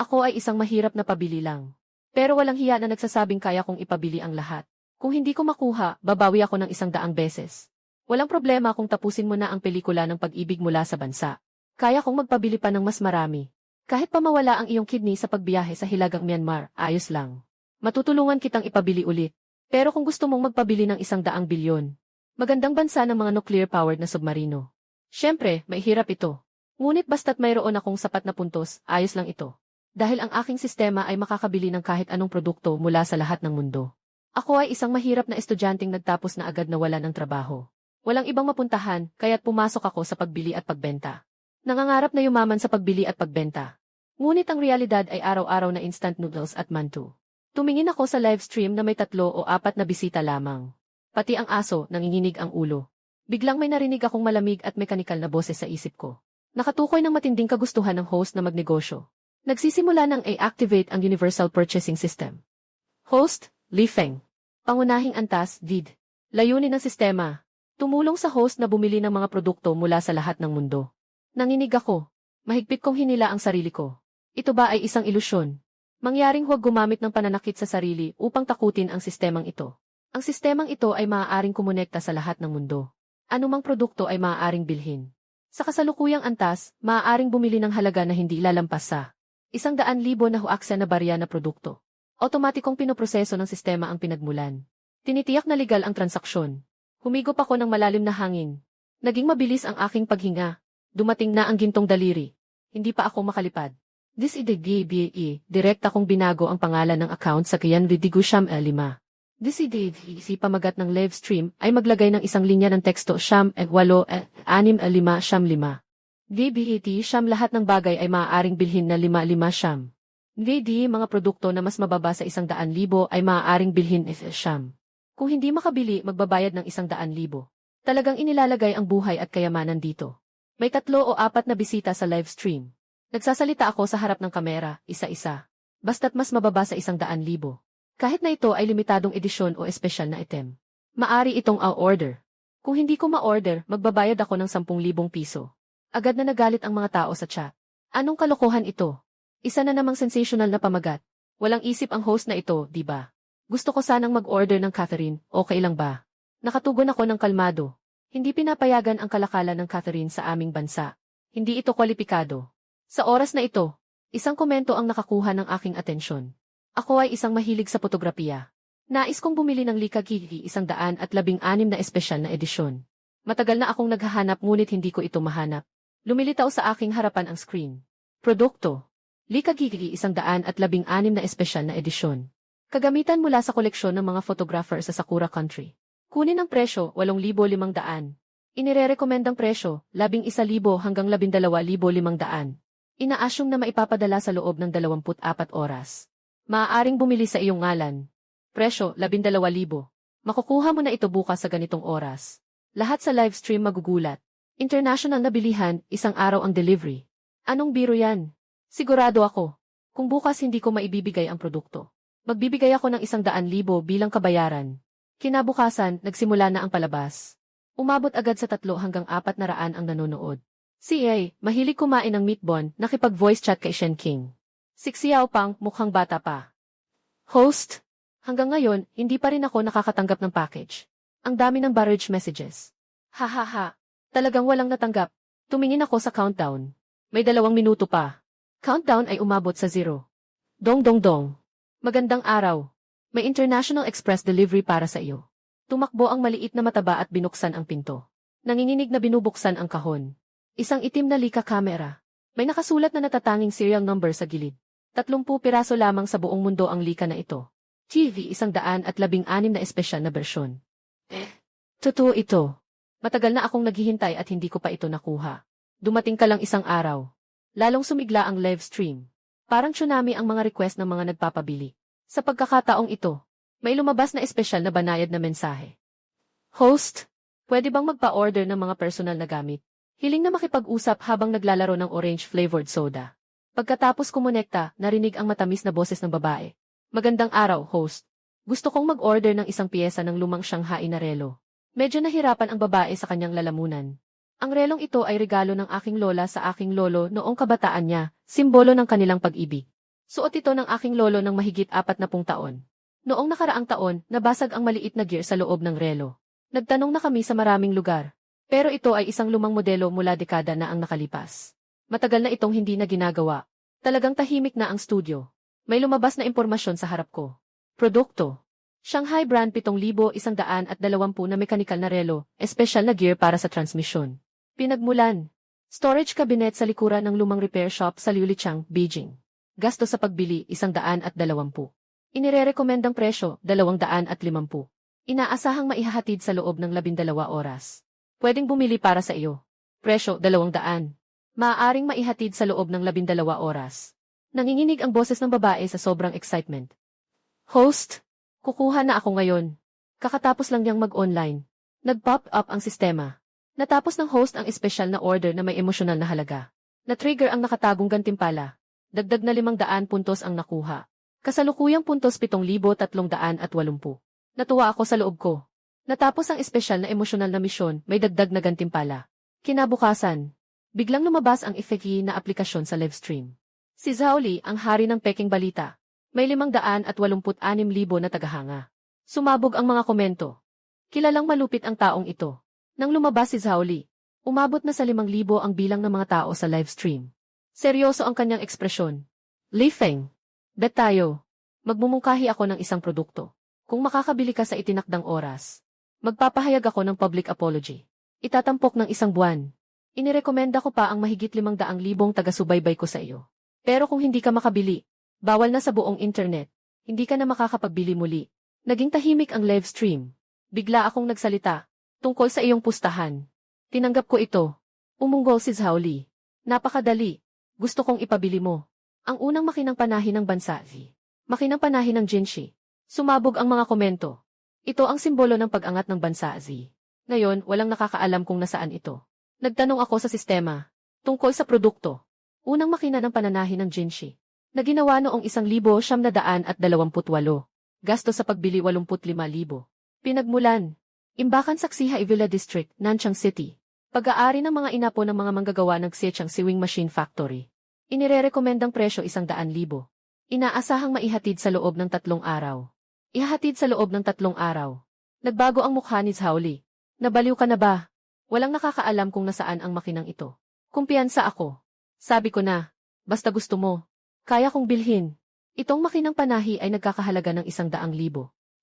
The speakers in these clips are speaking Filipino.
Ako ay isang mahirap na pabili lang. Pero walang hiya na nagsasabing kaya kong ipabili ang lahat. Kung hindi ko makuha, babawi ako ng 100 beses. Walang problema kung tapusin mo na ang pelikula ng pag-ibig mula sa bansa. Kaya kong magpabili pa ng mas marami. Kahit pa mawala ang iyong kidney sa pagbiyahe sa Hilagang Myanmar, ayos lang. Matutulungan kitang ipabili ulit. Pero kung gusto mong magpabili ng 100 bilyon, magandang bansa ng mga nuclear-powered na submarino. Siyempre, may hirap ito. Ngunit basta't mayroon akong sapat na puntos, ayos lang ito. Dahil ang aking sistema ay makakabili ng kahit anong produkto mula sa lahat ng mundo. Ako ay isang mahirap na estudyanteng nagtapos na agad na wala ng trabaho. Walang ibang mapuntahan, kaya't pumasok ako sa pagbili at pagbenta. Nangangarap na yumaman sa pagbili at pagbenta. Ngunit ang realidad ay araw-araw na instant noodles at mantu. Tumingin ako sa live stream na may 3 o 4 na bisita lamang. Pati ang aso, nanginginig ang ulo. Biglang may narinig akong malamig at mekanikal na boses sa isip ko. Nakatukoy ng matinding kagustuhan ng host na magnegosyo. Nagsisimula ng i-activate ang Universal Purchasing System. Host, Li Feng. Pangunahing antas, did. Layunin ng sistema. Tumulong sa host na bumili ng mga produkto mula sa lahat ng mundo. Nanginig ako. Mahigpit kong hinila ang sarili ko. Ito ba ay isang ilusyon? Mangyaring huwag gumamit ng pananakit sa sarili upang takutin ang sistemang ito. Ang sistemang ito ay maaaring kumonekta sa lahat ng mundo. Anumang produkto ay maaaring bilhin. Sa kasalukuyang antas, maaaring bumili ng halaga na hindi lalampas sa 100,000 na huaksa na barya na produkto. Otomatikong pinoproseso ng sistema ang pinagmulan. Tinitiyak na legal ang transaksyon. Humigop ako ng malalim na hangin. Naging mabilis ang aking paghinga. Dumating na ang gintong daliri. Hindi pa ako makalipad. This is the GBE. Direkta kong binago ang pangalan ng account sa Kian Vidigu Sham 5. This is the si pamagat ng live stream ay maglagay ng isang linya ng teksto Sham 8 6 5 Sham 5. GBET Sham lahat ng bagay ay maaaring bilhin na 5 Sham. VD mga produkto na mas mababa sa 100,000 ay maaaring bilhin Sham. Kung hindi makabili, magbabayad ng 100,000. Talagang inilalagay ang buhay at kayamanan dito. May 3 o 4 na bisita sa live stream. Nagsasalita ako sa harap ng kamera, isa-isa. Basta't mas mababa sa 100,000. Kahit na ito ay limitadong edisyon o espesyal na item. Maari itong order. Kung hindi ko ma-order, magbabayad ako ng 10,000 piso. Agad na nagalit ang mga tao sa chat. Anong kalokohan ito? Isa na namang sensational na pamagat. Walang isip ang host na ito, di ba? Gusto ko sanang mag-order ng Catherine, okay lang ba? Nakatugon ako ng kalmado. Hindi pinapayagan ang kalakalan ng Catherine sa aming bansa. Hindi ito kwalipikado. Sa oras na ito, isang komento ang nakakuha ng aking atensyon. Ako ay isang mahilig sa fotografiya. Nais kong bumili ng Likagigi 116 na espesyal na edisyon. Matagal na akong naghahanap ngunit hindi ko ito mahanap. Lumilitaw sa aking harapan ang screen. Produkto. Likagigi 116 na espesyal na edisyon. Kagamitan mula sa koleksyon ng mga photographer sa Sakura Country. Kunin ang presyo, 8,500. Inirerekomendang presyo, 11,000 hanggang 12,500. Inaasyong na maipapadala sa loob ng 24 oras. Maaaring bumili sa iyong ngalan. Presyo, 12,000. Makukuha mo na ito bukas sa ganitong oras. Lahat sa live stream magugulat. International na bilihan, 1 araw ang delivery. Anong biro yan? Sigurado ako. Kung bukas hindi ko maibibigay ang produkto, magbibigay ako ng 100,000 bilang kabayaran. Kinabukasan, nagsimula na ang palabas. Umabot agad sa 3 hanggang 400 ang nanonood. Si A, mahilig kumain ng meatball, nakipag-voice chat kay Shen King. Si Xiao Pang, mukhang bata pa. Host, hanggang ngayon, hindi pa rin ako nakakatanggap ng package. Ang dami ng barrage messages. Hahaha. Talagang walang natanggap. Tumingin ako sa countdown. May 2 minuto pa. Countdown ay umabot sa 0. Dong dong dong. Magandang araw. May International Express delivery para sa iyo. Tumakbo ang maliit na mataba at binuksan ang pinto. Nanginginig na binubuksan ang kahon. Isang itim na lika camera. May nakasulat na natatanging serial number sa gilid. 30 piraso lamang sa buong mundo ang lika na ito. TV 116 na espesyal na bersyon. Totoo ito. Matagal na akong naghihintay at hindi ko pa ito nakuha. Dumating ka lang isang araw. Lalong sumigla ang live stream. Parang tsunami ang mga request ng mga nagpapabili. Sa pagkakataong ito, may lumabas na espesyal na banayad na mensahe. Host, pwede bang magpa-order ng mga personal na gamit? Hiling na makipag-usap habang naglalaro ng orange-flavored soda. Pagkatapos kumonekta, narinig ang matamis na boses ng babae. Magandang araw, host. Gusto kong mag-order ng isang piyesa ng lumang Shanghai na relo. Medyo nahirapan ang babae sa kanyang lalamunan. Ang relong ito ay regalo ng aking lola sa aking lolo noong kabataan niya, simbolo ng kanilang pag-ibig. Suot ito ng aking lolo ng mahigit 40 taon. Noong nakaraang taon, nabasag ang maliit na gear sa loob ng relo. Nagtanong na kami sa maraming lugar. Pero ito ay isang lumang modelo mula dekada na ang nakalipas. Matagal na itong hindi na ginagawa. Talagang tahimik na ang studio. May lumabas na impormasyon sa harap ko. Produkto. Shanghai brand 7,120 na mechanical na relo, espesyal na gear para sa transmisyon. Pinagmulan. Storage cabinet sa likuran ng lumang repair shop sa Liulichang, Beijing. Gasto sa pagbili 120. Inirerekomendang presyo 250. Inaasahang maihahatid sa loob ng 12 oras. Pwedeng bumili para sa iyo. Presyo 200. Maaaring maihatid sa loob ng 12 oras. Nanginginig ang boses ng babae sa sobrang excitement. Host, kukuha na ako ngayon. Kakatapos lang niyang mag-online. Nag-pop up ang sistema. Natapos ng host ang espesyal na order na may emosyonal na halaga. Na-trigger ang nakatagong gantimpala. Dagdag na 500 puntos ang nakuha. Kasalukuyang puntos 7,380. Natuwa ako sa loob ko. Natapos ang espesyal na emosyonal na misyon, may dagdag na gantimpala. Kinabukasan, biglang lumabas ang effecty na aplikasyon sa livestream. Si Zhao Li ang hari ng Peking Balita. May 586,000 na tagahanga. Sumabog ang mga komento. Kilalang malupit ang taong ito. Nang lumabas si Zhao Li, umabot na sa 5,000 ang bilang ng mga tao sa livestream. Seryoso ang kanyang ekspresyon. Li Feng, bet tayo. Magmumungkahi ako ng isang produkto. Kung makakabili ka sa itinakdang oras, magpapahayag ako ng public apology. Itatampok ng 1 buwan. Inirekomenda ko pa ang mahigit 500,000 taga-subaybay ko sa iyo. Pero kung hindi ka makabili, bawal na sa buong internet. Hindi ka na makakapagbili muli. Naging tahimik ang live stream. Bigla akong nagsalita. Tungkol sa iyong pustahan. Tinanggap ko ito. Umunggol si Zhao Li. Napakadali. Gusto kong ipabili mo. Ang unang makinang panahin ng bansa. Makinang panahin ng Jinshi. Sumabog ang mga komento. Ito ang simbolo ng pag-angat ng bansa. Ngayon, walang nakakaalam kung nasaan ito. Nagtanong ako sa sistema. Tungkol sa produkto. Unang makina ng pananahin ng Jinshi. Na ginawa noong 1,928. Gasto sa pagbili 85,000. Pinagmulan. Imbakan Saksiha Ivilla District, Nanchang City. Pag-aari ng mga inapo ng mga manggagawa ng Xiechang Sewing Machine Factory. Inirerekomendang presyo 100,000. Inaasahang maihatid sa loob ng 3 araw. Ihahatid sa loob ng 3 araw. Nagbago ang mukha ni Zhao Li. Nabaliw ka na ba? Walang nakakaalam kung nasaan ang makinang ito. Kumpiyansa ako. Sabi ko na, basta gusto mo. Kaya kong bilhin. Itong makinang panahi ay nagkakahalaga ng 100,000.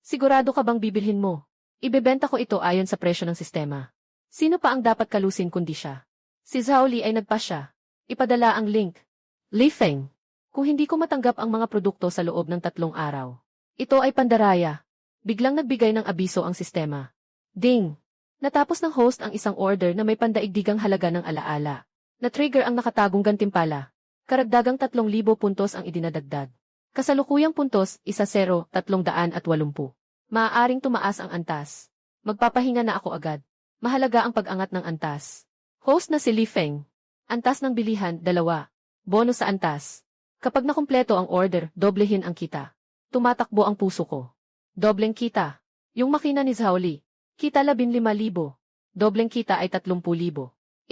Sigurado ka bang bibilhin mo? Ibebenta ko ito ayon sa presyo ng sistema. Sino pa ang dapat kalusin kundi siya? Si Zhao Li ay nagpasya. Ipadala ang link. Li Feng. Kung hindi ko matanggap ang mga produkto sa loob ng 3 araw. Ito ay pandaraya. Biglang nagbigay ng abiso ang sistema. Ding! Natapos ng host ang isang order na may pandaigdigang halaga ng alaala. Na-trigger ang nakatagong gantimpala. Karagdagang 3,000 puntos ang idinadagdag. Kasalukuyang puntos, 1,0, 380. Maaaring tumaas ang antas. Magpapahinga na ako agad. Mahalaga ang pag-angat ng antas. Host na si Li Feng. Antas ng bilihan, 2. Bonus sa antas. Kapag nakumpleto ang order, doblehin ang kita. Tumatakbo ang puso ko. Dobleng kita. Yung makina ni Zhao Li. Kita 15,000. Dobleng kita ay 30,000.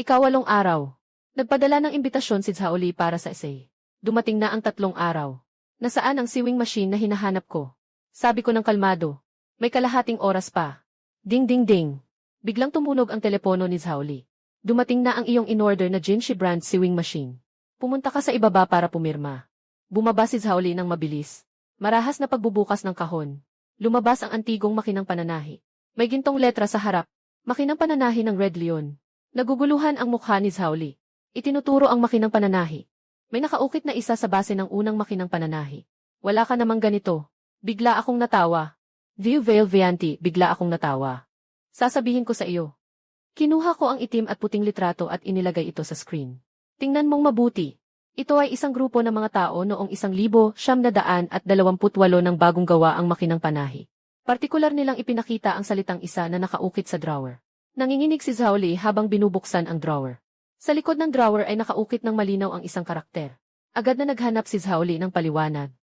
Ika-8 araw. Nagpadala ng imbitasyon si Zhao Li para sa essay. Dumating na ang 3 araw. Nasaan ang sewing machine na hinahanap ko? Sabi ko ng kalmado. May kalahating oras pa. Ding ding ding. Biglang tumunog ang telepono ni Zhao Li. Dumating na ang iyong in-order na Jinshi brand sewing machine. Pumunta ka sa ibaba para pumirma. Bumaba si Zhao Li ng mabilis. Marahas na pagbubukas ng kahon. Lumabas ang antigong makinang pananahi. May gintong letra sa harap. Makinang pananahi ng Red Leon. Naguguluhan ang mukha ni Zhao Li. Itinuturo ang makinang pananahi. May nakaukit na isa sa base ng unang makinang pananahi. Wala ka namang ganito. Bigla akong natawa. View Veil Vianti, bigla akong natawa. Sasabihin ko sa iyo. Kinuha ko ang itim at puting litrato at inilagay ito sa screen. Tingnan mong mabuti. Ito ay isang grupo ng mga tao noong 1,928 ng bagong gawa ang makinang panahi. Partikular nilang ipinakita ang salitang isa na nakaukit sa drawer. Nanginginig si Zhao Li habang binubuksan ang drawer. Sa likod ng drawer ay nakaukit ng malinaw ang isang karakter. Agad na naghanap si Zhao Li ng paliwanag.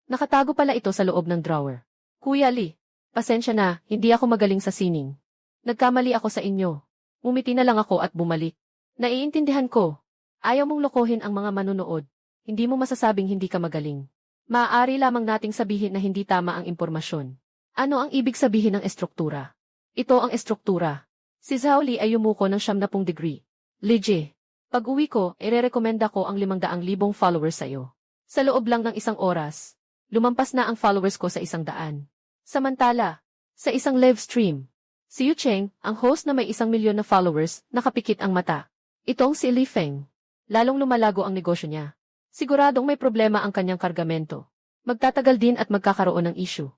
Nakatago pala ito sa loob ng drawer. Kuya Li, pasensya na, hindi ako magaling sa sining. Nagkamali ako sa inyo. Ngumiti na lang ako at bumalik. Naiintindihan ko. Ayaw mong lokohin ang mga manunood. Hindi mo masasabing hindi ka magaling. Maaari lamang nating sabihin na hindi tama ang impormasyon. Ano ang ibig sabihin ng estruktura? Ito ang estruktura. Si Zhao Li ay yumuko ng 70 degree. Lije, pag-uwi ko, irerekomenda ko ang 500,000 followers sa'yo. Sa loob lang ng isang oras, lumampas na ang followers ko sa 100. Samantala, sa isang live stream, si Yu Cheng, ang host na may 1 milyon na followers, nakapikit ang mata. Itong si Li Feng. Lalong lumalago ang negosyo niya. Siguradong may problema ang kanyang kargamento. Magtatagal din at magkakaroon ng issue.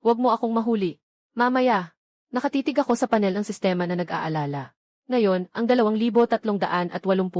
Huwag mo akong mahuli. Mamaya, nakatitig ako sa panel ng sistema na nag-aalala. Ngayon, ang 2,380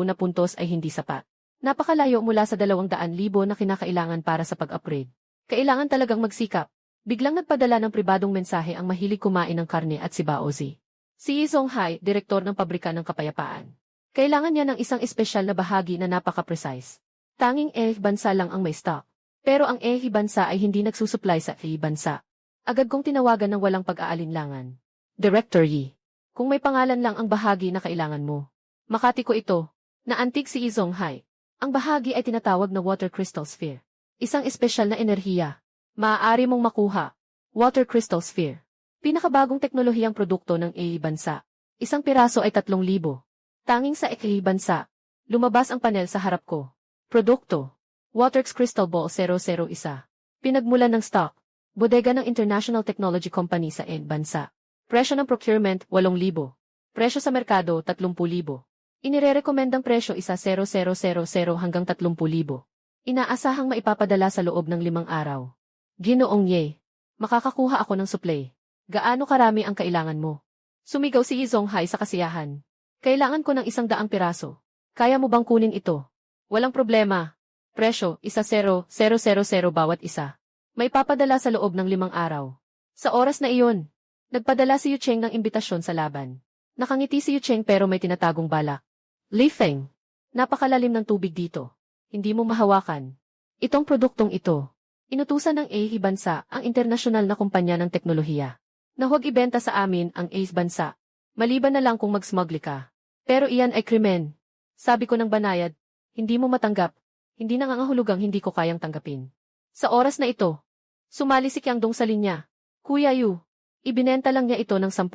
na puntos ay hindi sapat. Napakalayo mula sa 200,000 na kinakailangan para sa pag-upgrade. Kailangan talagang magsikap. Biglang nagpadala ng pribadong mensahe ang mahilig kumain ng karne at si Baozi. Si Yi Zonghai, direktor ng pabrika ng kapayapaan. Kailangan niya ng isang espesyal na bahagi na napaka-precise. Tanging bansa lang ang may stock. Pero ang bansa ay hindi nagsusupply sa bansa. Agad kong tinawagan ng walang pag-aalinlangan. Director Yi, kung may pangalan lang ang bahagi na kailangan mo. Makati ko ito, na antig si Yi Zonghai. Ang bahagi ay tinatawag na water crystal sphere. Isang espesyal na enerhiya. Maaari mong makuha. Water crystal sphere. Pinakabagong teknolohiyang produkto ng bansa. Isang piraso ay 3,000. Tanging sa bansa. Lumabas ang panel sa harap ko. Produkto. Waterx Crystal Ball 001. Pinagmulan ng stock. Bodega ng International Technology Company sa bansa. Presyo ng procurement 8,000. Presyo sa merkado 30,000. Inirerekomendang presyo isa 0,000 hanggang 30,000. Inaasahang maipapadala sa loob ng 5 araw. Ginoong Ye, makakakuha ako ng supply. Gaano karami ang kailangan mo? Sumigaw si Yi Zonghai sa kasiyahan. Kailangan ko ng 100 piraso. Kaya mo bang kunin ito? Walang problema. Presyo, isa 0,000 bawat isa. May papadala sa loob ng 5 araw. Sa oras na iyon, nagpadala si Yu Cheng ng imbitasyon sa laban. Nakangiti si Yu Cheng pero may tinatagong balak. Li Feng, napakalalim ng tubig dito. Hindi mo mahawakan. Itong produktong ito, inutusan ng bansa ang internasyonal na kumpanya ng teknolohiya. Na huwag ibenta sa amin ang bansa. Maliban na lang kung mag-smuggle ka. Pero iyan ay krimen. Sabi ko ng banayad, hindi mo matanggap. Hindi nangangahulugang hindi ko kayang tanggapin. Sa oras na ito, sumali si Qiang Dong sa linya. Kuya Yu, ibinenta lang niya ito ng 10,000.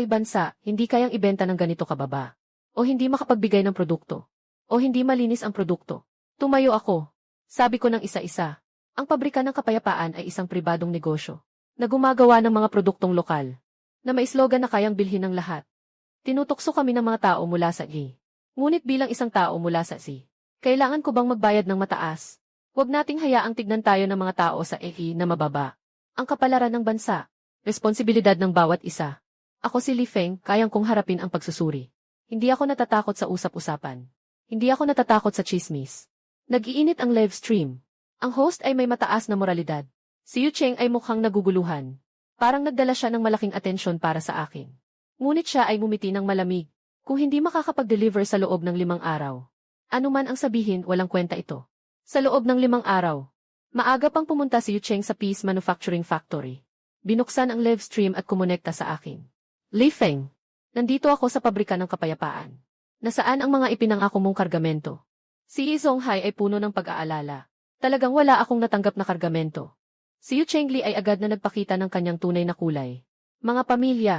Bansa, hindi kayang ibenta ng ganito kababa. O hindi makapagbigay ng produkto. O hindi malinis ang produkto. Tumayo ako. Sabi ko ng isa-isa. Ang pabrika ng kapayapaan ay isang pribadong negosyo na gumagawa ng mga produktong lokal na may slogan na kayang bilhin ng lahat. Tinutokso kami ng mga tao mula sa Ngunit bilang isang tao mula sa kailangan ko bang magbayad ng mataas? Huwag nating hayaang tignan tayo ng mga tao sa na mababa. Ang kapalaran ng bansa, responsibilidad ng bawat isa. Ako si Li Feng, kayang kong harapin ang pagsusuri. Hindi ako natatakot sa usap-usapan. Hindi ako natatakot sa chismis. Nag-iinit ang live stream. Ang host ay may mataas na moralidad. Si Yu Cheng ay mukhang naguguluhan. Parang nagdala siya ng malaking atensyon para sa akin. Ngunit siya ay ngumiti ng malamig. Kung hindi makakapag-deliver sa loob ng 5 araw. Ano man ang sabihin, walang kwenta ito. Sa loob ng 5 araw. Maaga pang pumunta si Yu Cheng sa Peace Manufacturing Factory. Binuksan ang live stream at kumonekta sa akin. Li Feng, nandito ako sa pabrika ng kapayapaan. Nasaan ang mga ipinangako mong kargamento? Si Yi Zonghai ay puno ng pag-aalala. Talagang wala akong natanggap na kargamento. Si Yu Chengli ay agad na nagpakita ng kanyang tunay na kulay. Mga pamilya,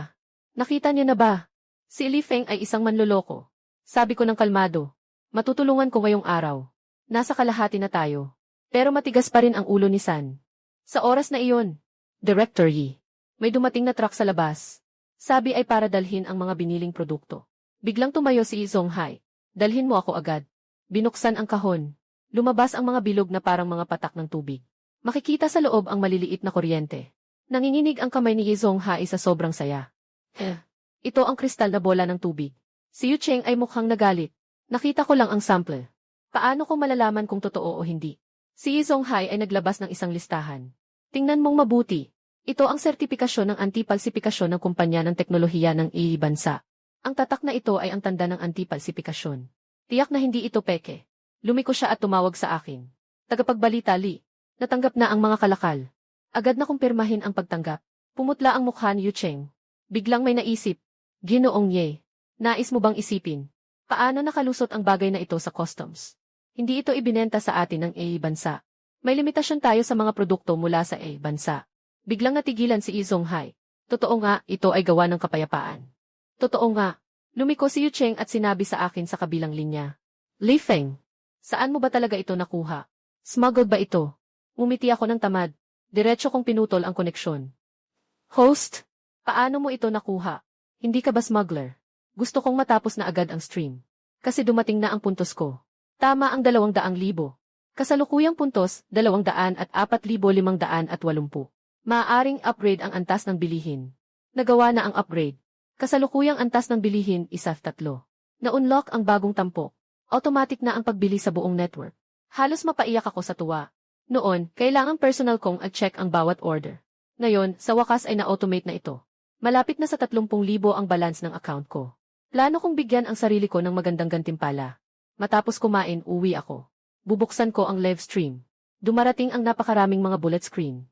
nakita niyo na ba? Si Li Feng ay isang manloloko. Sabi ko ng kalmado. Matutulungan ko ngayong araw. Nasa kalahati na tayo. Pero matigas pa rin ang ulo ni San. Sa oras na iyon, Director Yi, may dumating na truck sa labas. Sabi ay para dalhin ang mga biniling produkto. Biglang tumayo si Yi Zonghai. Dalhin mo ako agad. Binuksan ang kahon. Lumabas ang mga bilog na parang mga patak ng tubig. Makikita sa loob ang maliliit na kuryente. Nanginginig ang kamay ni Yi Zonghai sa sobrang saya. Ito ang kristal na bola ng tubig. Si Yu Cheng ay mukhang nagalit. Nakita ko lang ang sample. Paano ko malalaman kung totoo o hindi? Si Yi Zonghai ay naglabas ng isang listahan. Tingnan mong mabuti. Ito ang sertipikasyon ng anti-palsifikasyon ng kumpanya ng teknolohiya ng bansa. Ang tatak na ito ay ang tanda ng anti-palsifikasyon. Tiyak na hindi ito peke. Lumiko siya at tumawag sa akin. Tagapagbalita Li. Natanggap na ang mga kalakal. Agad na kumpirmahin ang pagtanggap. Pumutla ang mukha ni Yu Cheng. Biglang may naisip. Ginoong Ye. Nais mo bang isipin? Paano nakalusot ang bagay na ito sa customs? Hindi ito ibinenta sa atin ng A bansa. May limitasyon tayo sa mga produkto mula sa A bansa. Biglang natigilan si Yi Zonghai. Totoo nga, ito ay gawa ng kapayapaan. Totoo nga. Lumiko si Yu Cheng at sinabi sa akin sa kabilang linya. Li Feng, saan mo ba talaga ito nakuha? Smuggled ba ito? Umiti ako ng tamad. Diretso kong pinutol ang koneksyon. Host, paano mo ito nakuha? Hindi ka ba smuggler? Gusto kong matapos na agad ang stream. Kasi dumating na ang puntos ko. Tama ang 200,000. Kasalukuyang puntos, 204,580. Maaaring upgrade ang antas ng bilihin. Nagawa na ang upgrade. Kasalukuyang antas ng bilihin, 1-3. Na-unlock ang bagong tampok. Automatic na ang pagbili sa buong network. Halos mapaiyak ako sa tuwa. Noon, kailangang personal kong at-check ang bawat order. Ngayon, sa wakas ay na-automate na ito. Malapit na sa 30,000 ang balance ng account ko. Plano kong bigyan ang sarili ko ng magandang gantimpala. Matapos kumain, uwi ako. Bubuksan ko ang live stream. Dumarating ang napakaraming mga bullet screen.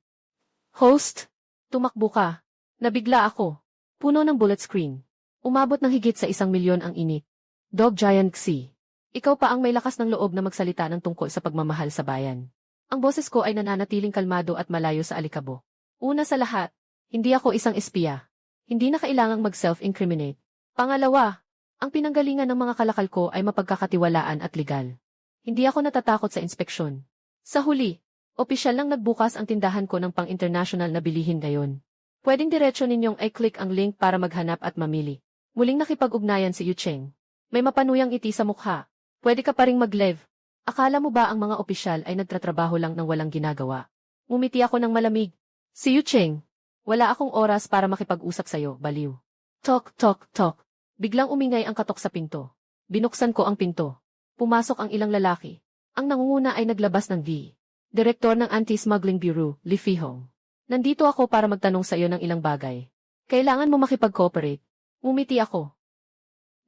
Host, tumakbo ka. Nabigla ako. Puno ng bullet screen. Umabot ng higit sa 1,000,000 ang init. Dog Giant Xi. Ikaw pa ang may lakas ng loob na magsalita ng tungkol sa pagmamahal sa bayan. Ang boses ko ay nananatiling kalmado at malayo sa alikabo. Una sa lahat, hindi ako isang espiya. Hindi na kailangang mag-self-incriminate. Pangalawa, ang pinanggalingan ng mga kalakal ko ay mapagkakatiwalaan at legal. Hindi ako natatakot sa inspeksyon. Sa huli, opisyal lang nagbukas ang tindahan ko ng pang-international na bilihin ngayon. Pwedeng diretsyo ninyong i-click ang link para maghanap at mamili. Muling nakipag-ugnayan si Yu Cheng. May mapanuyang ngiti sa mukha. Pwede ka pa ring mag-live. Akala mo ba ang mga opisyal ay nagtatrabaho lang ng walang ginagawa? Ngumiti ako ng malamig. Si Yu Cheng, wala akong oras para makipag-usap sa'yo, baliw. Tok, tok, tok. Biglang umingay ang katok sa pinto. Binuksan ko ang pinto. Pumasok ang ilang lalaki. Ang nangunguna ay naglabas ng Direktor ng Anti-Smuggling Bureau, Li Fihong. Nandito ako para magtanong sa iyo ng ilang bagay. Kailangan mo makipag-cooperate. Ngumiti ako.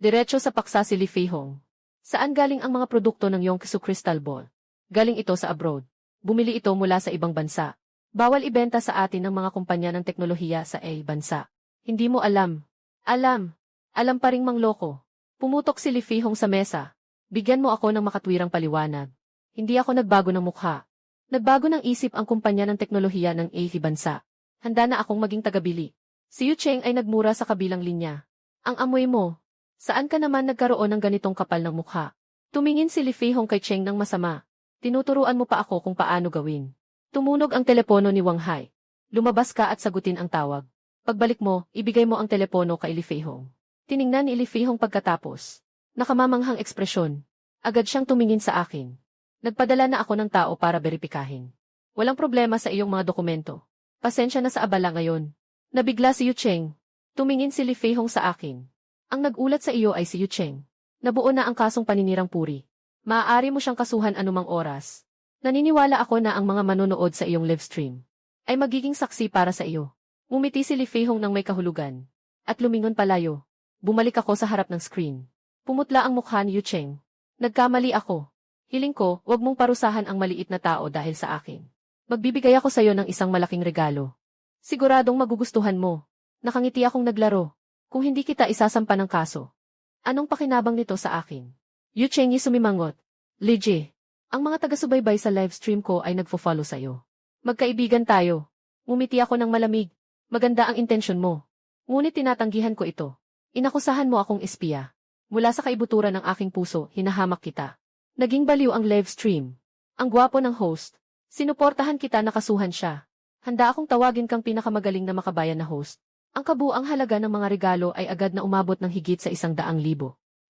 Diretso sa paksa si Li Fihong. Saan galing ang mga produkto ng Yongsu Crystal Ball? Galing ito sa abroad. Bumili ito mula sa ibang bansa. Bawal ibenta sa atin ng mga kumpanya ng teknolohiya sa bansa. Hindi mo alam. Alam. Alam pa ring mangloko. Pumutok si Li Fihong sa mesa. Bigyan mo ako ng makatwirang paliwanag. Hindi ako nagbago ng mukha. Nagbago ng isip ang kumpanya ng teknolohiya ng bansa. Handa na akong maging tagabili. Si Yu Cheng ay nagmura sa kabilang linya. Ang amoy mo. Saan ka naman nagkaroon ng ganitong kapal ng mukha? Tumingin si Li Fihong kay Cheng ng masama. Tinuturuan mo pa ako kung paano gawin. Tumunog ang telepono ni Wang Hai. Lumabas ka at sagutin ang tawag. Pagbalik mo, ibigay mo ang telepono kay Li Fihong. Tiningnan ni Li Fihong pagkatapos. Nakamamanghang ekspresyon. Agad siyang tumingin sa akin. Nagpadala na ako ng tao para beripikahin. Walang problema sa iyong mga dokumento. Pasensya na sa abala ngayon. Nabigla si Yu Cheng. Tumingin si Li Fihong sa akin. Ang nag-ulat sa iyo ay si Yu Cheng. Nabuo na ang kasong paninirang puri. Maaari mo siyang kasuhan anumang oras. Naniniwala ako na ang mga manonood sa iyong livestream ay magiging saksi para sa iyo. Ngumiti si Li Fihong ng may kahulugan. At lumingon palayo. Bumalik ako sa harap ng screen. Pumutla ang mukha ni Yu Cheng. Nagkamali ako. Hiling ko, wag mong parusahan ang maliit na tao dahil sa akin. Magbibigay ako sa iyo ng isang malaking regalo. Siguradong magugustuhan mo. Nakangiti akong naglaro. Kung hindi kita isasampa ng kaso. Anong pakinabang nito sa akin? Yu Cheng sumimangot. Li Ji, ang mga taga-subaybay sa livestream ko ay nagfo-follow sa iyo. Magkaibigan tayo. Ngumiti ako ng malamig. Maganda ang intensyon mo. Ngunit tinatanggihan ko ito. Inakusahan mo akong espiya. Mula sa kaibuturan ng aking puso, hinahamak kita. Naging baliw ang live stream. Ang gwapo ng host. Sinuportahan kita, nakasuhan siya. Handa akong tawagin kang pinakamagaling na makabayan na host. Ang kabuang halaga ng mga regalo ay agad na umabot ng higit sa 100,000.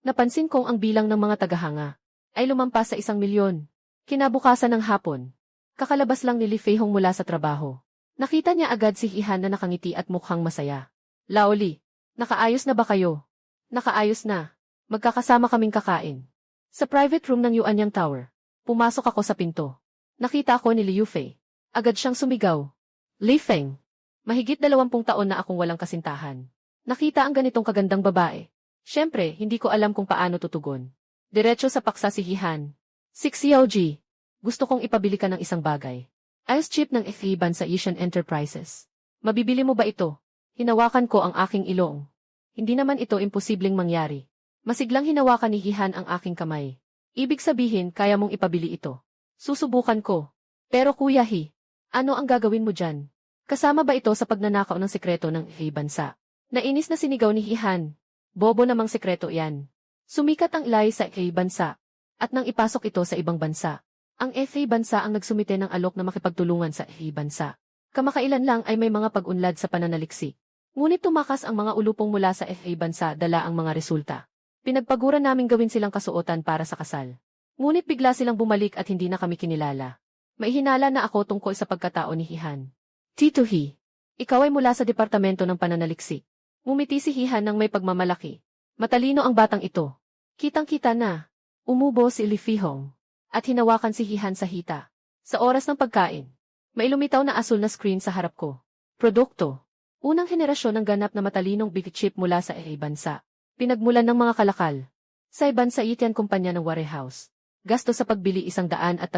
Napansin kong ang bilang ng mga tagahanga ay lumampas sa 1,000,000. Kinabukasan ng hapon. Kakalabas lang ni Li Fihong mula sa trabaho. Nakita niya agad si Ihan na nakangiti at mukhang masaya. Laoli, nakaayos na ba kayo? Nakaayos na. Magkakasama kaming kakain. Sa private room ng Yuanyang Tower. Pumasok ako sa pinto. Nakita ako ni Liu Fei. Agad siyang sumigaw. Li Feng. Mahigit 20 taon na akong walang kasintahan. Nakita ang ganitong kagandang babae. Siyempre, hindi ko alam kung paano tutugon. Diretso sa paksa si Hihan. 6 Xiaoji. Gusto kong ipabili ka ng isang bagay. Ice chip ng Ban sa Asian Enterprises. Mabibili mo ba ito? Hinawakan ko ang aking ilong. Hindi naman ito imposibleng mangyari. Masiglang hinawakan ni Hihan ang aking kamay. Ibig sabihin, kaya mong ipabili ito. Susubukan ko. Pero Kuya He, ano ang gagawin mo dyan? Kasama ba ito sa pagnanakaw ng sekreto ng bansa? Nainis na sinigaw ni Hihan. Bobo namang sekreto yan. Sumikat ang ilay sa bansa. At nang ipasok ito sa ibang bansa. Ang bansa ang nagsumite ng alok na makipagtulungan sa bansa. Kamakailan lang ay may mga pag-unlad sa pananaliksik. Ngunit tumakas ang mga ulupong mula sa bansa dala ang mga resulta. Pinagpaguran namin gawin silang kasuotan para sa kasal. Ngunit bigla silang bumalik at hindi na kami kinilala. May hinala na ako tungkol sa pagkatao ni Hihan. Tito He, ikaw ay mula sa Departamento ng Pananaliksik. Ngumiti si Hihan ng may pagmamalaki. Matalino ang batang ito. Kitang-kita na. Umubo si Li Fihong. At hinawakan si Hihan sa hita. Sa oras ng pagkain, may lumitaw na asul na screen sa harap ko. Produkto. Unang henerasyon ng ganap na matalinong big chip mula sa bansa. Pinagmulan ng mga kalakal. Sa bansa itian kumpanya ng warehouse. Gasto sa pagbili 130,000.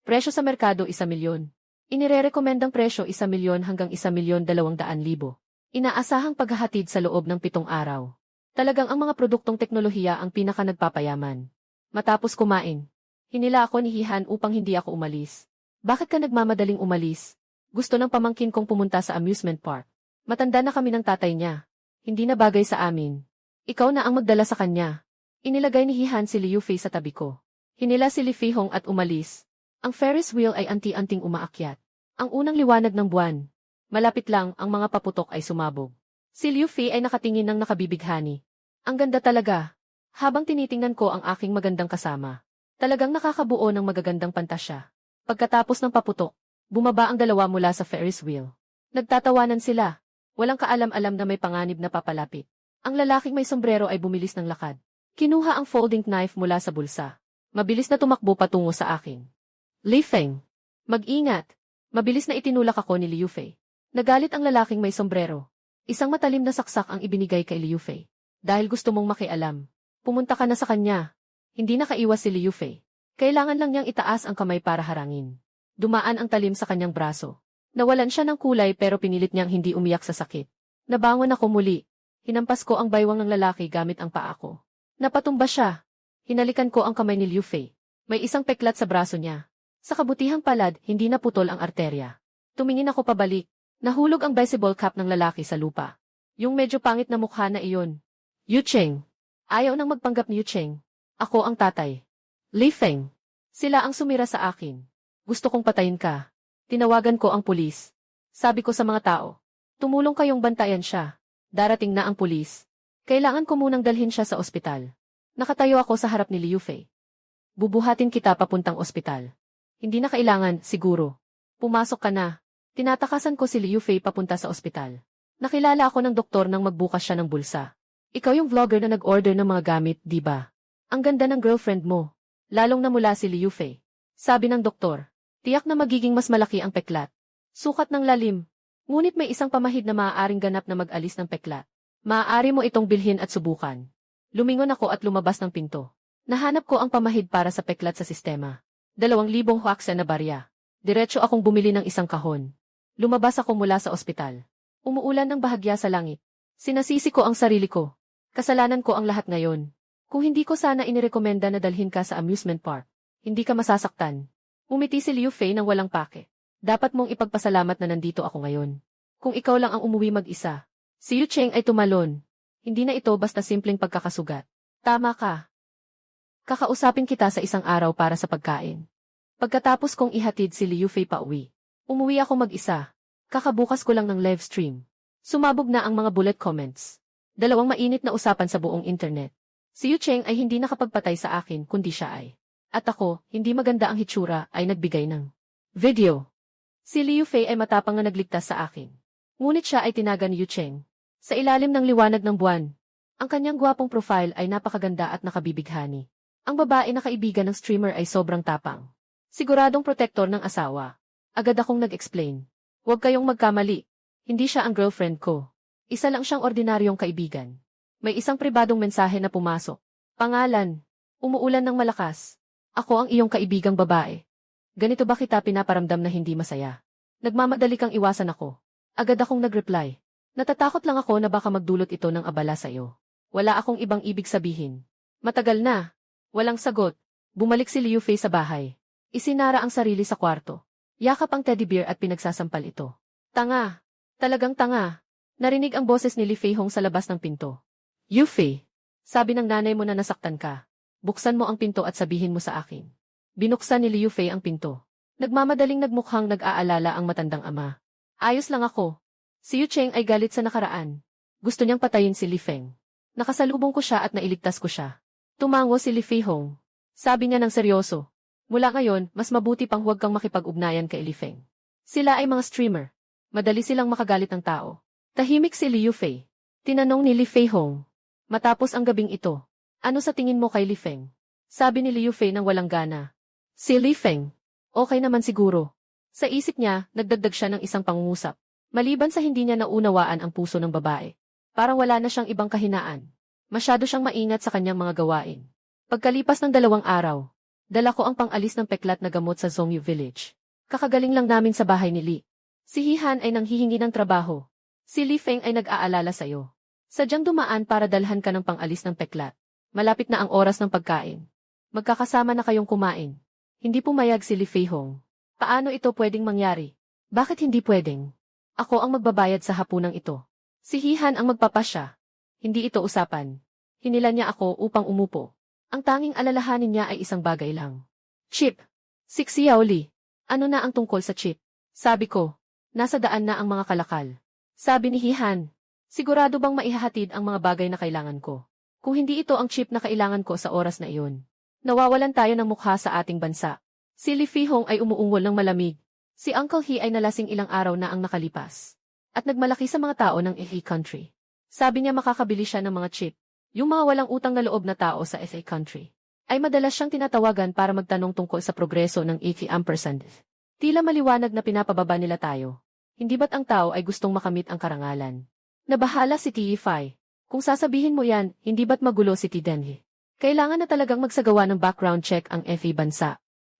Presyo sa merkado 1,000,000. Inirerekomendang presyo 1,000,000 hanggang 1,200,000. Inaasahang paghahatid sa loob ng 7 araw. Talagang ang mga produktong teknolohiya ang pinaka nagpapayaman. Matapos kumain, hinila ako ni Hihan upang hindi ako umalis. Bakit ka nagmamadaling umalis? Gusto ng pamangkin kong pumunta sa amusement park. Matanda na kami ng tatay niya. Hindi na bagay sa amin. Ikaw na ang magdala sa kanya. Inilagay ni Hihan si Liu Fei sa tabi ko. Hinila si Li Fihong at umalis. Ang Ferris wheel ay anti-anting umaakyat. Ang unang liwanag ng buwan. Malapit lang, ang mga paputok ay sumabog. Si Liu Fei ay nakatingin ng nakabibighani. Ang ganda talaga. Habang tinitingnan ko ang aking magandang kasama. Talagang nakakabuo ng magagandang pantasya. Pagkatapos ng paputok, bumaba ang dalawa mula sa Ferris wheel. Nagtatawanan sila. Walang kaalam-alam na may panganib na papalapit. Ang lalaking may sombrero ay bumilis ng lakad. Kinuha ang folding knife mula sa bulsa. Mabilis na tumakbo patungo sa akin. Li Feng, mag-ingat. Mabilis na itinulak ako ni Liu Fei. Nagalit ang lalaking may sombrero. Isang matalim na saksak ang ibinigay kay Liu Fei. Dahil gusto mong makialam. Pumunta ka na sa kanya. Hindi nakaiwas si Liu Fei. Kailangan lang niyang itaas ang kamay para harangin. Dumaan ang talim sa kanyang braso. Nawalan siya ng kulay pero pinilit niyang hindi umiyak sa sakit. Nabangon ako muli. Hinampas ko ang baywang ng lalaki gamit ang paa ko. Napatumba siya. Hinalikan ko ang kamay ni Liu Fei. May isang peklat sa braso niya. Sa kabutihang palad, hindi naputol ang arterya. Tumingin ako pabalik. Nahulog ang baseball cap ng lalaki sa lupa. Yung medyo pangit na mukha na iyon. Yu Cheng. Ayaw nang magpanggap ni Yu Cheng. Ako ang tatay. Li Feng. Sila ang sumira sa akin. Gusto kong patayin ka. Tinawagan ko ang pulis. Sabi ko sa mga tao, tumulong kayong bantayan siya. Darating na ang pulis. Kailangan ko munang dalhin siya sa ospital. Nakatayo ako sa harap ni Liu Fei. Bubuhatin kita papuntang ospital. Hindi na kailangan, siguro. Pumasok ka na. Tinatakasan ko si Liu Fei papunta sa ospital. Nakilala ako ng doktor nang magbukas siya ng bulsa. Ikaw yung vlogger na nag-order ng mga gamit, di ba? Ang ganda ng girlfriend mo. Lalong namula si Liu Fei. Sabi ng doktor, tiyak na magiging mas malaki ang peklat. Sukat ng lalim. Ngunit may isang pamahid na maaaring ganap na mag-alis ng peklat. Maaari mo itong bilhin at subukan. Lumingon ako at lumabas ng pinto. Nahanap ko ang pamahid para sa peklat sa sistema. 2,000 huaksa na barya. Diretso akong bumili ng isang kahon. Lumabas ako mula sa ospital. Umuulan ng bahagya sa langit. Sinasisi ko ang sarili ko. Kasalanan ko ang lahat ngayon. Kung hindi ko sana inirekomenda na dalhin ka sa amusement park, hindi ka masasaktan. Umiti si Liu Fei nang walang pake. Dapat mong ipagpasalamat na nandito ako ngayon. Kung ikaw lang ang umuwi mag-isa. Si Yu Cheng ay tumalon. Hindi na ito basta simpleng pagkakasugat. Tama ka. Kakausapin kita sa isang araw para sa pagkain. Pagkatapos kong ihatid si Liu Fei pa uwi, umuwi ako mag-isa. Kakabukas ko lang ng live stream. Sumabog na ang mga bullet comments. 2 mainit na usapan sa buong internet. Si Yu Cheng ay hindi nakapagpatay sa akin kundi siya ay. At ako, hindi maganda ang hitsura, ay nagbigay ng video. Si Liu Fei ay matapang na nagligtas sa akin. Ngunit siya ay tinaga ni Yu Cheng. Sa ilalim ng liwanag ng buwan. Ang kanyang gwapong profile ay napakaganda at nakabibighani. Ang babae na kaibigan ng streamer ay sobrang tapang. Siguradong protektor ng asawa. Agad akong nag-explain. Huwag kayong magkamali. Hindi siya ang girlfriend ko. Isa lang siyang ordinaryong kaibigan. May isang pribadong mensahe na pumasok. Pangalan. Umuulan ng malakas. Ako ang iyong kaibigang babae. Ganito ba kita pinaparamdam na hindi masaya? Nagmamadali kang iwasan ako. Agad akong nag-reply. Natatakot lang ako na baka magdulot ito ng abala sa iyo. Wala akong ibang ibig sabihin. Matagal na. Walang sagot. Bumalik si Liu Fei sa bahay. Isinara ang sarili sa kwarto. Yakap ang teddy bear at pinagsasampal ito. Tanga. Talagang tanga. Narinig ang boses ni Li Feihong sa labas ng pinto. Yu Fei, sabi ng nanay mo na nasaktan ka. Buksan mo ang pinto at sabihin mo sa akin. Binuksan ni Liu Fei ang pinto. Nagmamadaling nagmukhang nag-aalala ang matandang ama. Ayos lang ako. Si Yu Cheng ay galit sa nakaraan. Gusto niyang patayin si Li Feng. Nakasalubong ko siya at nailigtas ko siya. Tumango si Li Feihong. Sabi niya ng seryoso. Mula ngayon, mas mabuti pang huwag kang makipag-ugnayan kay Li Feng. Sila ay mga streamer. Madali silang makagalit ng tao. Tahimik si Liu Fei. Tinanong ni Li Feihong. Matapos ang gabing ito, ano sa tingin mo kay Li Feng? Sabi ni Liu Fei nang walang gana. Si Li Feng. Okay naman siguro. Sa isip niya, nagdagdag siya ng isang pangungusap. Maliban sa hindi niya naunawaan ang puso ng babae. Parang wala na siyang ibang kahinaan. Masyado siyang maingat sa kanyang mga gawain. Pagkalipas ng 2 araw, dala ko ang pang-alis ng peklat na gamot sa Zhongyu Village. Kakagaling lang namin sa bahay ni Li. Si Hihan ay nanghihingi ng trabaho. Si Li Feng ay nag-aalala sa'yo. Sadyang dumaan para dalhan ka ng pang-alis ng peklat. Malapit na ang oras ng pagkain. Magkakasama na kayong kumain. Hindi pumayag si Li Feihong. Paano ito pwedeng mangyari? Bakit hindi pwedeng? Ako ang magbabayad sa hapunang ito. Si Hihan ang magpapasya. Hindi ito usapan. Hinila niya ako upang umupo. Ang tanging alalahanin niya ay isang bagay lang. Chip. Si Xiao Li. Ano na ang tungkol sa chip? Sabi ko. Nasa daan na ang mga kalakal. Sabi ni Hihan. Sigurado bang maihahatid ang mga bagay na kailangan ko? Kung hindi ito ang chip na kailangan ko sa oras na iyon. Nawawalan tayo ng mukha sa ating bansa. Si Li Feihong ay umuungol ng malamig. Si Uncle He ay nalasing ilang araw na ang nakalipas. At nagmalaki sa mga tao ng FA country. Sabi niya makakabili siya ng mga chip. Yung mga walang utang na loob na tao sa FA country. Ay madalas siyang tinatawagan para magtanong tungkol sa progreso ng 80%. Tila maliwanag na pinapababa nila tayo. Hindi ba't ang tao ay gustong makamit ang karangalan? Nabahala si T.E.F.I. Kung sasabihin mo yan, hindi ba't magulo si T.Denhe? Kailangan na talagang magsagawa ng background check ang FA bansa.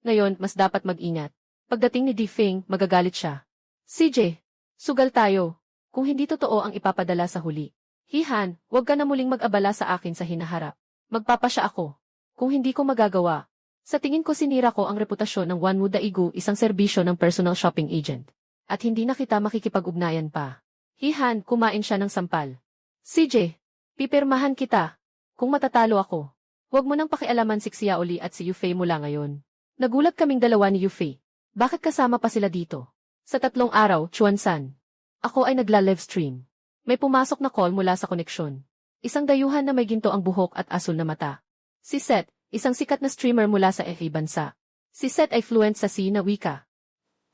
Ngayon, mas dapat mag-ingat. Pagdating ni Di Feng, magagalit siya. CJ, sugal tayo. Kung hindi totoo ang ipapadala sa huli. Hihan, huwag ka na muling mag-abala sa akin sa hinaharap. Magpapasya ako. Kung hindi ko magagawa. Sa tingin ko sinira ko ang reputasyon ng Wanwu Daigu, isang serbisyo ng personal shopping agent. At hindi na kita makikipag-ugnayan pa. Hihan, kumain siya ng sampal. CJ, pipirmahan kita. Kung matatalo ako, huwag mo nang pakialaman si Xiao Li at si Yu Fei mula ngayon. Nagulat kaming dalawa ni Yu Fei. Bakit kasama pa sila dito? Sa 3 araw, Chuan-san. Ako ay nagla-livestream. May pumasok na call mula sa koneksyon. Isang dayuhan na may ginto ang buhok at asul na mata. Si Seth, isang sikat na streamer mula sa FA bansa. Si Seth ay fluent sa C na wika.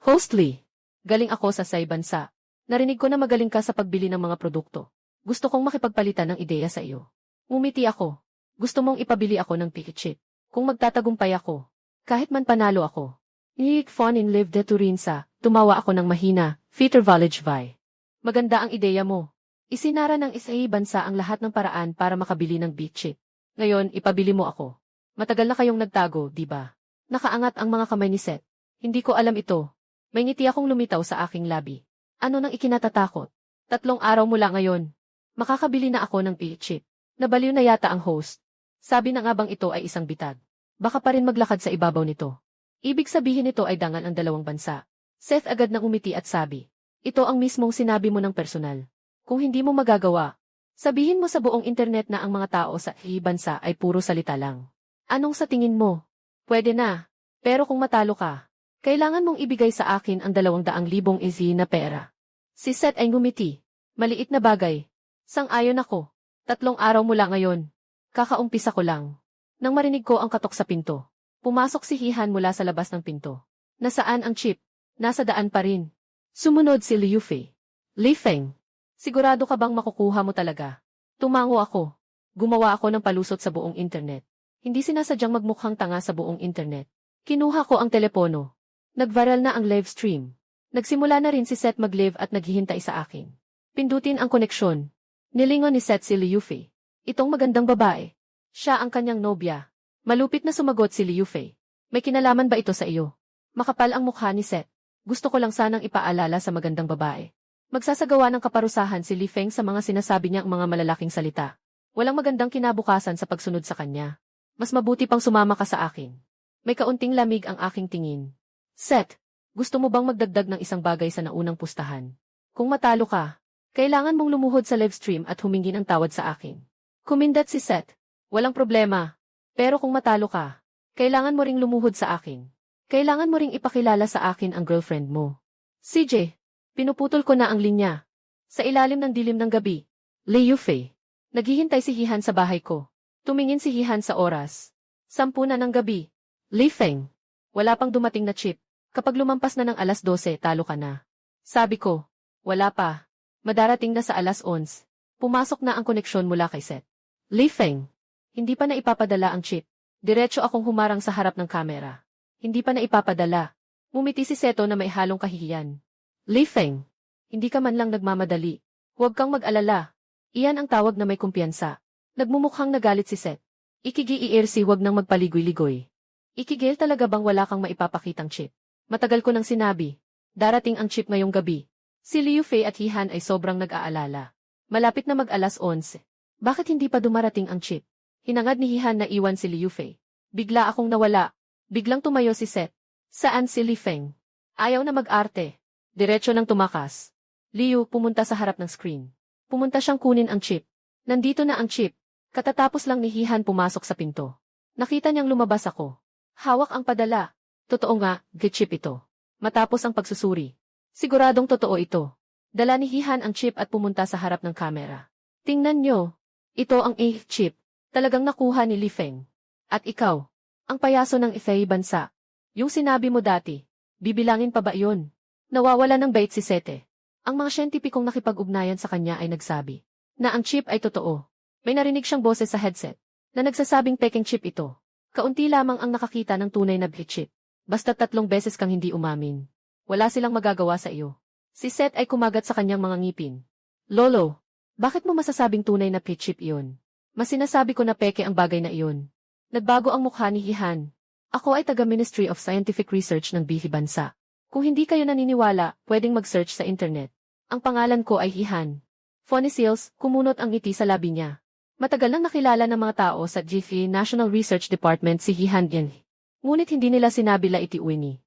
Host Lee, galing ako sa SAI bansa. Narinig ko na magaling ka sa pagbili ng mga produkto. Gusto kong makipagpalitan ng ideya sa iyo. Ngumiti ako. Gusto mong ipabili ako ng ticket chip. Kung magtatagumpay ako, kahit man panalo ako. Niik Fon in Live de Turinsa, tumawa ako ng mahina, Peter Village Vi. Maganda ang ideya mo. Isinara ng SAI bansa ang lahat ng paraan para makabili ng beat chip. Ngayon, ipabili mo ako. Matagal na kayong nagtago, di ba? Nakaangat ang mga kamay ni Seth. Hindi ko alam ito. May ngiti akong lumitaw sa aking labi. Ano nang ikinatatakot? 3 araw mula ngayon. Makakabili na ako ng beat chip. Nabaliw na yata ang host. Sabi na nga bang ito ay isang bitag. Baka pa rin maglakad sa ibabaw nito. Ibig sabihin nito ay dangal ang 2 bansa. Seth agad nang umiti at sabi. Ito ang mismong sinabi mo ng personal. Kung hindi mo magagawa, sabihin mo sa buong internet na ang mga tao sa bansa ay puro salita lang. Anong sa tingin mo? Pwede na. Pero kung matalo ka, kailangan mong ibigay sa akin ang 200,000 EZ na pera. Si Seth ay ngumiti. Maliit na bagay. Sang-ayon ako. 3 araw mula ngayon. Kakaumpisa ko lang. Nang marinig ko ang katok sa pinto. Pumasok si Hihan mula sa labas ng pinto. Nasaan ang chip? Nasa daan pa rin. Sumunod si Liu Fei. Li Feng. Sigurado ka bang makukuha mo talaga? Tumango ako. Gumawa ako ng palusot sa buong internet. Hindi sinasadyang magmukhang tanga sa buong internet. Kinuha ko ang telepono. Nag-viral na ang live stream. Nagsimula na rin si Seth mag-live at naghihintay sa akin. Pindutin ang koneksyon. Nilingon ni Seth si Liu Fei. Itong magandang babae. Siya ang kanyang nobya. Malupit na sumagot si Liu Fei. May kinalaman ba ito sa iyo? Makapal ang mukha ni Seth. Gusto ko lang sanang ipaalala sa magandang babae. Magsasagawa ng kaparusahan si Li Feng sa mga sinasabi niyang mga malalaking salita. Walang magandang kinabukasan sa pagsunod sa kanya. Mas mabuti pang sumama ka sa akin. May kaunting lamig ang aking tingin. Seth, gusto mo bang magdagdag ng isang bagay sa naunang pustahan? Kung matalo ka, kailangan mong lumuhod sa live stream at humingi ng tawad sa akin. Kumindat si Seth. Walang problema. Pero kung matalo ka, kailangan mo ring lumuhod sa akin. Kailangan mo ring ipakilala sa akin ang girlfriend mo. CJ, pinuputol ko na ang linya. Sa ilalim ng dilim ng gabi, Liu Fei. Naghihintay si Hihan sa bahay ko. Tumingin si Hihan sa oras. 10 na ng gabi. Li Feng. Wala pang dumating na chip. Kapag lumampas na ng alas 12, talo ka na. Sabi ko, wala pa. Madarating na sa alas 11. Pumasok na ang koneksyon mula kay Seth. Li Feng. Hindi pa na ipapadala ang chip. Diretso akong humarang sa harap ng kamera. Hindi pa na ipapadala. Ngumiti si Seto na may halong kahihiyan. Li Feng. Hindi ka man lang nagmamadali. Huwag kang mag-alala. Iyan ang tawag na may kumpiyansa. Nagmumukhang nagalit si Seth. Ikigi-ERC, huwag nang magpaligoy-ligoy. Ikigel, talaga bang wala kang maipapakitang chip? Matagal ko nang sinabi. Darating ang chip ngayong gabi. Si Liu Fei at Hihan ay sobrang nag-aalala. Malapit na mag-alas 11. Bakit hindi pa dumarating ang chip? Hinangad ni Hihan na iwan si Liu Fei. Bigla akong nawala. Biglang tumayo si Seth. Saan si Li Feng? Ayaw na mag-arte. Diretso nang tumakas. Liu pumunta sa harap ng screen. Pumunta siyang kunin ang chip. Nandito na ang chip. Katatapos lang ni Hihan pumasok sa pinto. Nakita niyang lumabas ako. Hawak ang padala. Totoo nga, chip ito. Matapos ang pagsusuri. Siguradong totoo ito. Dala ni Hihan ang chip at pumunta sa harap ng kamera. Tingnan nyo. Ito ang chip. Talagang nakuha ni Li Feng. At ikaw, ang payaso ng Ifei bansa. Yung sinabi mo dati, bibilangin pa ba yun? Nawawala ng bait si Sete. Ang mga siyentipikong nakipag-ugnayan sa kanya ay nagsabi na ang chip ay totoo. May narinig siyang boses sa headset na nagsasabing peking chip ito. Kaunti lamang ang nakakita ng tunay na chip. Basta 3 beses kang hindi umamin. Wala silang magagawa sa iyo. Si Seth ay kumagat sa kanyang mga ngipin. Lolo, bakit mo masasabing tunay na chip iyon? Mas sinasabi ko na peke ang bagay na iyon. Nagbago ang mukha ni Hihan. Ako ay taga Ministry of Scientific Research ng Bihi Bansa. Kung hindi kayo naniniwala, pwedeng mag-search sa internet. Ang pangalan ko ay Hihan. Funny Seals, kumunot ang ngiti sa labi niya. Matagal nang nakilala ng mga tao sa GFE National Research Department si Hihan Yan. Ngunit hindi nila sinabi la iti uini.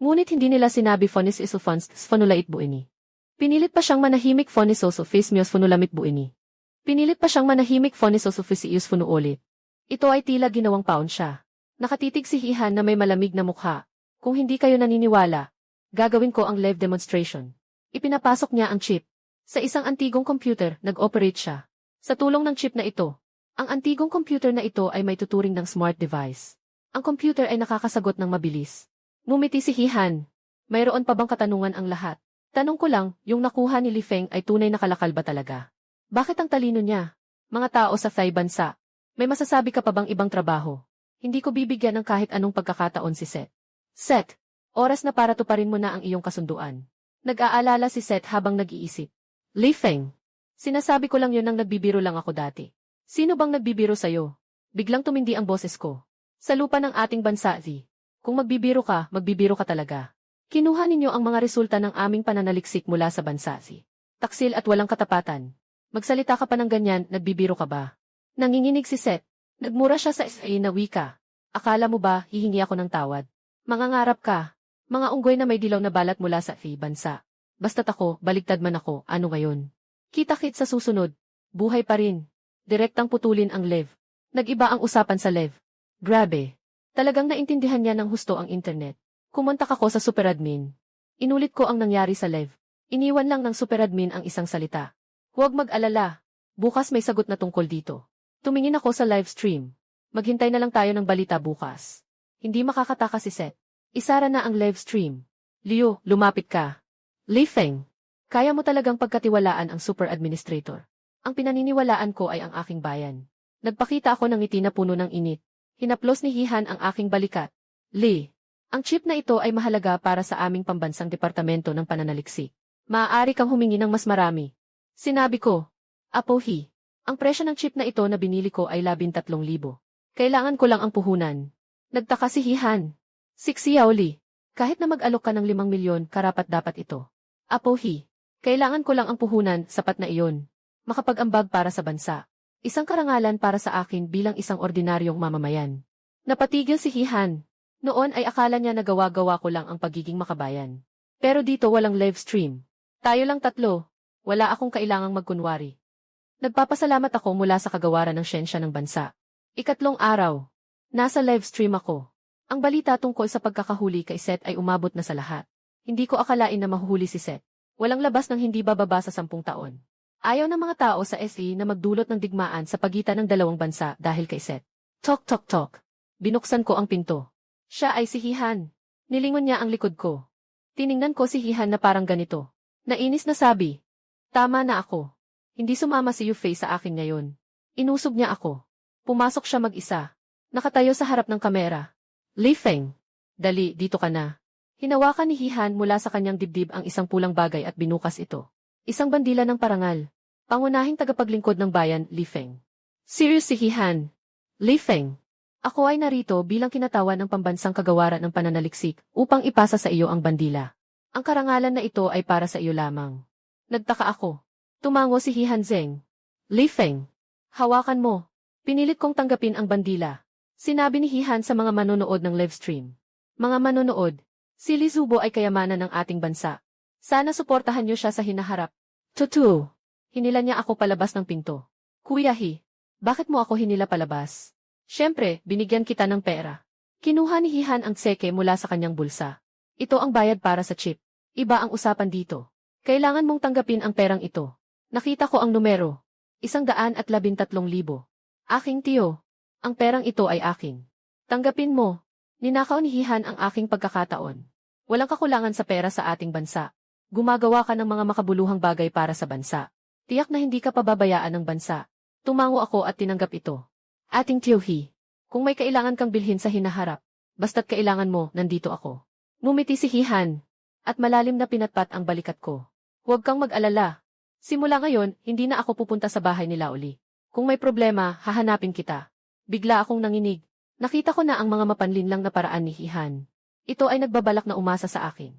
Ngunit hindi nila sinabi Fonis Isofans Fanulait Buini. Pinilit pa siyang manahimik Fonis Osofis Mios Funulamit Buini. Pinilit pa siyang manahimik Fonis Osofis Ius Funuulit. Ito ay tila ginawang paon siya. Nakatitig si Hihan na may malamig na mukha. Kung hindi kayo naniniwala, gagawin ko ang live demonstration. Ipinapasok niya ang chip. Sa isang antigong computer, nag-operate siya. Sa tulong ng chip na ito, ang antigong computer na ito ay may tuturing ng smart device. Ang computer ay nakakasagot ng mabilis. Ngumiti si Hihan. Mayroon pa bang katanungan ang lahat? Tanong ko lang, yung nakuha ni Li Feng ay tunay na kalakal ba talaga? Bakit ang talino niya? Mga tao sa Thai bansa. May masasabi ka pa bang ibang trabaho? Hindi ko bibigyan ng kahit anong pagkakataon si Seth. Seth, oras na para tuparin mo na ang iyong kasunduan. Nag-aalala si Seth habang nag-iisip. Li Feng. Sinasabi ko lang yun nang nagbibiro lang ako dati. Sino bang nagbibiro sa'yo? Biglang tumindi ang boses ko. Sa lupa ng ating bansa, Z. Kung magbibiro ka talaga. Kinuha ninyo ang mga resulta ng aming pananaliksik mula sa bansa, Z. Taksil at walang katapatan. Magsalita ka pa ng ganyan, nagbibiro ka ba? Nanginginig si Seth. Nagmura siya sa SA na wika. Akala mo ba, hihingi ako ng tawad? Mangangarap ka. Mga unggoy na may dilaw na balat mula sa bansa. Basta't ako, baligtad man ako, ano ngayon? Kita-kit sa susunod. Buhay pa rin. Direktang putulin ang live. Nag-iba ang usapan sa live. Grabe. Talagang naintindihan niya ng husto ang internet. Kumontak ako sa superadmin. Inulit ko ang nangyari sa live. Iniwan lang ng superadmin ang isang salita. Huwag mag-alala. Bukas may sagot na tungkol dito. Tumingin ako sa live stream. Maghintay na lang tayo ng balita bukas. Hindi makakataka si Seth. Isara na ang live stream. Liu, lumapit ka. Li Feng. Kaya mo talagang pagkatiwalaan ang super administrator. Ang pinaniniwalaan ko ay ang aking bayan. Nagpakita ako ng ngiti na puno ng init. Hinaplos ni Hihan ang aking balikat. Li, ang chip na ito ay mahalaga para sa aming pambansang departamento ng pananaliksik. Maaari kang humingi ng mas marami. Sinabi ko, Apo Hi, ang presyo ng chip na ito na binili ko ay 13,000. Kailangan ko lang ang puhunan. Nagtaka si Hihan. Siksiyaw Li, kahit na mag-alok ka ng 5 milyon, karapat dapat ito. Apo Hi, kailangan ko lang ang puhunan, sapat na iyon. Makapag-ambag para sa bansa. Isang karangalan para sa akin bilang isang ordinaryong mamamayan. Napatigil si Hihan. Noon ay akala niya na gawa-gawa ko lang ang pagiging makabayan. Pero dito walang live stream. Tayo lang tatlo. Wala akong kailangang magkunwari. Nagpapasalamat ako mula sa kagawaran ng siyensya ng bansa. Ikatlong araw. Nasa live stream ako. Ang balita tungkol sa pagkakahuli kay Seth ay umabot na sa lahat. Hindi ko akalain na mahuhuli si Seth. Walang labas ng hindi bababa sa 10 taon. Ayaw ng mga tao sa SE na magdulot ng digmaan sa pagitan ng dalawang bansa dahil kay Seth. Tok tok tok. Binuksan ko ang pinto. Siya ay si Hihan. Nilingon niya ang likod ko. Tiningnan ko si Hihan na parang ganito. Nainis na sabi. Tama na ako. Hindi sumama si Yufei sa akin ngayon. Inusog niya ako. Pumasok siya mag-isa. Nakatayo sa harap ng kamera. Li Feng. Dali, dito ka na. Hinawakan ni Hihan mula sa kanyang dibdib ang isang pulang bagay at binukas ito. Isang bandila ng parangal. Pangunahing tagapaglingkod ng bayan, Li Feng. Serious si Hihan. Li Feng. Ako ay narito bilang kinatawan ng pambansang kagawaran ng pananaliksik upang ipasa sa iyo ang bandila. Ang karangalan na ito ay para sa iyo lamang. Nagtaka ako. Tumango si Hihan Zeng. Li Feng. Hawakan mo. Pinilit kong tanggapin ang bandila. Sinabi ni Hihan sa mga manonood ng live stream. Mga manonood, si Li Zubo ay kayamanan ng ating bansa. Sana suportahan niyo siya sa hinaharap. Tutu. Hinila niya ako palabas ng pinto. Kuya Hi, bakit mo ako hinila palabas? Siyempre, binigyan kita ng pera. Kinuha ni Hihan ang tseke mula sa kanyang bulsa. Ito ang bayad para sa chip. Iba ang usapan dito. Kailangan mong tanggapin ang perang ito. Nakita ko ang numero. 113,000. Aking tiyo. Ang perang ito ay aking. Tanggapin mo. Ninakaw ni Hihan ang aking pagkakataon. Walang kakulangan sa pera sa ating bansa. Gumagawa ka ng mga makabuluhang bagay para sa bansa. Tiyak na hindi ka pababayaan ng bansa. Tumango ako at tinanggap ito. Ating Tiyuhi, kung may kailangan kang bilhin sa hinaharap, basta't kailangan mo, nandito ako. Ngumiti si Hihan, at malalim na pinatpat ang balikat ko. Huwag kang mag-alala. Simula ngayon, hindi na ako pupunta sa bahay nila uli. Kung may problema, hahanapin kita. Bigla akong nanginig. Nakita ko na ang mga mapanlinlang na paraan ni Hihan. Ito ay nagbabalak na umasa sa akin.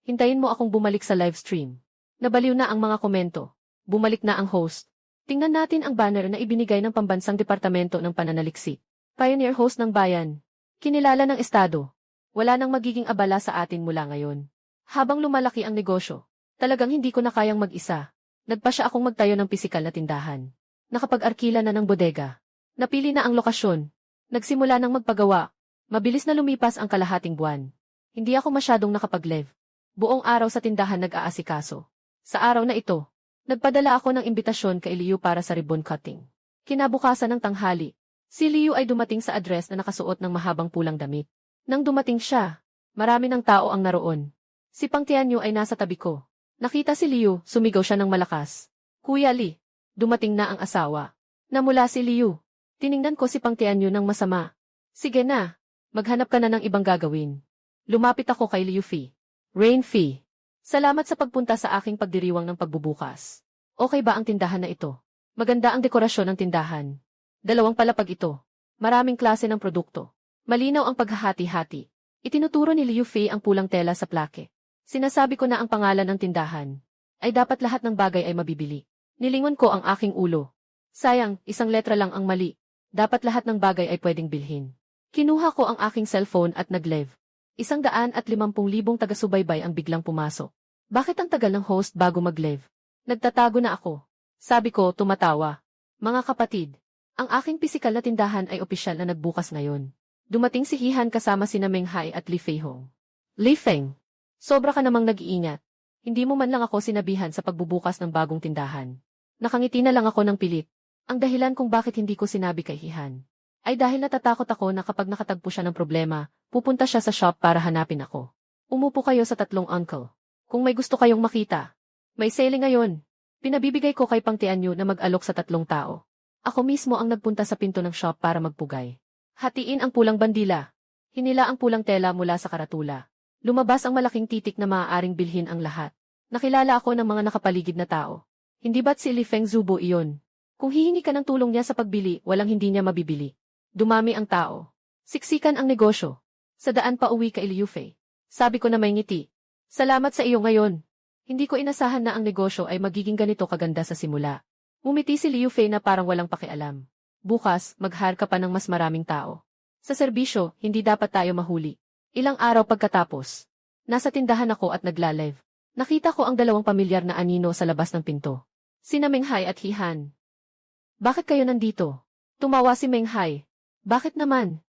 Hintayin mo akong bumalik sa live stream. Nabaliw na ang mga komento. Bumalik na ang host. Tingnan natin ang banner na ibinigay ng Pambansang Departamento ng Pananaliksik. Pioneer host ng bayan. Kinilala ng estado. Wala nang magiging abala sa atin mula ngayon. Habang lumalaki ang negosyo, talagang hindi ko na kayang mag-isa. Nagpa siya akong magtayo ng pisikal na tindahan. Nakapag-arkila na ng bodega. Napili na ang lokasyon. Nagsimula ng magpagawa. Mabilis na lumipas ang kalahating buwan. Hindi ako masyadong nakapag-live. Buong araw sa tindahan nag-aasikaso. Sa araw na ito, nagpadala ako ng imbitasyon kay Liu para sa ribbon cutting. Kinabukasan ng tanghali, si Liu ay dumating sa address na nakasuot ng mahabang pulang damit. Nang dumating siya, marami ng tao ang naroon. Si Pang Tianyu ay nasa tabi ko. Nakita si Liu, sumigaw siya ng malakas. Kuya Li, dumating na ang asawa. Namula si Liu. Tiningnan ko si Pang Tianyu ng masama. Sige na, maghanap ka na ng ibang gagawin. Lumapit ako kay Liu Fi. Rain Fi. Salamat sa pagpunta sa aking pagdiriwang ng pagbubukas. Okay ba ang tindahan na ito? Maganda ang dekorasyon ng tindahan. 2 palapag ito. Maraming klase ng produkto. Malinaw ang paghahati-hati. Itinuturo ni Liu Fei ang pulang tela sa plake. Sinasabi ko na ang pangalan ng tindahan. Ay dapat lahat ng bagay ay mabibili. Nilingon ko ang aking ulo. Sayang, 1 letra lang ang mali. Dapat lahat ng bagay ay pwedeng bilhin. Kinuha ko ang aking cellphone at nag-live. 150,000 taga-subaybay ang biglang pumasok. Bakit ang tagal ng host bago mag-live? Nagtatago na ako. Sabi ko, tumatawa. Mga kapatid, ang aking pisikal na tindahan ay opisyal na nagbukas ngayon. Dumating si Hihan kasama sina Meng Hai at Li Feihong. Li Feng, sobra ka namang nag-iingat. Hindi mo man lang ako sinabihan sa pagbubukas ng bagong tindahan. Nakangiti na lang ako ng pilit. Ang dahilan kung bakit hindi ko sinabi kay Hihan ay dahil natatakot ako na kapag nakatagpo siya ng problema, pupunta siya sa shop para hanapin ako. Umupo kayo sa 3 uncle. Kung may gusto kayong makita. May sale ngayon. Pinabibigay ko kay Pang Tianyu na mag-alok sa 3 tao. Ako mismo ang nagpunta sa pinto ng shop para magpugay. Hatiin ang pulang bandila. Hinila ang pulang tela mula sa karatula. Lumabas ang malaking titik na maaaring bilhin ang lahat. Nakilala ako ng mga nakapaligid na tao. Hindi ba't si Li Feng Zubo iyon? Kung hihingi ka ng tulong niya sa pagbili, walang hindi niya mabibili. Dumami ang tao. Siksikan ang negosyo. Sa daan pa uwi kay Liu Fei. Sabi ko na may ngiti. Salamat sa iyo ngayon. Hindi ko inasahan na ang negosyo ay magiging ganito kaganda sa simula. Umiti si Liu Fei na parang walang pakialam. Bukas, mag-hire ka pa ng mas maraming tao. Sa serbisyo, hindi dapat tayo mahuli. Ilang araw pagkatapos, nasa tindahan ako at nagla-live. Nakita ko ang dalawang pamilyar na anino sa labas ng pinto. Sina Menghai at Hihan. Bakit kayo nandito? Tumawa si Menghai. Bakit naman?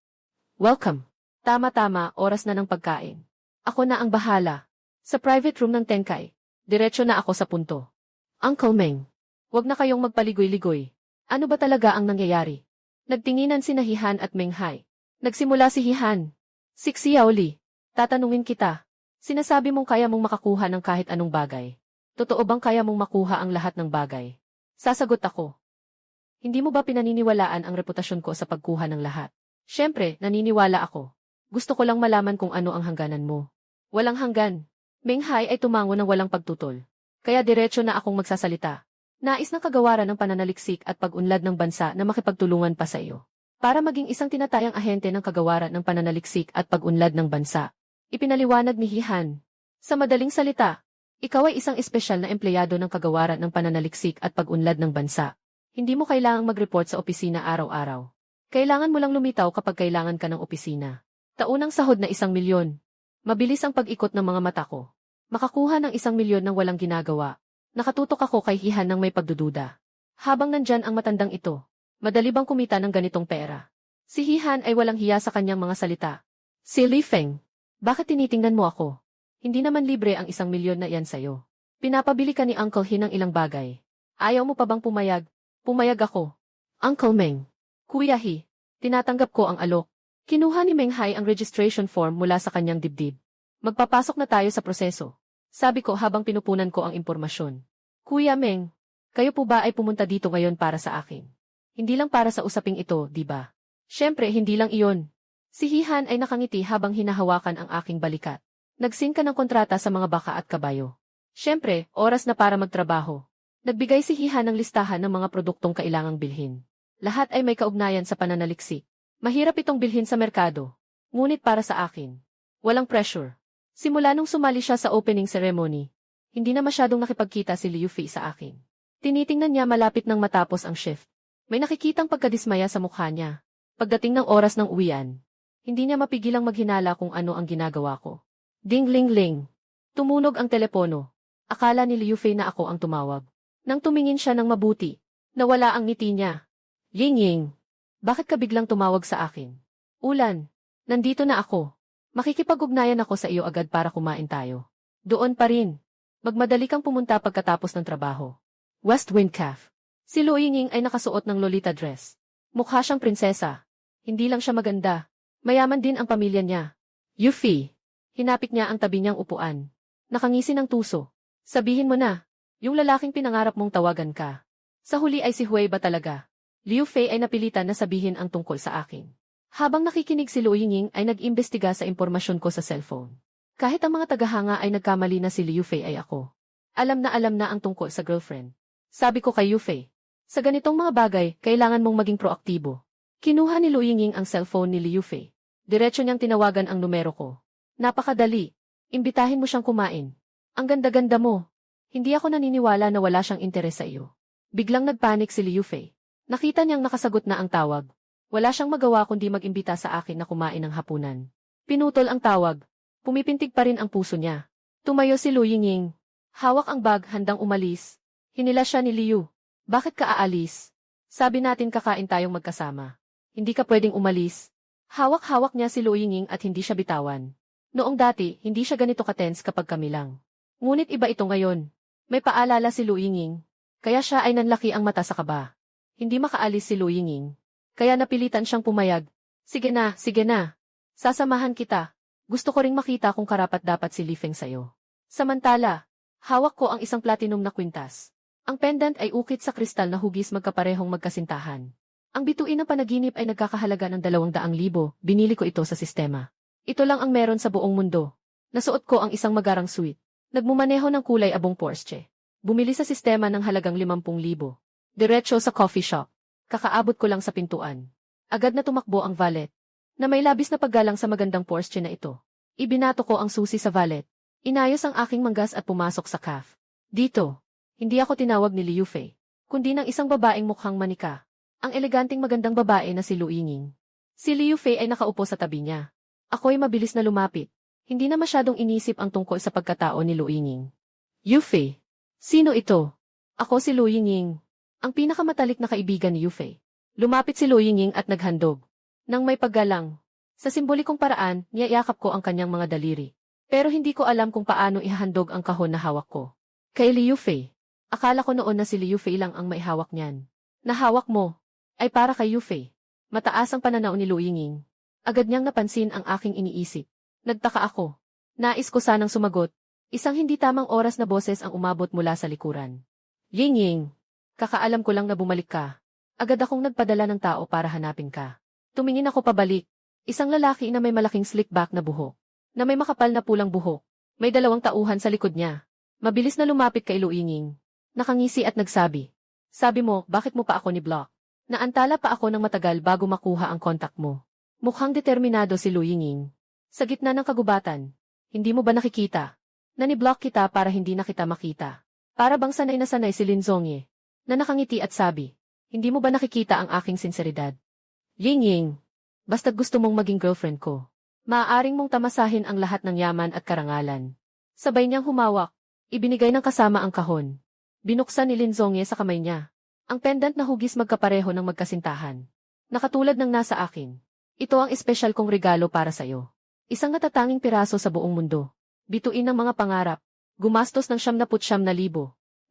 Welcome. Tama-tama, oras na ng pagkain. Ako na ang bahala. Sa private room ng Tenkai. Diretso na ako sa punto. Uncle Meng. Huwag na kayong magpaligoy-ligoy. Ano ba talaga ang nangyayari? Nagtinginan sina Hihan at Menghai. Nagsimula si Hihan. Si Yaoli. Tatanungin kita. Sinasabi mong kaya mong makakuha ng kahit anong bagay. Totoo bang kaya mong makuha ang lahat ng bagay? Sasagot ako. Hindi mo ba pinaniniwalaan ang reputasyon ko sa pagkuha ng lahat? Siyempre, naniniwala ako. Gusto ko lang malaman kung ano ang hangganan mo. Walang hanggan. Menghai ay tumango ng walang pagtutol. Kaya diretso na akong magsasalita. Nais ng kagawaran ng pananaliksik at pag-unlad ng bansa na makipagtulungan pa sa iyo. Para maging isang tinatayang ahente ng kagawaran ng pananaliksik at pag-unlad ng bansa. Ipinaliwanag ni Hihan. Sa madaling salita, ikaw ay isang espesyal na empleyado ng kagawaran ng pananaliksik at pag-unlad ng bansa. Hindi mo kailangang mag-report sa opisina araw-araw. Kailangan mo lang lumitaw kapag kailangan ka ng opisina. Taunang sahod na 1,000,000. Mabilis ang pag-ikot ng mga mata ko. Makakuha ng 1,000,000 nang walang ginagawa. Nakatutok ako kay Hihan ng may pagdududa. Habang nandyan ang matandang ito, madali bang kumita ng ganitong pera? Si Hihan ay walang hiya sa kanyang mga salita. Si Li Feng, bakit tinitingnan mo ako? Hindi naman libre ang 1,000,000 na iyan sa'yo. Pinapabili ka ni Uncle He ng ilang bagay. Ayaw mo pa bang pumayag? Pumayag ako. Uncle Meng. Kuya He, tinatanggap ko ang alok. Kinuha ni Menghai ang registration form mula sa kanyang dibdib. Magpapasok na tayo sa proseso. Sabi ko habang pinupunan ko ang impormasyon. Kuya Meng, kayo po ba ay pumunta dito ngayon para sa akin? Hindi lang para sa usaping ito, di ba? Siyempre, hindi lang iyon. Si Hihan ay nakangiti habang hinahawakan ang aking balikat. Nagsin ka ng kontrata sa mga baka at kabayo. Siyempre, oras na para magtrabaho. Nagbigay si Hihan ng listahan ng mga produktong kailangang bilhin. Lahat ay may kaugnayan sa pananaliksik. Mahirap itong bilhin sa merkado. Ngunit para sa akin, walang pressure. Simula nung sumali siya sa opening ceremony, hindi na masyadong nakipagkita si Liu Fei sa akin. Tinitingnan niya malapit nang matapos ang shift. May nakikitang pagkadismaya sa mukha niya. Pagdating ng oras ng uwian, hindi niya mapigilang maghinala kung ano ang ginagawa ko. Ding-ling-ling. Tumunog ang telepono. Akala ni Liu Fei na ako ang tumawag. Nang tumingin siya ng mabuti, nawala ang ngiti niya. Ying-ying. Bakit ka biglang tumawag sa akin? Ulan. Nandito na ako. Makikipag-ugnayan ako sa iyo agad para kumain tayo. Doon pa rin. Magmadali kang pumunta pagkatapos ng trabaho. West Wind Cafe. Si Lu Yingying ay nakasuot ng Lolita dress. Mukha siyang prinsesa. Hindi lang siya maganda. Mayaman din ang pamilya niya. Yufi. Hinapit niya ang tabi niyang upuan. Nakangisi ng tuso. Sabihin mo na, yung lalaking pinangarap mong tawagan ka. Sa huli ay si Hui ba talaga? Liu Fei ay napilitan na sabihin ang tungkol sa akin. Habang nakikinig si Lu Yingying ay nag-imbestiga sa impormasyon ko sa cellphone. Kahit ang mga tagahanga ay nagkamali na si Liu Fei ay ako. Alam na ang tungkol sa girlfriend. Sabi ko kay Liu Fei, sa ganitong mga bagay, kailangan mong maging proaktibo. Kinuha ni Lu Yingying ang cellphone ni Liu Fei. Diretso niyang tinawagan ang numero ko. Napakadali. Imbitahin mo siyang kumain. Ang ganda-ganda mo. Hindi ako naniniwala na wala siyang interes sa iyo. Biglang nagpanik si Liu Fei. Nakita niyang nakasagot na ang tawag. Wala siyang magawa kundi mag-imbita sa akin na kumain ng hapunan. Pinutol ang tawag. Pumipintig pa rin ang puso niya. Tumayo si Lu Yingying. Hawak ang bag handang umalis. Hinila siya ni Liu. Bakit ka aalis? Sabi natin kakain tayong magkasama. Hindi ka pwedeng umalis. Hawak-hawak niya si Lu Yingying at hindi siya bitawan. Noong dati, hindi siya ganito ka-tense kapag kami lang. Ngunit iba ito ngayon. May paalala si Lu Yingying. Kaya siya ay nanlaki ang mata sa kaba. Hindi makaalis si Lu Yingying. Kaya napilitan siyang pumayag. Sige na, sige na. Sasamahan kita. Gusto ko ring makita kung karapat-dapat si Li Feng sa'yo. Samantala, hawak ko ang isang platinum na kwintas. Ang pendant ay ukit sa kristal na hugis magkaparehong magkasintahan. Ang bituin ng panaginip ay nagkakahalaga ng 200,000. Binili ko ito sa sistema. Ito lang ang meron sa buong mundo. Nasuot ko ang isang magarang suit. Nagmumaneho ng kulay abong Porsche. Bumili sa sistema ng halagang 50,000. Diretso sa coffee shop. Kakaabot ko lang sa pintuan. Agad na tumakbo ang valet. Na may labis na paggalang sa magandang Porsche na ito. Ibinato ko ang susi sa valet. Inayos ang aking manggas at pumasok sa cafe. Dito. Hindi ako tinawag ni Liu Fei. kundi ng isang babaeng mukhang manika. Ang eleganting magandang babae na si Lu Yingning. Si Liu Fei ay nakaupo sa tabi niya. Ako'y mabilis na lumapit. Hindi na masyadong inisip ang tungkol sa pagkatao ni Lu Yingning. Yu Fei. Sino ito? Ako si Lu Yingning. Ang pinakamatalik na kaibigan ni Yu Fei. Lumapit si Lu Yingning at naghandog. Nang may paggalang. Sa simbolikong paraan, niyayakap ko ang kanyang mga daliri. Pero hindi ko alam kung paano ihahandog ang kahon na hawak ko. Kay Liu Fei. Akala ko noon na si Liu Fei lang ang maihawak niyan. Nahawak mo ay para kay Yu Fei. Mataas ang pananaw ni Lu Yingning. Agad niyang napansin ang aking iniisip. Nagtaka ako. Nais ko sanang sumagot. Isang hindi tamang oras na boses ang umabot mula sa likuran. Yingning, kakaalam ko lang na bumalik ka. Agad akong nagpadala ng tao para hanapin ka. Tumingin ako pabalik. Isang lalaki na may malaking slick back na buhok. Na may makapal na pulang buhok. May 2 tauhan sa likod niya. Mabilis na lumapit kay Lu Yingning. Nakangisi at nagsabi. Sabi mo, bakit mo pa ako ni-block? Naantala pa ako ng matagal bago makuha ang kontak mo. Mukhang determinado si Lu Yingning. Sa gitna ng kagubatan, hindi mo ba nakikita? Nani-block kita para hindi na kita makita. Para bang sanay na sanay si Lin Zongye, na nakangiti at sabi, hindi mo ba nakikita ang aking sinseridad? Yingning, basta't gusto mong maging girlfriend ko, maaaring mong tamasahin ang lahat ng yaman at karangalan. Sabay niyang humawak, ibinigay ng kasama ang kahon. Binuksan ni Lin Zongye sa kamay niya. Ang pendant na hugis magkapareho ng magkasintahan. Nakatulad ng nasa akin. Ito ang espesyal kong regalo para sa iyo. Isang natatanging piraso sa buong mundo. Bituin ng mga pangarap. Gumastos ng 79,000.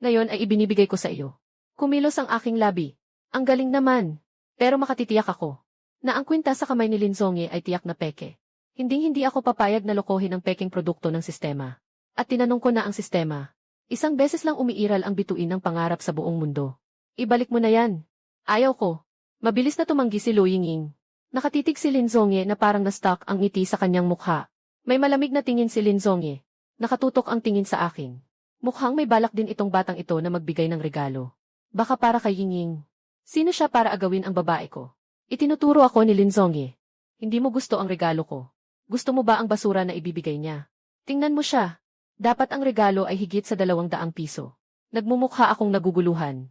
Ngayon ay ibinibigay ko sa iyo. Kumilos ang aking labi. Ang galing naman. Pero makatitiyak ako na ang kwintas sa kamay ni Lin Zongye ay tiyak na peke. Hindi ako papayag na lokohin ang peking produkto ng sistema. At tinanong ko na ang sistema. Isang beses lang umiiral ang bituin ng pangarap sa buong mundo. Ibalik mo na yan. Ayaw ko. Mabilis na tumanggi si Lu Yingning. Nakatitig si Lin Zongye na parang na-stuck ang ngiti sa kanyang mukha. May malamig na tingin si Lin Zongye. Nakatutok ang tingin sa akin. Mukhang may balak din itong batang ito na magbigay ng regalo. Baka para kay Yingning. Sino siya para agawin ang babae ko? Itinuturo ako ni Lin Zongye. Hindi mo gusto ang regalo ko. Gusto mo ba ang basura na ibibigay niya? Tingnan mo siya. Dapat ang regalo ay higit sa 200 piso. Nagmumukha akong naguguluhan.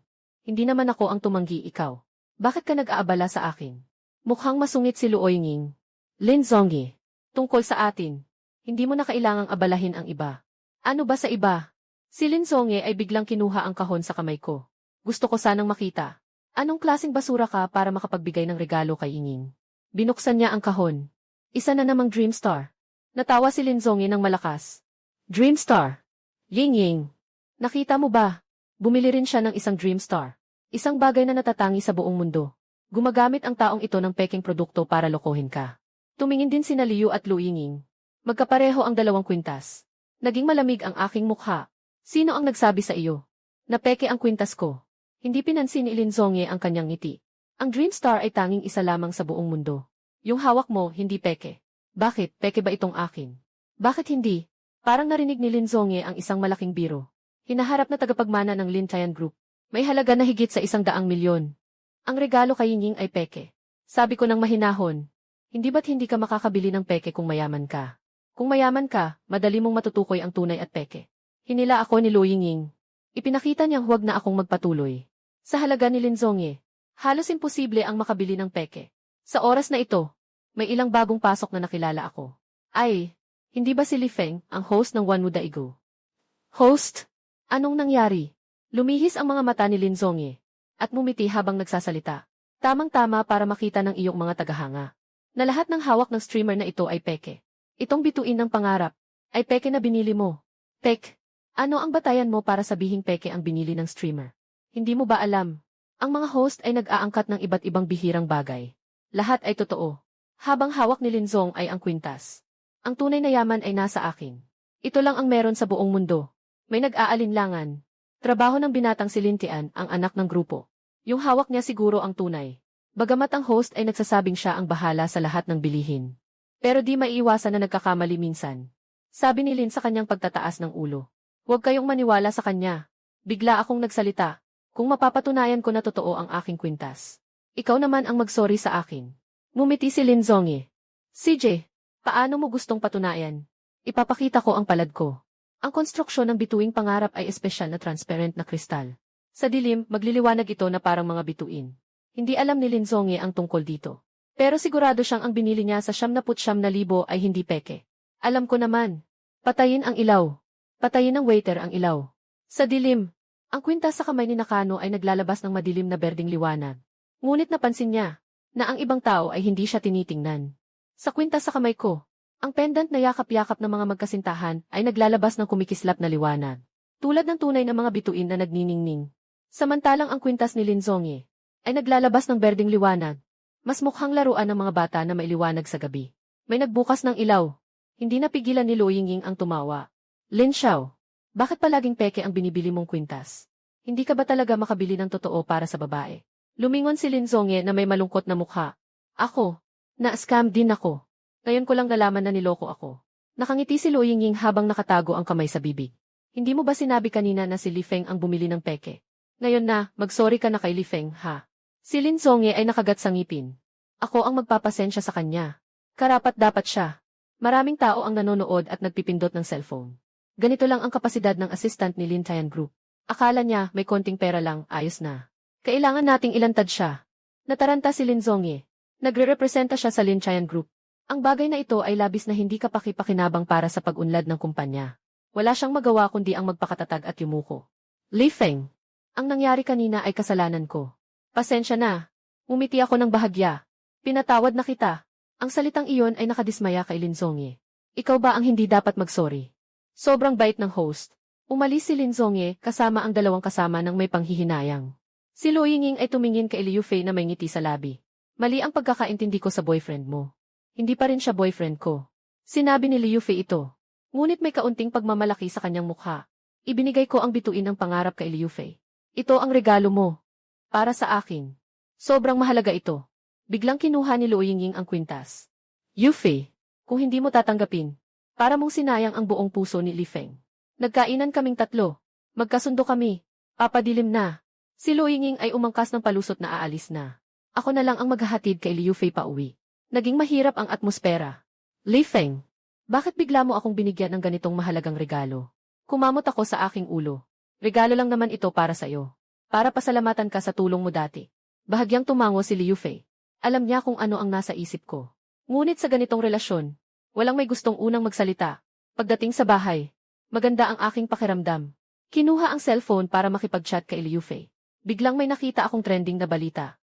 Hindi naman ako ang tumanggi, ikaw. Bakit ka nag-aabala sa akin? Mukhang masungit si Lu Yingning. Lin Zongye, tungkol sa atin. Hindi mo na kailangang abalahin ang iba. Ano ba sa iba? Si Lin Zongye ay biglang kinuha ang kahon sa kamay ko. Gusto ko sanang makita. Anong klaseng basura ka para makapagbigay ng regalo kay Yingning? Binuksan niya ang kahon. Isa na namang Dreamstar. Natawa si Lin Zongye ng malakas. Dreamstar. Yingning, nakita mo ba? Bumili rin siya ng isang Dreamstar. Isang bagay na natatangi sa buong mundo. Gumagamit ang taong ito ng peking produkto para lokohin ka. Tumingin din sina Liu at Lu Yingning. Magkapareho ang 2 kwintas. Naging malamig ang aking mukha. Sino ang nagsabi sa iyo? Na peke ang kwintas ko. Hindi pinansin ni Lin Zongye ang kanyang ngiti. Ang Dreamstar ay tanging isa lamang sa buong mundo. Yung hawak mo, hindi peke. Bakit? Peke ba itong akin? Bakit hindi? Parang narinig ni Lin Zongye ang isang malaking biro. Hinaharap na tagapagmana ng Lin Tian Group. May halaga na higit sa 100 milyon. Ang regalo kay Yingning ay peke. Sabi ko ng mahinahon. Hindi ba't hindi ka makakabili ng peke kung mayaman ka? Kung mayaman ka, madali mong matutukoy ang tunay at peke. Hinila ako ni Lu Yingning. Ipinakita niyang huwag na akong magpatuloy. Sa halaga ni Lin Zongye, halos imposible ang makabili ng peke. Sa oras na ito, may ilang bagong pasok na nakilala ako. Ay, hindi ba si Li Feng, ang host ng One Mu Daigo? Host? Anong nangyari? Lumihis ang mga mata ni Lin Zongye at mumiti habang nagsasalita. Tamang-tama para makita ng iyong mga tagahanga na lahat ng hawak ng streamer na ito ay peke. Itong bituin ng pangarap ay peke na binili mo. Pek, ano ang batayan mo para sabihing peke ang binili ng streamer? Hindi mo ba alam? Ang mga host ay nag-aangkat ng iba't ibang bihirang bagay. Lahat ay totoo. Habang hawak ni Lin Zong ay ang kwintas. Ang tunay na yaman ay nasa akin. Ito lang ang meron sa buong mundo. May nag-aalinlangan. Trabaho ng binatang si Lin Tian, ang anak ng grupo. Yung hawak niya siguro ang tunay. Bagamat ang host ay nagsasabing siya ang bahala sa lahat ng bilihin. Pero di maiiwasan na nagkakamali minsan. Sabi ni Lin sa kanyang pagtataas ng ulo. Huwag kayong maniwala sa kanya. Bigla akong nagsalita. Kung mapapatunayan ko na totoo ang aking kwintas. Ikaw naman ang magsorry sa akin. Ngumiti si Lin Zongye. CJ, paano mo gustong patunayan? Ipapakita ko ang palad ko. Ang konstruksyon ng bituing pangarap ay espesyal na transparent na kristal. Sa dilim, magliliwanag ito na parang mga bituin. Hindi alam ni Lin Zongye ang tungkol dito. Pero sigurado siyang ang binili niya sa 79,000 ay hindi peke. Alam ko naman. Patayin ang ilaw. Patayin ng waiter ang ilaw. Sa dilim, ang kwintas sa kamay ni Nakano ay naglalabas ng madilim na berdeng liwanag. Ngunit napansin niya na ang ibang tao ay hindi siya tinitingnan. Sa kwintas sa kamay ko, ang pendant na yakap-yakap ng mga magkasintahan ay naglalabas ng kumikislap na liwanag. Tulad ng tunay na mga bituin na nagniningning. Samantalang ang kwintas ni Lin Zongye ay naglalabas ng berdeng liwanag. Mas mukhang laruan ng mga bata na mailiwanag sa gabi. May nagbukas ng ilaw. Hindi napigilan ni Luo Yingying ang tumawa. Lin Xiao, bakit palaging peke ang binibili mong kwintas? Hindi ka ba talaga makabili ng totoo para sa babae? Lumingon si Lin Zongye na may malungkot na mukha. Ako, na-scam din ako. Ngayon ko lang nalaman na niloko ako. Nakangiti si Luo Yingying habang nakatago ang kamay sa bibig. Hindi mo ba sinabi kanina na si Li Feng ang bumili ng peke? Ngayon na, mag-sorry ka na kay Li Feng, ha? Si Lin Zongye ay nakagat sa ngipin. Ako ang magpapasensya sa kanya. Karapat dapat siya. Maraming tao ang nanonood at nagpipindot ng cellphone. Ganito lang ang kapasidad ng assistant ni Lin Tian Group. Akala niya may konting pera lang, ayos na. Kailangan nating ilantad siya. Nataranta si Lin Zongye. Nagre-representa siya sa Lin Tian Group. Ang bagay na ito ay labis na hindi kapaki-pakinabang para sa pag-unlad ng kumpanya. Wala siyang magawa kundi ang magpakatatag at yumuko. Li Feng, ang nangyari kanina ay kasalanan ko. Pasensya na. Umiti ako ng bahagya. Pinatawad na kita. Ang salitang iyon ay nakadismaya kay Lin Zongye. Ikaw ba ang hindi dapat mag-sorry? Sobrang bait ng host. Umalis si Lin Zongye kasama ang dalawang kasama ng may panghihinayang. Si Luo Yingying ay tumingin kay Liu Fei na may ngiti sa labi. Mali ang pagkakaintindi ko sa boyfriend mo. Hindi pa rin siya boyfriend ko. Sinabi ni Liu Fei ito. Ngunit may kaunting pagmamalaki sa kanyang mukha. Ibinigay ko ang bituin ng pangarap kay Liu Fei. Ito ang regalo mo. Para sa akin. Sobrang mahalaga ito. Biglang kinuha ni Luo Yingying ang kwintas. Liu Fei, kung hindi mo tatanggapin, para mong sinayang ang buong puso ni Li Feng. Nagkainan kaming tatlo. Magkasundo kami. Papadilim na. Si Luo Yingying ay umangkas ng palusot na aalis na. Ako na lang ang maghahatid kay Liu Fei pauwi. Naging mahirap ang atmosfera. Li Feng, bakit bigla mo akong binigyan ng ganitong mahalagang regalo? Kumamot ako sa aking ulo. Regalo lang naman ito para sa iyo. Para pasalamatan ka sa tulong mo dati. Bahagyang tumango si Liu Fei. Alam niya kung ano ang nasa isip ko. Ngunit sa ganitong relasyon, walang may gustong unang magsalita. Pagdating sa bahay, maganda ang aking pakiramdam. Kinuha ang cellphone para makipag-chat kay Liu Fei. Biglang may nakita akong trending na balita.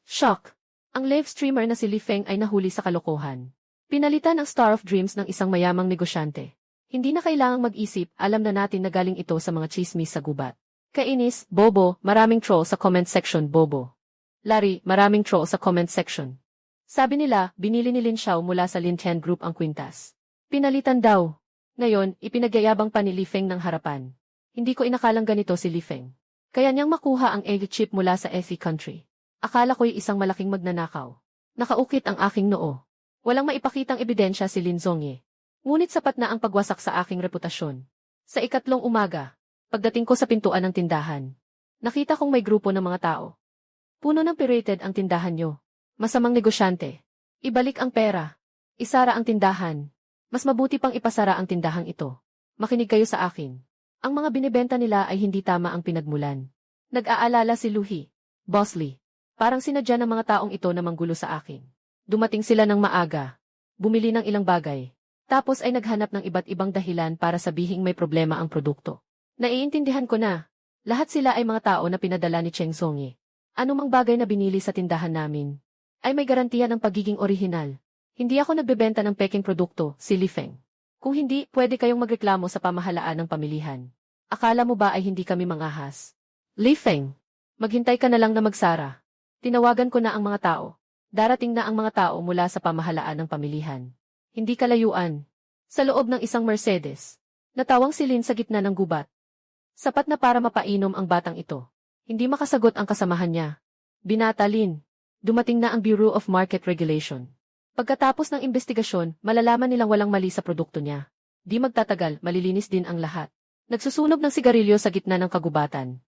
Shock! Ang live streamer na si Li Feng ay nahuli sa kalokohan. Pinalitan ang Star of Dreams ng isang mayamang negosyante. Hindi na kailangang mag-isip, alam na natin na galing ito sa mga chismis sa gubat. Kainis, bobo, maraming troll sa comment section, bobo. Larry, maraming troll sa comment section. Sabi nila, binili ni Lin Xiao mula sa Lin Tian Group ang kwintas. Pinalitan daw. Ngayon, ipinagyayabang pa ni Li Feng ng harapan. Hindi ko inakalang ganito si Li Feng. Kaya niyang makuha ang egg chip mula sa FE country. Akala ko'y isang malaking magnanakaw. Nakaukit ang aking noo. Walang maipakitang ebidensya si Lin Zongye. Ngunit sapat na ang pagwasak sa aking reputasyon. Sa ikatlong umaga, pagdating ko sa pintuan ng tindahan, nakita kong may grupo ng mga tao. Puno ng pirated ang tindahan nyo. Masamang negosyante. Ibalik ang pera. Isara ang tindahan. Mas mabuti pang ipasara ang tindahang ito. Makinig kayo sa akin. Ang mga binibenta nila ay hindi tama ang pinagmulan. Nag-aalala si Luhi. Boss Lee. Parang sinadya ng mga taong ito na manggulo sa akin. Dumating sila ng maaga. Bumili ng ilang bagay. Tapos ay naghanap ng iba't ibang dahilan para sabihing may problema ang produkto. Naiintindihan ko na. Lahat sila ay mga tao na pinadala ni Cheng Zongye. Anumang bagay na binili sa tindahan namin ay may garantiya ng pagiging orihinal. Hindi ako nagbebenta ng peking produkto, si Li Feng. Kung hindi, pwede kayong magreklamo sa pamahalaan ng pamilihan. Akala mo ba ay hindi kami mangahas? Li Feng, maghintay ka na lang na magsara. Tinawagan ko na ang mga tao. Darating na ang mga tao mula sa pamahalaan ng pamilihan. Hindi kalayuan. Sa loob ng isang Mercedes. Natawang si Lin sa gitna ng gubat. Sapat na para mapainom ang batang ito. Hindi makasagot ang kasamahan niya. Binata Lin. Dumating na ang Bureau of Market Regulation. Pagkatapos ng investigasyon, malalaman nilang walang mali sa produkto niya. Di magtatagal, malilinis din ang lahat. Nagsusunog ng sigarilyo sa gitna ng kagubatan.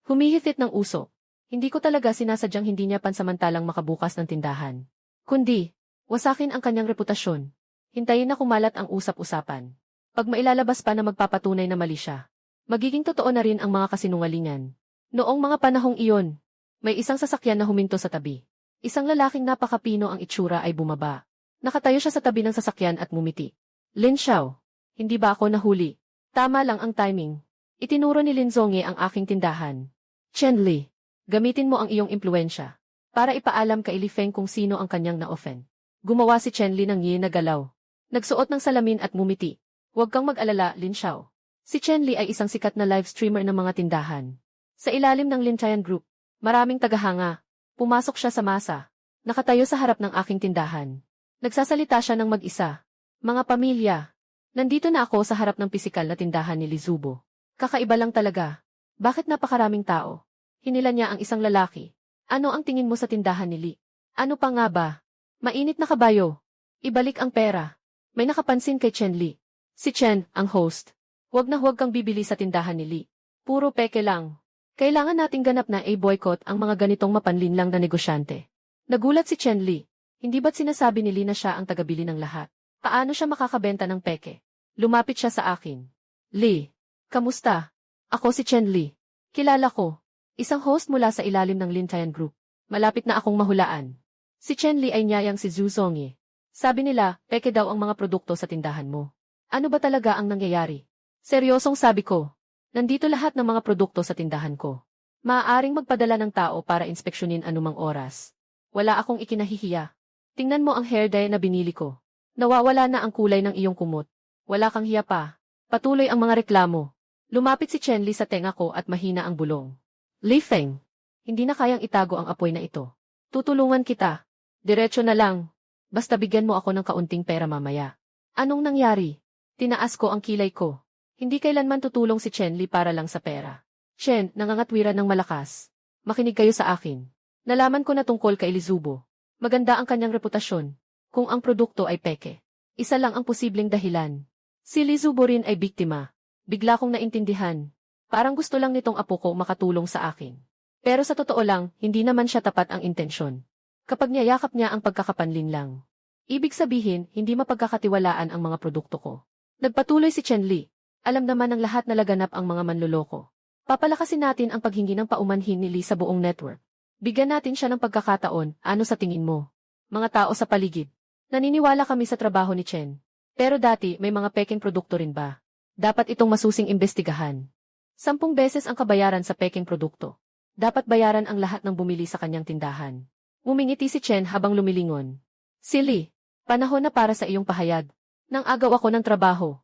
Humihigit ng usok. Hindi ko talaga sinasadyang hindi niya pansamantalang makabukas ng tindahan. Kundi, wasakin ang kanyang reputasyon. Hintayin na kumalat ang usap-usapan. Pag mailalabas pa na magpapatunay na mali siya, magiging totoo na rin ang mga kasinungalingan. Noong mga panahong iyon, may isang sasakyan na huminto sa tabi. Isang lalaking napakapino ang itsura ay bumaba. Nakatayo siya sa tabi ng sasakyan at ngumiti. Lin Xiao, hindi ba ako nahuli? Tama lang ang timing. Itinuro ni Lin Zongye ang aking tindahan. Chen Li, gamitin mo ang iyong impluensya para ipaalam kay Li Feng kung sino ang kanyang na-offend. Gumawa si Chen Li ng yi na galaw. Nagsuot ng salamin at ngumiti. Huwag kang mag-alala, Lin Xiao. Si Chen Li ay isang sikat na live streamer ng mga tindahan. Sa ilalim ng Lin Chayan Group, maraming tagahanga. Pumasok siya sa masa. Nakatayo sa harap ng aking tindahan. Nagsasalita siya ng mag-isa. Mga pamilya. Nandito na ako sa harap ng pisikal na tindahan ni Lizubo. Kakaiba lang talaga. Bakit napakaraming tao? Hinila niya ang isang lalaki. Ano ang tingin mo sa tindahan ni Li? Ano pa nga ba? Mainit na kabayo. Ibalik ang pera. May nakapansin kay Chen Li. Si Chen, ang host. Huwag kang bibili sa tindahan ni Li. Puro peke lang. Kailangan nating ganap na i-boycott ang mga ganitong mapanlinlang na negosyante. Nagulat si Chen Li. Hindi ba't sinasabi ni Li na siya ang tagabili ng lahat? Paano siya makakabenta ng peke? Lumapit siya sa akin. Li, kamusta? Ako si Chen Li. Kilala ko. Isang host mula sa ilalim ng Lin Chayan Group. Malapit na akong mahulaan. Si Chen Li ay niyayang si Zhu Zongye. Sabi nila, peke daw ang mga produkto sa tindahan mo. Ano ba talaga ang nangyayari? Seryosong sabi ko. Nandito lahat ng mga produkto sa tindahan ko. Maaaring magpadala ng tao para inspeksyonin anumang oras. Wala akong ikinahihiya. Tingnan mo ang hair dye na binili ko. Nawawala na ang kulay ng iyong kumot. Wala kang hiya pa. Patuloy ang mga reklamo. Lumapit si Chen Li sa tenga ko at mahina ang bulong. Li Feng, hindi na kayang itago ang apoy na ito. Tutulungan kita. Diretso na lang. Basta bigyan mo ako ng kaunting pera mamaya. Anong nangyari? Tinaas ko ang kilay ko. Hindi kailanman tutulong si Chen Li para lang sa pera. Chen, nangangatwiran ng malakas. Makinig kayo sa akin. Nalaman ko na tungkol kay Lizubo. Maganda ang kanyang reputasyon. Kung ang produkto ay peke. Isa lang ang posibleng dahilan. Si Lizubo rin ay biktima. Bigla kong naintindihan. Parang gusto lang nitong apo ko makatulong sa akin. Pero sa totoo lang, hindi naman siya tapat ang intensyon. Kapag niyayakap niya ang pagkakapanlin lang. Ibig sabihin, hindi mapagkakatiwalaan ang mga produkto ko. Nagpatuloy si Chen Li. Alam naman ng lahat na laganap ang mga manloloko. Papalakasin natin ang paghingi ng paumanhin ni Li sa buong network. Bigyan natin siya ng pagkakataon, ano sa tingin mo? Mga tao sa paligid. Naniniwala kami sa trabaho ni Chen. Pero dati, may mga peking produkto rin ba? Dapat itong masusing imbestigahan. 10 beses ang kabayaran sa peking produkto. Dapat bayaran ang lahat ng bumili sa kanyang tindahan. Ngumingiti si Chen habang lumilingon. Si Li, panahon na para sa iyong pahayag. Nang agaw ako ng trabaho.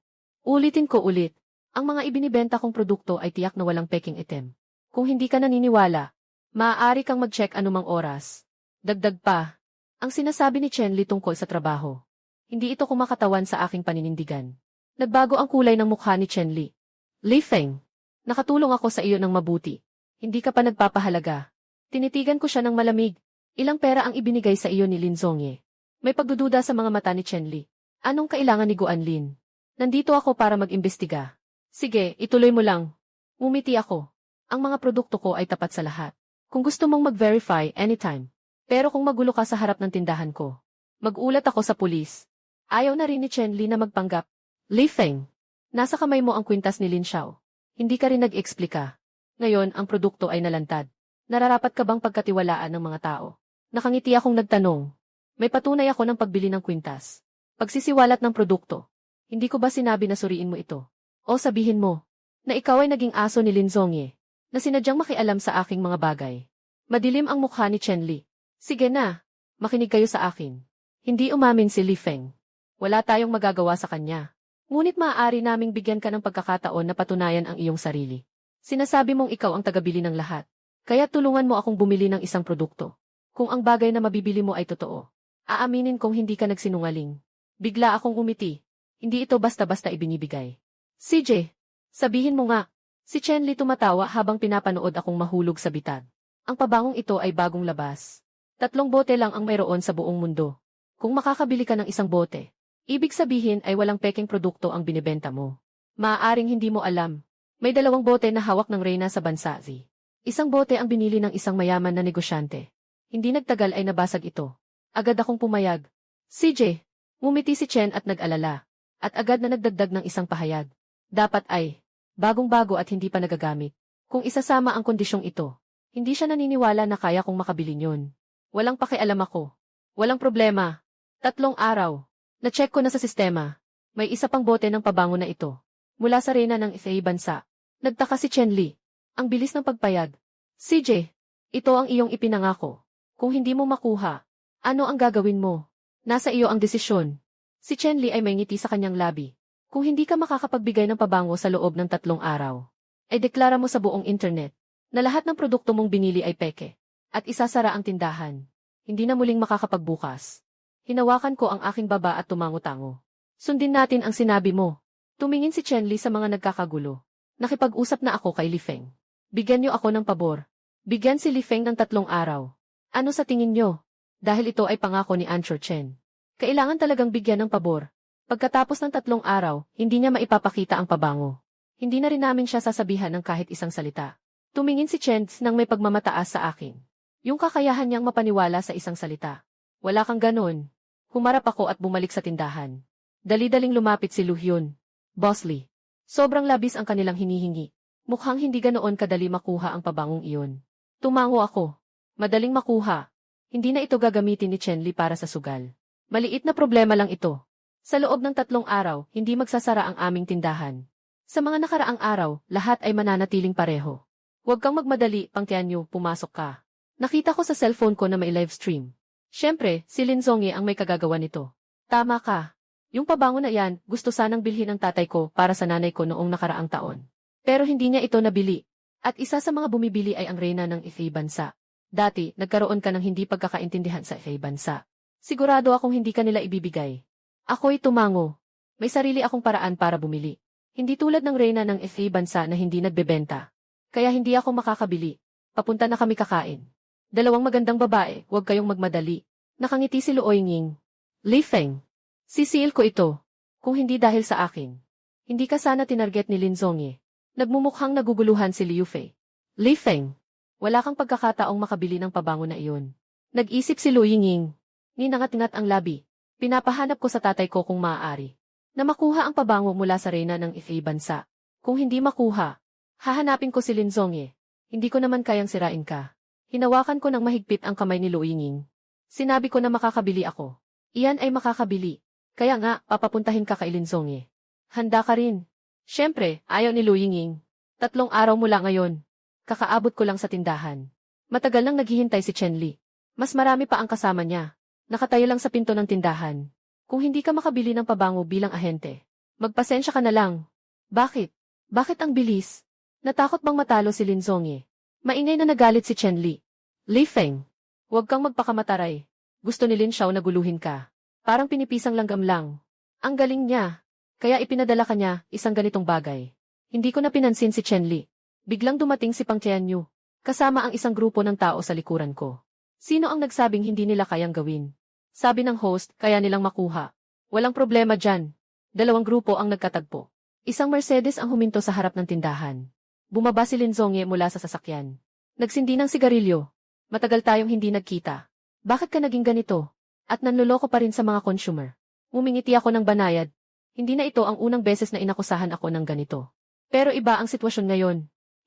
Ulitin ko ulit. Ang mga ibinibenta kong produkto ay tiyak na walang peking item. Kung hindi ka naniniwala, maaari kang mag-check anumang oras. Dagdag pa, ang sinasabi ni Chen Li tungkol sa trabaho. Hindi ito kumakatawan sa aking paninindigan. Nagbago ang kulay ng mukha ni Chen Li. Li Feng, nakatulong ako sa iyo ng mabuti. Hindi ka pa nagpapahalaga. Tinitigan ko siya ng malamig. Ilang pera ang ibinigay sa iyo ni Lin Zongye. May pagdududa sa mga mata ni Chen Li. Anong kailangan ni Guan Lin? Nandito ako para mag-imbestiga. Sige, ituloy mo lang. Ngumiti ako. Ang mga produkto ko ay tapat sa lahat. Kung gusto mong mag-verify, anytime. Pero kung magulo ka sa harap ng tindahan ko, mag-ulat ako sa pulis. Ayaw na rin ni Chen Li na magpanggap. Li Feng, nasa kamay mo ang kwintas ni Lin Xiao. Hindi ka rin nag-eksplika. Ngayon, ang produkto ay nalantad. Nararapat ka bang pagkatiwalaan ng mga tao? Nakangiti akong nagtanong. May patunay ako ng pagbili ng kwintas. Pagsisiwalat ng produkto. Hindi ko ba sinabi na suriin mo ito? O sabihin mo, na ikaw ay naging aso ni Lin Zongye, na sinadyang makialam sa aking mga bagay. Madilim ang mukha ni Chen Li. Sige na, makinig kayo sa akin. Hindi umamin si Li Feng. Wala tayong magagawa sa kanya. Ngunit maaari naming bigyan ka ng pagkakataon na patunayan ang iyong sarili. Sinasabi mong ikaw ang tagabili ng lahat. Kaya tulungan mo akong bumili ng isang produkto. Kung ang bagay na mabibili mo ay totoo, aaminin kong hindi ka nagsinungaling. Bigla akong umiti. Hindi ito basta-basta ibinibigay. CJ, sabihin mo nga. Si Chen Li tumatawa habang pinapanood akong mahulog sa bitag. Ang pabangong ito ay bagong labas. 3 bote lang ang mayroon sa buong mundo. Kung makakabili ka ng isang bote, ibig sabihin ay walang peking produkto ang binibenta mo. Maaaring hindi mo alam. May 2 bote na hawak ng reyna sa bansa Z. Isang bote ang binili ng isang mayaman na negosyante. Hindi nagtagal ay nabasag ito. Agad akong pumayag. CJ, ngumiti si Chen at nag-alala. At agad na nagdagdag ng isang pahayag. Dapat ay, bagong-bago at hindi pa nagagamit. Kung isasama ang kondisyong ito, hindi siya naniniwala na kaya kong makabili yun. Walang pakialam ako. Walang problema. 3 araw. Na-check ko na sa sistema. May isa pang bote ng pabango na ito. Mula sa reyna ng FA bansa. Nagtaka si Chen Li. Ang bilis ng pagpayag. CJ, ito ang iyong ipinangako. Kung hindi mo makuha, ano ang gagawin mo? Nasa iyo ang desisyon. Si Chen Li ay may ngiti sa kanyang labi. Kung hindi ka makakapagbigay ng pabango sa loob ng 3 araw, ay deklara mo sa buong internet na lahat ng produkto mong binili ay peke at isasara ang tindahan. Hindi na muling makakapagbukas. Hinawakan ko ang aking baba at tumango-tango. Sundin natin ang sinabi mo. Tumingin si Chen Li sa mga nagkakagulo. Nakipag-usap na ako kay Li Feng. Bigyan niyo ako ng pabor. Bigyan si Li Feng ng 3 araw. Ano sa tingin niyo? Dahil ito ay pangako ni Anchor Chen. Kailangan talagang bigyan ng pabor. Pagkatapos ng 3 araw, hindi niya maipapakita ang pabango. Hindi na rin namin siya sasabihan ng kahit isang salita. Tumingin si Chen nang may pagmamataas sa akin. Yung kakayahan niyang mapaniwala sa isang salita. Wala kang ganon. Humarap ako at bumalik sa tindahan. Dali-daling lumapit si Lu Hyun. Boss Lee. Sobrang labis ang kanilang hinihingi. Mukhang hindi ganoon kadali makuha ang pabangong iyon. Tumango ako. Madaling makuha. Hindi na ito gagamitin ni Chen Li para sa sugal. Maliit na problema lang ito. Sa loob ng 3 araw, hindi magsasara ang aming tindahan. Sa mga nakaraang araw, lahat ay mananatiling pareho. Huwag kang magmadali, Pangtianyo, pumasok ka. Nakita ko sa cellphone ko na may live stream. Siyempre, si Lin Zongye ang may kagagawa nito. Tama ka. Yung pabango na yan, gusto sanang bilhin ng tatay ko para sa nanay ko noong nakaraang taon. Pero hindi niya ito nabili. At isa sa mga bumibili ay ang reyna ng FA bansa. Dati, nagkaroon ka ng hindi pagkakaintindihan sa FA bansa. Sigurado akong hindi ka nila ibibigay. Ako'y tumango. May sarili akong paraan para bumili. Hindi tulad ng reyna ng FA bansa na hindi nagbebenta. Kaya hindi ako makakabili. Papunta na kami kakain. 2 magandang babae, huwag kayong magmadali. Nakangiti si Luoy Nging. Li Feng. Sisiil ko ito. Kung hindi dahil sa akin. Hindi ka sana tinarget ni Lin Zongye. Nagmumukhang naguguluhan si Liu Fei. Li Feng. Wala kang pagkakataong makabili ng pabango na iyon. Nag-isip si Lu Yinging. Ninangat-ngat ang labi. Pinapahanap ko sa tatay ko kung maaari. Na makuha ang pabango mula sa reyna ng FA bansa. Kung hindi makuha, hahanapin ko si Lin Zongye. Hindi ko naman kayang sirain ka. Hinawakan ko ng mahigpit ang kamay ni Lu Yinging. Sinabi ko na makakabili ako. Iyan ay makakabili. Kaya nga, papapuntahin ka kay Lin Zongye. Handa ka rin. Siyempre, ayaw ni Lu Yinging. 3 araw mula ngayon. Kakaabot ko lang sa tindahan. Matagal nang naghihintay si Chen Li. Mas marami pa ang kasama niya. Nakatayo lang sa pinto ng tindahan. Kung hindi ka makabili ng pabango bilang ahente, magpasensya ka na lang. Bakit? Bakit ang bilis? Natakot bang matalo si Lin Zongye? Maingay na nagalit si Chen Li. Li Feng. Huwag kang magpakamataray. Gusto ni Lin Xiao na guluhin ka. Parang pinipisang langgam lang. Ang galing niya. Kaya ipinadala ka niya isang ganitong bagay. Hindi ko na pinansin si Chen Li. Biglang dumating si Pang Tianyu. Kasama ang isang grupo ng tao sa likuran ko. Sino ang nagsabing hindi nila kayang gawin? Sabi ng host, kaya nilang makuha. Walang problema dyan. 2 grupo ang nagkatagpo. Isang Mercedes ang huminto sa harap ng tindahan. Bumaba si Lin Zongye mula sa sasakyan. Nagsindi ng sigarilyo. Matagal tayong hindi nagkita. Bakit ka naging ganito? At nanloloko pa rin sa mga consumer. Ngumingiti ako ng banayad. Hindi na ito ang unang beses na inakusahan ako ng ganito. Pero iba ang sitwasyon ngayon.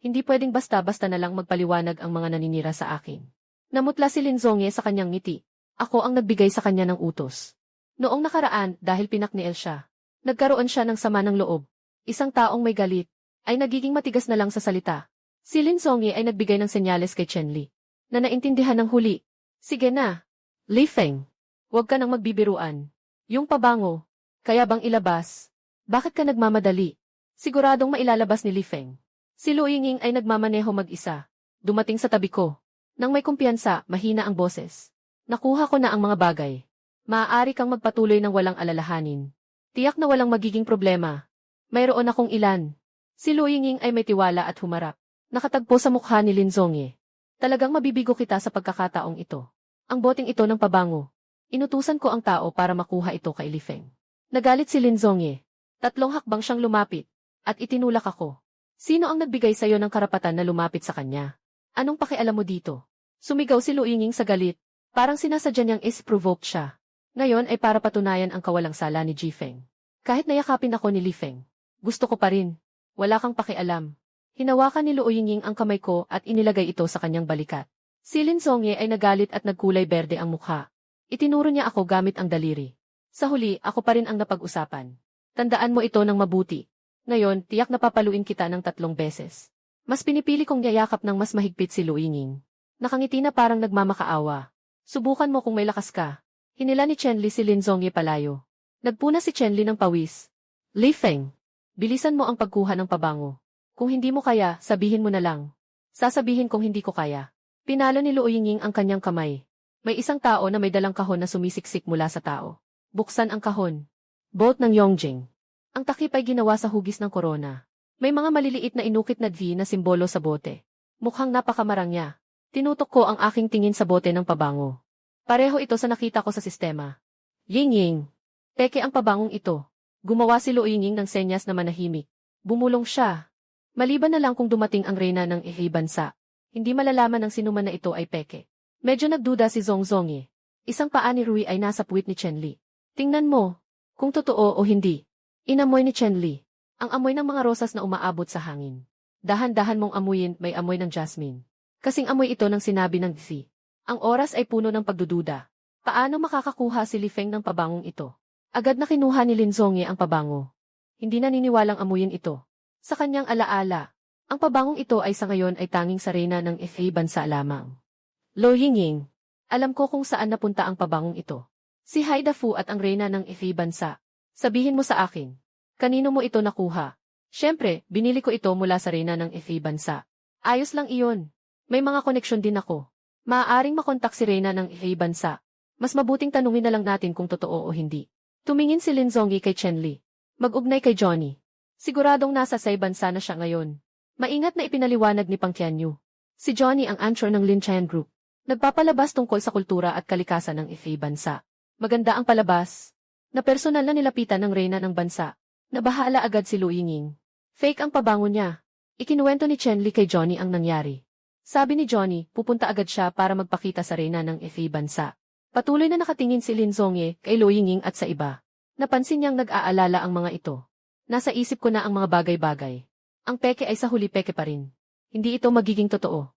Hindi pwedeng basta-basta na lang magpaliwanag ang mga naninira sa akin. Namutla si Lin Zongye sa kanyang ngiti. Ako ang nagbigay sa kanya ng utos. Noong nakaraan, dahil pinakniel siya, nagkaroon siya ng sama ng loob. Isang taong may galit ay nagiging matigas na lang sa salita. Si Lin Zongye ay nagbigay ng senyales kay Chen Li na naintindihan ng huli. Sige na. Li Feng. Huwag ka nang magbibiruan. Yung pabango. Kaya bang ilabas? Bakit ka nagmamadali? Siguradong mailalabas ni Li Feng. Si Lu Yinging ay nagmamaneho mag-isa. Dumating sa tabi ko. Nang may kumpiyansa, mahina ang boses. Nakuha ko na ang mga bagay. Maaari kang magpatuloy ng walang alalahanin. Tiyak na walang magiging problema. Mayroon akong ilan. Si Lu Yinging ay may tiwala at humarap. Nakatagpo sa mukha ni Lin Zongye. Talagang mabibigo kita sa pagkakataong ito. Ang boteng ito ng pabango. Inutusan ko ang tao para makuha ito kay Li Feng. Nagalit si Lin Zongye. 3 hakbang siyang lumapit. At itinulak ako. Sino ang nagbigay sa'yo ng karapatan na lumapit sa kanya? Anong pakialam mo dito? Sumigaw si Lu Yinging sa galit. Parang sinasadya niyang is-provoked siya. Ngayon ay para patunayan ang kawalang sala ni Ji Feng. Kahit nayakapin ako ni Li Feng. Gusto ko pa rin. Wala kang pakialam. Hinawakan ni Luo Yingying ang kamay ko at inilagay ito sa kanyang balikat. Si Lin Zongye ay nagalit at nagkulay berde ang mukha. Itinuro niya ako gamit ang daliri. Sa huli, ako pa rin ang napag-usapan. Tandaan mo ito ng mabuti. Ngayon, tiyak na papaluin kita ng 3 beses. Mas pinipili kong yayakap ng mas mahigpit si Luo Yingying. Nakangiti na parang nagmamakaawa. Subukan mo kung may lakas ka. Hinila ni Chen Li si Lin Zongye palayo. Nagpuna si Chen Li ng pawis. Li Feng, bilisan mo ang pagkuha ng pabango. Kung hindi mo kaya, sabihin mo na lang. Sasabihin kung hindi ko kaya. Pinalo ni Luo Yingying ang kanyang kamay. May isang tao na may dalang kahon na sumisiksik mula sa tao. Buksan ang kahon. Bolt ng Yongjing. Ang takip ay ginawa sa hugis ng korona. May mga maliliit na inukit na V na simbolo sa bote. Mukhang napakamarangya. Tinutok ko ang aking tingin sa bote ng pabango. Pareho ito sa nakita ko sa sistema. Yingying. Peke ang pabangong ito. Gumawa si Luo Yingying ng senyas na manahimik. Bumulong siya. Maliban na lang kung dumating ang reyna ng bansa. Hindi malalaman ng sinuman na ito ay peke. Medyo nagduda si Zong Zongye. Isang paa ni Rui ay nasa puwit ni Chen Li. Tingnan mo. Kung totoo o hindi. Inamoy ni Chen Li. Ang amoy ng mga rosas na umaabot sa hangin. Dahan-dahan mong amuyin, may amoy ng jasmine. Kasing amoy ito ng sinabi ng Xi. Ang oras ay puno ng pagdududa. Paano makakakuha si Li Feng ng pabangong ito? Agad na kinuha ni Lin Zongye ang pabango. Hindi naniniwalang amuyin ito. Sa kanyang alaala, ang pabangong ito ay sa ngayon ay tanging sa reyna ng bansa lamang. Luo Yingying, alam ko kung saan napunta ang pabangong ito. Si Haida Fu at ang reyna ng bansa. Sabihin mo sa akin, kanino mo ito nakuha? Siyempre, binili ko ito mula sa reyna ng bansa. Ayos lang iyon. May mga koneksyon din ako. Maaaring makontak si reyna ng bansa. Mas mabuting tanungin na lang natin kung totoo o hindi. Tumingin si Lin Zongye kay Chen Li. Mag-ugnay kay Johnny. Siguradong nasa bansa na siya ngayon. Maingat na ipinaliwanag ni Pang Qianyu. Si Johnny ang anchor ng Lin Chen Group. Nagpapalabas tungkol sa kultura at kalikasan ng bansa. Maganda ang palabas. Na personal na nilapitan ng reyna ng bansa. Nabahala agad si Luo Yingying. Fake ang pabango niya. Ikinuwento ni Chen Li kay Johnny ang nangyari. Sabi ni Johnny, pupunta agad siya para magpakita sa reyna ng bansa. Patuloy na nakatingin si Lin Zongye kay Luo Yingying at sa iba. Napansin niyang nag-aalala ang mga ito. Nasa isip ko na ang mga bagay-bagay. Ang peke ay sa huli peke pa rin. Hindi ito magiging totoo.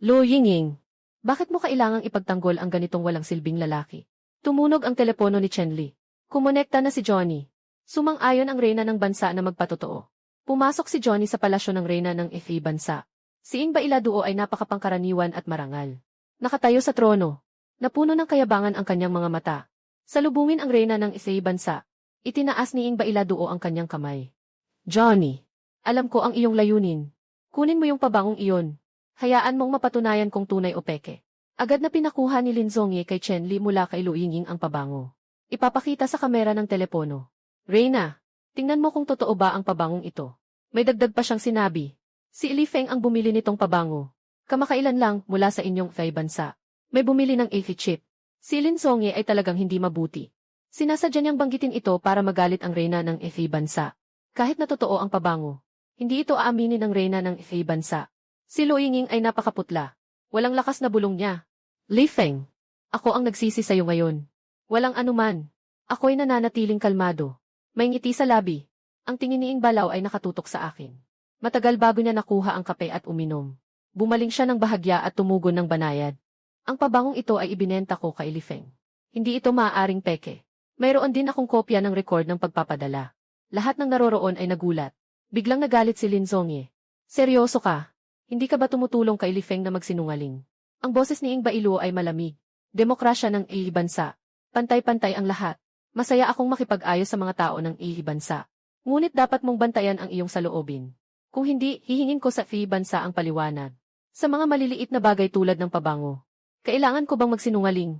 Luo Yingying, bakit mo kailangang ipagtanggol ang ganitong walang silbing lalaki? Tumunog ang telepono ni Chen Li. Kumonekta na si Johnny. Sumang-ayon ang reyna ng bansa na magpatotoo. Pumasok si Johnny sa palasyo ng reyna ng bansa. Si Ing Bailaduo ay napakapangkaraniwan at marangal. Nakatayo sa trono. Napuno ng kayabangan ang kanyang mga mata. Salubungin ang reyna ng bansa. Itinaas ni Ing Bailaduo ang kanyang kamay. Johnny, alam ko ang iyong layunin. Kunin mo yung pabangong iyon. Hayaan mong mapatunayan kung tunay o peke. Agad na pinakuha ni Lin Zongye kay Chen Li mula kay Luo Yingying ang pabango. Ipapakita sa kamera ng telepono. Reyna, tingnan mo kung totoo ba ang pabangong ito. May dagdag pa siyang sinabi. Si Li Feng ang bumili nitong pabango. Kamakailan lang mula sa inyong bansa. May bumili ng chip. Si Lin Zongye ay talagang hindi mabuti. Sinasadya niyang banggitin ito para magalit ang reyna ng bansa. Kahit na totoo ang pabango, hindi ito aaminin ng reyna ng bansa. Si Luo Yingying ay napakaputla. Walang lakas na bulong niya. Li Feng, ako ang nagsisi sa'yo ngayon. Walang anuman. Ako'y nananatiling kalmado. May ngiti sa labi. Ang tingin ni Ing Balaw ay nakatutok sa akin. Matagal bago niya nakuha ang kape at uminom. Bumaling siya ng bahagya at tumugon ng banayad. Ang pabangong ito ay ibinenta ko kay Li Feng. Hindi ito maaaring peke. Mayroon din akong kopya ng record ng pagpapadala. Lahat ng naroroon ay nagulat. Biglang nagalit si Lin Zongye. Seryoso ka? Hindi ka ba tumutulong kay Li Feng na magsinungaling? Ang boses ni Ing Bailuo ay malamig. Demokrasya ng bansa. Pantay-pantay ang lahat. Masaya akong makipag-ayos sa mga tao ng bansa. Ngunit dapat mong bantayan ang iyong saloobin. Kung hindi, hihingin ko sa bansa ang paliwanag. Sa mga maliliit na bagay tulad ng pabango. Kailangan ko bang magsinungaling?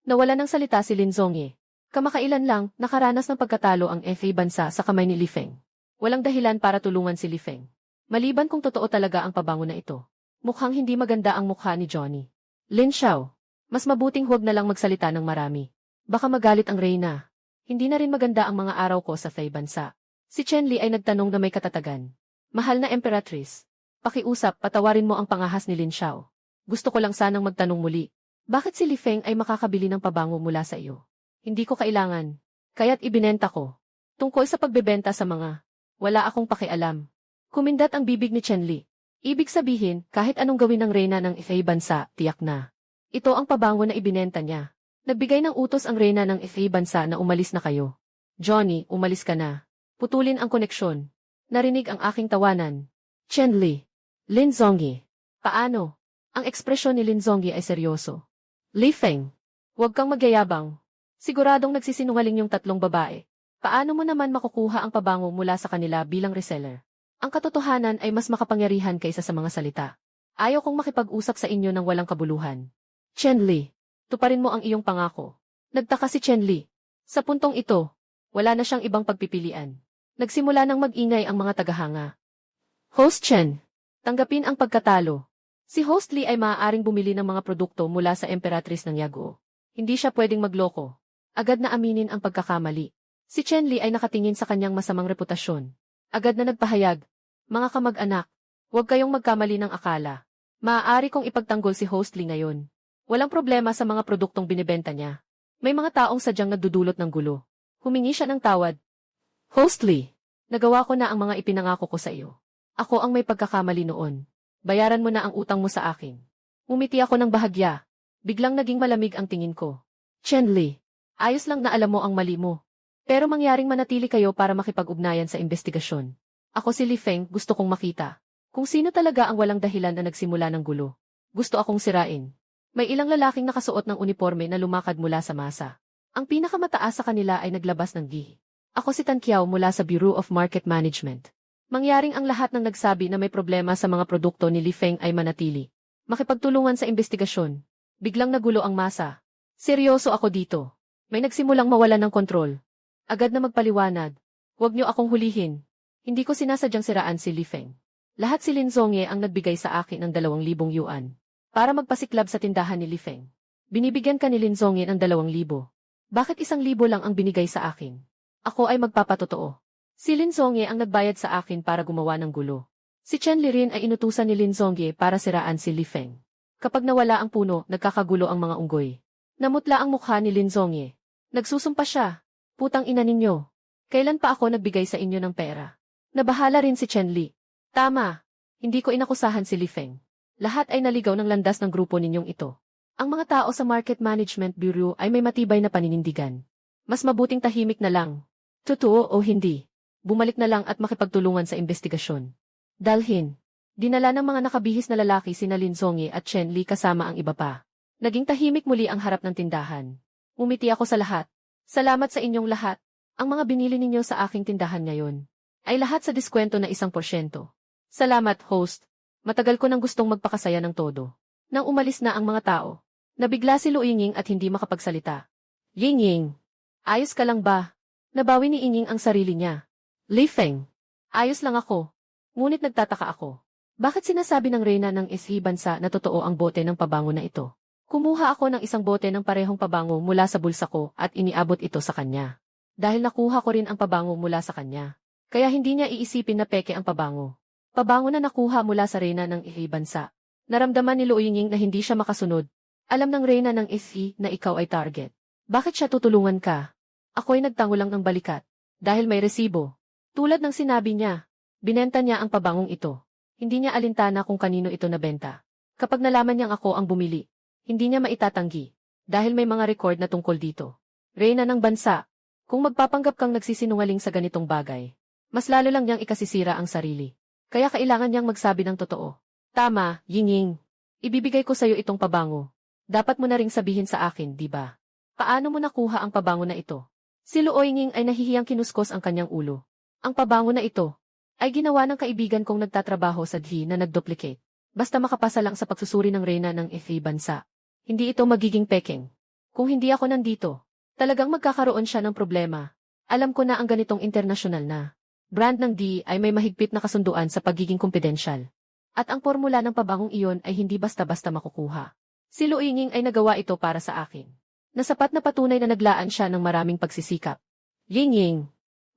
Nawala ng salita si Lin Zongye. Kamakailan lang, nakaranas ng pagkatalo ang bansa sa kamay ni Li Feng. Walang dahilan para tulungan si Li Feng. Maliban kung totoo talaga ang pabango na ito. Mukhang hindi maganda ang mukha ni Johnny. Lin Xiao, mas mabuting huwag na lang magsalita ng marami. Baka magalit ang reyna. Hindi na rin maganda ang mga araw ko sa bansa. Si Chen Li ay nagtanong na may katatagan. Mahal na Emperatrice, pakiusap, patawarin mo ang pangahas ni Lin Xiao. Gusto ko lang sanang magtanong muli. Bakit si Li Feng ay makakabili ng pabango mula sa iyo? Hindi ko kailangan. Kaya't ibinenta ko. Tungkol sa pagbebenta sa mga, wala akong pakialam. Kumindat ang bibig ni Chen Li. Ibig sabihin, kahit anong gawin ng reyna ng FA bansa, tiyak na. Ito ang pabango na ibinenta niya. Nagbigay ng utos ang reyna ng FA bansa na umalis na kayo. Johnny, umalis ka na. Putulin ang koneksyon. Narinig ang aking tawanan. Chen Li. Lin Zongyi. Paano? Ang ekspresyon ni Lin Zongyi ay seryoso. Li Feng. Huwag kang magyayabang. Siguradong nagsisinungaling yung tatlong babae. Paano mo naman makukuha ang pabango mula sa kanila bilang reseller? Ang katotohanan ay mas makapangyarihan kaysa sa mga salita. Ayaw kong makipag-usap sa inyo ng walang kabuluhan. Chen Li, tuparin mo ang iyong pangako. Nagtaka si Chen Li. Sa puntong ito, wala na siyang ibang pagpipilian. Nagsimula ng mag-ingay ang mga tagahanga. Host Chen, tanggapin ang pagkatalo. Si Host Li ay maaaring bumili ng mga produkto mula sa Emperatrice ng Yaguo. Hindi siya pwedeng magloko. Agad na aminin ang pagkakamali. Si Chen Li ay nakatingin sa kanyang masamang reputasyon. Agad na nagpahayag, mga kamag-anak, huwag kayong magkamali ng akala. Maaari kong ipagtanggol si Host Li ngayon. Walang problema sa mga produktong binibenta niya. May mga taong sadyang nagdudulot ng gulo. Humingi siya ng tawad. Host Li, nagawa ko na ang mga ipinangako ko sa iyo. Ako ang may pagkakamali noon. Bayaran mo na ang utang mo sa akin. Umiti ako ng bahagya. Biglang naging malamig ang tingin ko. Chen Li, ayos lang na alam mo ang mali mo. Pero mangyaring manatili kayo para makipag-ugnayan sa investigasyon. Ako si Li Feng, gusto kong makita. Kung sino talaga ang walang dahilan na nagsimula ng gulo. Gusto akong sirain. May ilang lalaking nakasuot ng uniforme na lumakad mula sa masa. Ang pinakamataas sa kanila ay naglabas ng gihi. Ako si Tan Kiao mula sa Bureau of Market Management. Mangyaring ang lahat ng nagsabi na may problema sa mga produkto ni Li Feng ay manatili. Makipagtulungan sa investigasyon. Biglang nagulo ang masa. Seryoso ako dito. May nagsimulang mawala ng kontrol. Agad na magpaliwanag. Huwag niyo akong hulihin. Hindi ko sinasadyang siraan si Li Feng. Lahat si Lin Zongye ang nagbigay sa akin ng 2,000 yuan. Para magpasiklab sa tindahan ni Li Feng. Binibigyan ka ni Lin Zongye ng 2,000. Bakit 1,000 lang ang binigay sa akin? Ako ay magpapatotoo. Si Lin Zongye ang nagbayad sa akin para gumawa ng gulo. Si Chen Li rin ay inutusan ni Lin Zongye para siraan si Li Feng. Kapag nawala ang puno, nagkakagulo ang mga unggoy. Namutla ang mukha ni Lin Zongye. Nagsusumpa siya. Putang ina ninyo. Kailan pa ako nagbigay sa inyo ng pera? Nabahala rin si Chen Li. Tama. Hindi ko inakusahan si Li Feng. Lahat ay naligaw ng landas ng grupo ninyong ito. Ang mga tao sa Market Management Bureau ay may matibay na paninindigan. Mas mabuting tahimik na lang. Totoo o hindi. Bumalik na lang at makipagtulungan sa investigasyon. Dalhin. Dinala ng mga nakabihis na lalaki sina Lin Zongye at Chen Li kasama ang iba pa. Naging tahimik muli ang harap ng tindahan. Umiti ako sa lahat. Salamat sa inyong lahat. Ang mga binili ninyo sa aking tindahan ngayon ay lahat sa diskwento na 1%. Salamat, host. Matagal ko nang gustong magpakasaya ng todo. Nang umalis na ang mga tao, nabigla si Lu Yingying at hindi makapagsalita. Yingying, ayos ka lang ba? Nabawi ni Yingying ang sarili niya. Li Feng, ayos lang ako. Ngunit nagtataka ako. Bakit sinasabi ng reyna ng SE bansa na totoo ang bote ng pabango na ito? Kumuha ako ng isang bote ng parehong pabango mula sa bulsa ko at iniabot ito sa kanya. Dahil nakuha ko rin ang pabango mula sa kanya. Kaya hindi niya iisipin na peke ang pabango. Pabango na nakuha mula sa reyna ng SE bansa. Naramdaman ni Lu Yingying na hindi siya makasunod. Alam ng reyna ng SE na ikaw ay target. Bakit siya tutulungan ka? Ako'y nagtango lang ng balikat. Dahil may resibo. Tulad ng sinabi niya, binenta niya ang pabangong ito. Hindi niya alintana kung kanino ito nabenta. Kapag nalaman niyang ako ang bumili, hindi niya maitatanggi. Dahil may mga record na tungkol dito. Reyna ng bansa, kung magpapanggap kang nagsisinungaling sa ganitong bagay, mas lalo lang niyang ikasisira ang sarili. Kaya kailangan niyang magsabi ng totoo. Tama, Yingying. Ibibigay ko sa'yo itong pabango. Dapat mo na ring sabihin sa akin, di ba? Paano mo nakuha ang pabango na ito? Si Lu Yingying ay nahihiyang kinuskos ang kanyang ulo. Ang pabango na ito ay ginawa ng kaibigan kong nagtatrabaho sa DHI na nagduplicate. Basta makapasa lang sa pagsusuri ng reyna ng FA bansa. Hindi ito magiging pekeng. Kung hindi ako nandito, talagang magkakaroon siya ng problema. Alam ko na ang ganitong internasyonal na brand ng DHI ay may mahigpit na kasunduan sa pagiging kumpidensyal. At ang formula ng pabangong iyon ay hindi basta-basta makukuha. Si Lu Yingying ay nagawa ito para sa akin. Nasapat na patunay na naglaan siya ng maraming pagsisikap. Yingying,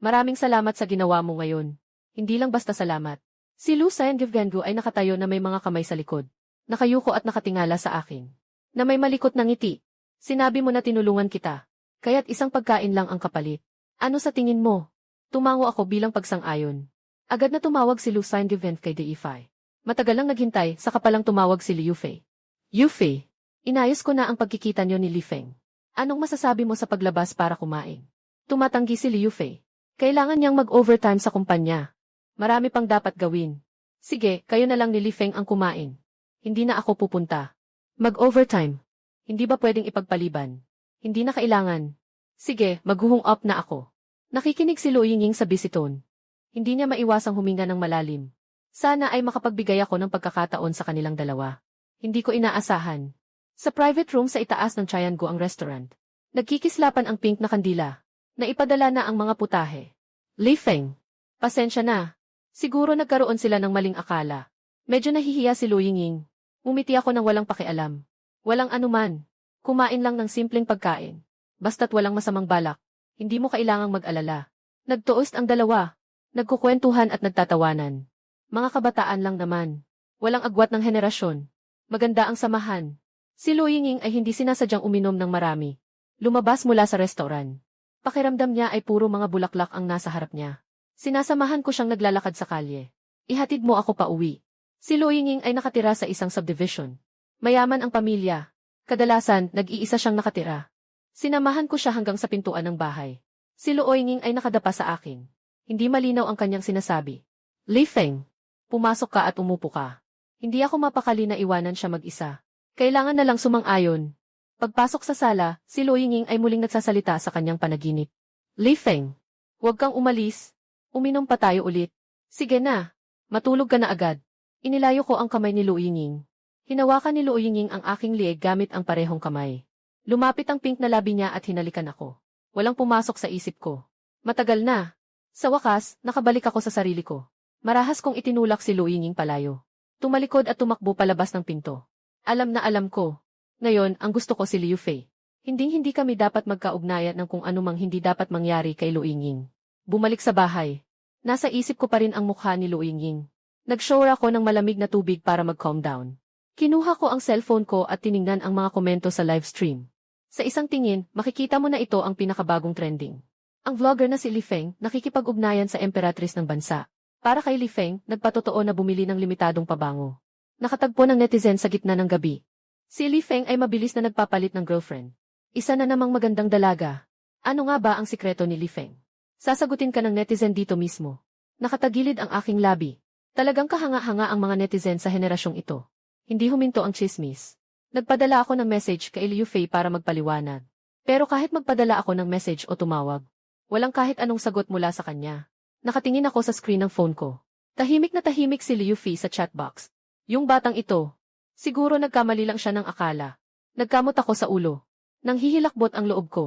maraming salamat sa ginawa mo ngayon. Hindi lang basta salamat. Si Lu Saiyangevgengu ay nakatayo na may mga kamay sa likod. Nakayuko at nakatingala sa akin. Na may malikot na ngiti. Sinabi mo na tinulungan kita. Kaya't isang pagkain lang ang kapalit. Ano sa tingin mo? Tumango ako bilang pagsang-ayon. Agad na tumawag si Lu Saiyangevgengu kay Deify. Matagal lang naghintay, saka palang tumawag si Liu Fei. Liu Fei, inayos ko na ang pagkikita niyo ni Li Feng. Anong masasabi mo sa paglabas para kumain? Tumatanggi si Liu Fei. Kailangan niyang mag-overtime sa kumpanya. Marami pang dapat gawin. Sige, kayo na lang ni Li Feng ang kumain. Hindi na ako pupunta. Mag-overtime. Hindi ba pwedeng ipagpaliban? Hindi na kailangan. Sige, maghuhung up na ako. Nakikinig si Lu Yingying sa bisiton. Hindi niya maiwasang huminga ng malalim. Sana ay makapagbigay ako ng pagkakataon sa kanilang dalawa. Hindi ko inaasahan. Sa private room sa itaas ng Triangle ang restaurant. Nagkikislapan ang pink na kandila. Naipadala na ang mga putahe. Li Feng, pasensya na. Siguro nagkaroon sila ng maling akala. Medyo nahihiya si Lu Yingying. Umiti ako ng walang pakialam. Walang anuman. Kumain lang ng simpleng pagkain. Basta't walang masamang balak. Hindi mo kailangang mag-alala. Nagtuost ang dalawa. Nagkukwentuhan at nagtatawanan. Mga kabataan lang naman. Walang agwat ng henerasyon. Maganda ang samahan. Si Lu Yingying ay hindi sinasadyang uminom ng marami. Lumabas mula sa restaurant. Pakiramdam niya ay puro mga bulaklak ang nasa harap niya. Sinasamahan ko siyang naglalakad sa kalye. Ihatid mo ako pa uwi. Si Lu Yingying ay nakatira sa isang subdivision. Mayaman ang pamilya. Kadalasan, nag-iisa siyang nakatira. Sinamahan ko siya hanggang sa pintuan ng bahay. Si Lu Yingying ay nakadapa sa akin. Hindi malinaw ang kanyang sinasabi. Li Feng, pumasok ka at umupo ka. Hindi ako mapakali na iwanan siya mag-isa. Kailangan na lang sumang-ayon. Pagpasok sa sala, si Lu Yingying ay muling nagsasalita sa kanyang panaginip. Li Feng, huwag kang umalis. Uminom pa tayo ulit. Sige na, matulog ka na agad. Inilayo ko ang kamay ni Lu Yingying. Hinawakan ni Lu Yingying ang aking lieg gamit ang parehong kamay. Lumapit ang pink na labi niya at hinalikan ako. Walang pumasok sa isip ko. Matagal na. Sa wakas, nakabalik ako sa sarili ko. Marahas kong itinulak si Lu Yingying palayo. Tumalikod at tumakbo palabas ng pinto. Alam na alam ko. Ngayon, ang gusto ko si Liu Fei. Hinding-hindi kami dapat magkaugnayan ng kung anumang hindi dapat mangyari kay Lu Yingying. Bumalik sa bahay. Nasa isip ko pa rin ang mukha ni Lu Yingying. Nag-shower ako ng malamig na tubig para mag-calm down. Kinuha ko ang cellphone ko at tiningnan ang mga komento sa live stream. Sa isang tingin, makikita mo na ito ang pinakabagong trending. Ang vlogger na si Li Feng nakikipag-ugnayan sa emperatrice ng bansa. Para kay Li Feng, nagpatotoo na bumili ng limitadong pabango. Nakatagpo ng netizen sa gitna ng gabi. Si Li Feng ay mabilis na nagpapalit ng girlfriend. Isa na namang magandang dalaga. Ano nga ba ang sikreto ni Li Feng? Sasagutin ka ng netizen dito mismo. Nakatagilid ang aking labi. Talagang kahanga-hanga ang mga netizen sa henerasyong ito. Hindi huminto ang chismis. Nagpadala ako ng message kay Liu Fei para magpaliwanag. Pero kahit magpadala ako ng message o tumawag, walang kahit anong sagot mula sa kanya. Nakatingin ako sa screen ng phone ko. Tahimik na tahimik si Liu Fei sa chatbox. Yung batang ito. Siguro nagkamali lang siya ng akala. Nagkamot ako sa ulo. Nang hihilakbot ang loob ko.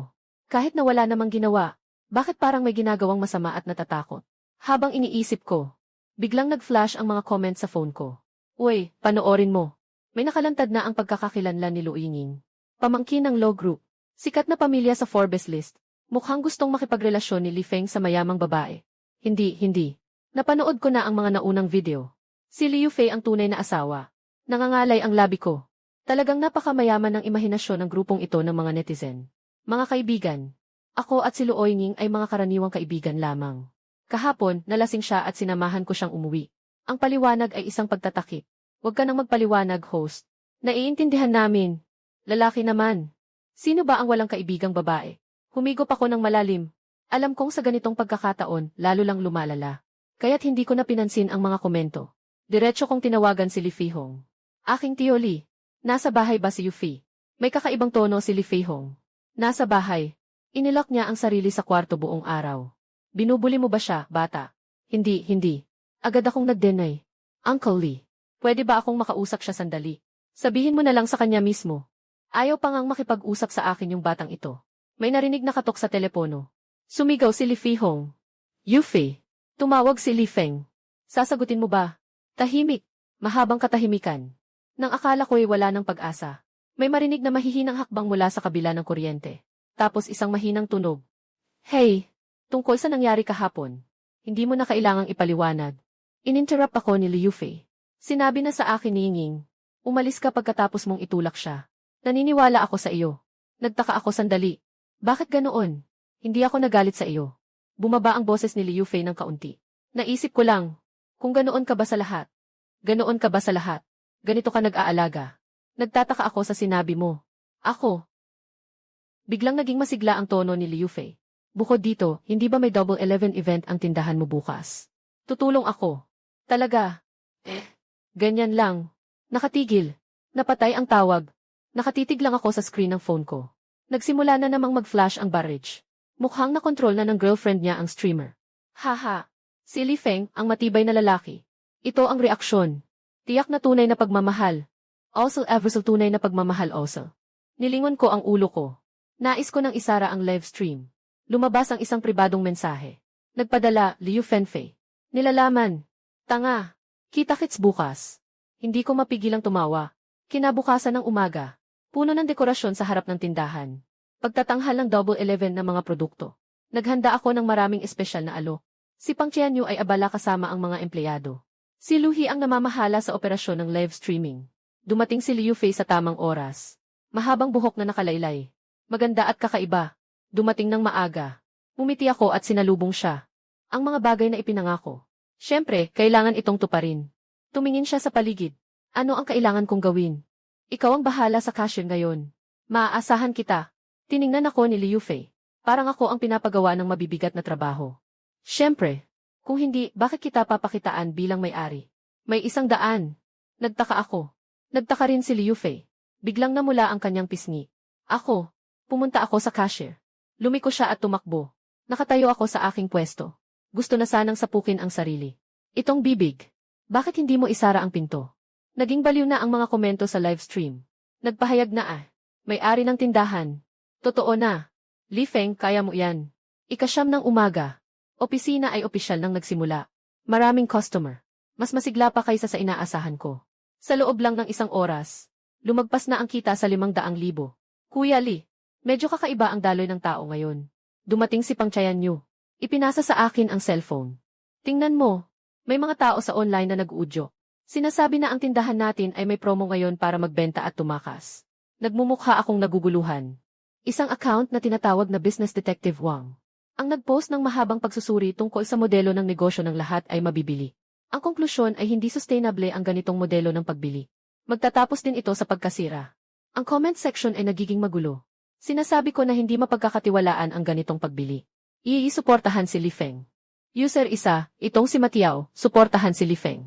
Kahit na wala namang ginawa, bakit parang may ginagawang masama at natatakot? Habang iniisip ko, biglang nag-flash ang mga comments sa phone ko. Uy, panoorin mo. May nakalantad na ang pagkakakilanlan ni Lu Yingying. Pamangkin ng law group. Sikat na pamilya sa Forbes list. Mukhang gustong makipagrelasyon ni Li Feng sa mayamang babae. Hindi. Napanood ko na ang mga naunang video. Si Liu Fei ang tunay na asawa. Nangangalay ang labi ko. Talagang napakamayaman ng imahinasyon ng grupong ito ng mga netizen. Mga kaibigan. Ako at si Lu Yingying ay mga karaniwang kaibigan lamang. Kahapon, nalasing siya at sinamahan ko siyang umuwi. Ang paliwanag ay isang pagtatakip. Huwag ka nang magpaliwanag, host. Naiintindihan namin. Lalaki naman. Sino ba ang walang kaibigang babae? Humigop ako ng malalim. Alam kong sa ganitong pagkakataon, lalo lang lumalala. Kaya't hindi ko na pinansin ang mga komento. Diretso kong tinawagan si Li Feihong. Aking Tio Li, nasa bahay ba si Yufi? May kakaibang tono si Li Feihong. Nasa bahay. Inilak niya ang sarili sa kwarto buong araw. Binubuli mo ba siya, bata? Hindi. Agad akong nag-deny. Uncle Lee, pwede ba akong makausap siya sandali? Sabihin mo na lang sa kanya mismo. Ayaw pa ngang makipag-usap sa akin yung batang ito. May narinig na katok sa telepono. Sumigaw si Li Feihong. Yufi. Tumawag si Li Feng. Sasagutin mo ba? Tahimik. Mahabang katahimikan. Nang akala ko'y wala ng pag-asa. May marinig na mahihinang hakbang mula sa kabila ng kuryente. Tapos isang mahinang tunog. Hey! Tungkol sa nangyari kahapon. Hindi mo na kailangang ipaliwanag. Ininterrupt ako ni Liu Fei. Sinabi na sa akin ni Yingying. Umalis ka pagkatapos mong itulak siya. Naniniwala ako sa iyo. Nagtaka ako sandali. Bakit ganoon? Hindi ako nagalit sa iyo. Bumaba ang boses ni Liu Fei ng kaunti. Naisip ko lang, kung ganoon ka ba sa lahat? Ganoon ka ba sa lahat? Ganito ka nag-aalaga? Nagtataka ako sa sinabi mo. Ako. Biglang naging masigla ang tono ni Liu Fei. Bukod dito, hindi ba may Double 11 event ang tindahan mo bukas? Tutulong ako. Talaga? Ganyan lang. Nakatigil. Napatay ang tawag. Nakatitig lang ako sa screen ng phone ko. Nagsimula na namang mag-flash ang barrage. Mukhang nakontrol na ng girlfriend niya ang streamer. Haha. Si Li Feng, ang matibay na lalaki. Ito ang reaksyon. Tiyak na tunay na pagmamahal. Also eversal tunay na pagmamahal also. Nilingon ko ang ulo ko. Nais ko nang isara ang live stream. Lumabas ang isang pribadong mensahe. Nagpadala, Liu Fenfei. Nilalaman. Tanga. Kita-kits bukas. Hindi ko mapigilang tumawa. Kinabukasan ng umaga. Puno ng dekorasyon sa harap ng tindahan. Pagtatanghal ng Double 11 na mga produkto. Naghanda ako ng maraming espesyal na alok. Si Pang Qianyu ay abala kasama ang mga empleyado. Si Lu He ang namamahala sa operasyon ng live streaming. Dumating si Liu Fei sa tamang oras. Mahabang buhok na nakalaylay. Maganda at kakaiba. Dumating ng maaga. Umiti ako at sinalubong siya. Ang mga bagay na ipinangako. Siyempre, kailangan itong tuparin. Tumingin siya sa paligid. Ano ang kailangan kong gawin? Ikaw ang bahala sa cashier ngayon. Maaasahan kita. Tiningnan ako ni Liu Fei. Parang ako ang pinapagawa ng mabibigat na trabaho. Siyempre. Kung hindi, bakit kita papakitaan bilang may-ari? May 100. Nagtaka ako. Nagtaka rin si Liu Fei. Biglang namula ang kanyang pisngi. Ako. Pumunta ako sa cashier. Lumiko siya at tumakbo. Nakatayo ako sa aking pwesto. Gusto na sanang sapukin ang sarili. Itong bibig. Bakit hindi mo isara ang pinto? Naging baliw na ang mga komento sa live stream. Nagpahayag na may-ari ng tindahan. Totoo na. Li Feng, kaya mo yan. 9:00 ng umaga. Opisina ay opisyal nang nagsimula. Maraming customer. Mas masigla pa kaysa sa inaasahan ko. Sa loob lang ng 1 oras, lumagpas na ang kita sa 500,000. Kuya Li. Medyo kakaiba ang daloy ng tao ngayon. Dumating si Pang Qianyu. Ipinasa sa akin ang cellphone. Tingnan mo. May mga tao sa online na nag-uudyo. Sinasabi na ang tindahan natin ay may promo ngayon para magbenta at tumakas. Nagmumukha akong naguguluhan. Isang account na tinatawag na Business Detective Wang. Ang nagpost ng mahabang pagsusuri tungkol sa modelo ng negosyo ng lahat ay mabibili. Ang konklusyon ay hindi sustainable ang ganitong modelo ng pagbili. Magtatapos din ito sa pagkasira. Ang comment section ay nagiging magulo. Sinasabi ko na hindi mapagkakatiwalaan ang ganitong pagbili. Suportahan si Li Feng. User 1, itong si Matiao, suportahan si Li Feng.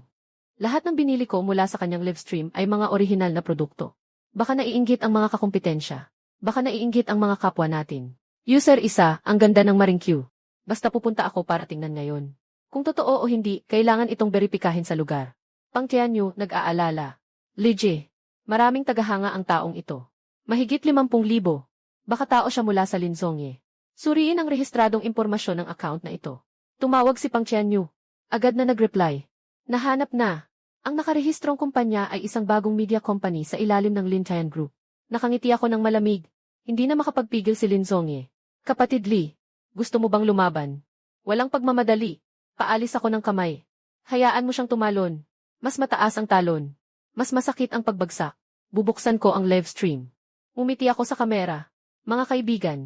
Lahat ng binili ko mula sa kanyang live stream ay mga orihinal na produkto. Baka naiinggit ang mga kakumpetensya. Baka naiinggit ang mga kapwa natin. User 1, ang ganda ng Maringkyu. Basta pupunta ako para tingnan ngayon. Kung totoo o hindi, kailangan itong beripikahin sa lugar. Pang Qianyu, nag-aalala. Lije, maraming tagahanga ang taong ito. Mahigit 50,000. Baka tao siya mula sa Linzongye. Suriin ang rehistradong impormasyon ng account na ito. Tumawag si Pang Qianyu. Agad na nag-reply. Nahanap na. Ang nakarehistrong kumpanya ay isang bagong media company sa ilalim ng Lintian Group. Nakangiti ako ng malamig. Hindi na makapagpigil si Linzongye. Kapatid Li, gusto mo bang lumaban? Walang pagmamadali. Paalis ako ng kamay. Hayaan mo siyang tumalon. Mas mataas ang talon. Mas masakit ang pagbagsak. Bubuksan ko ang live stream. Umiti ako sa kamera. Mga kaibigan.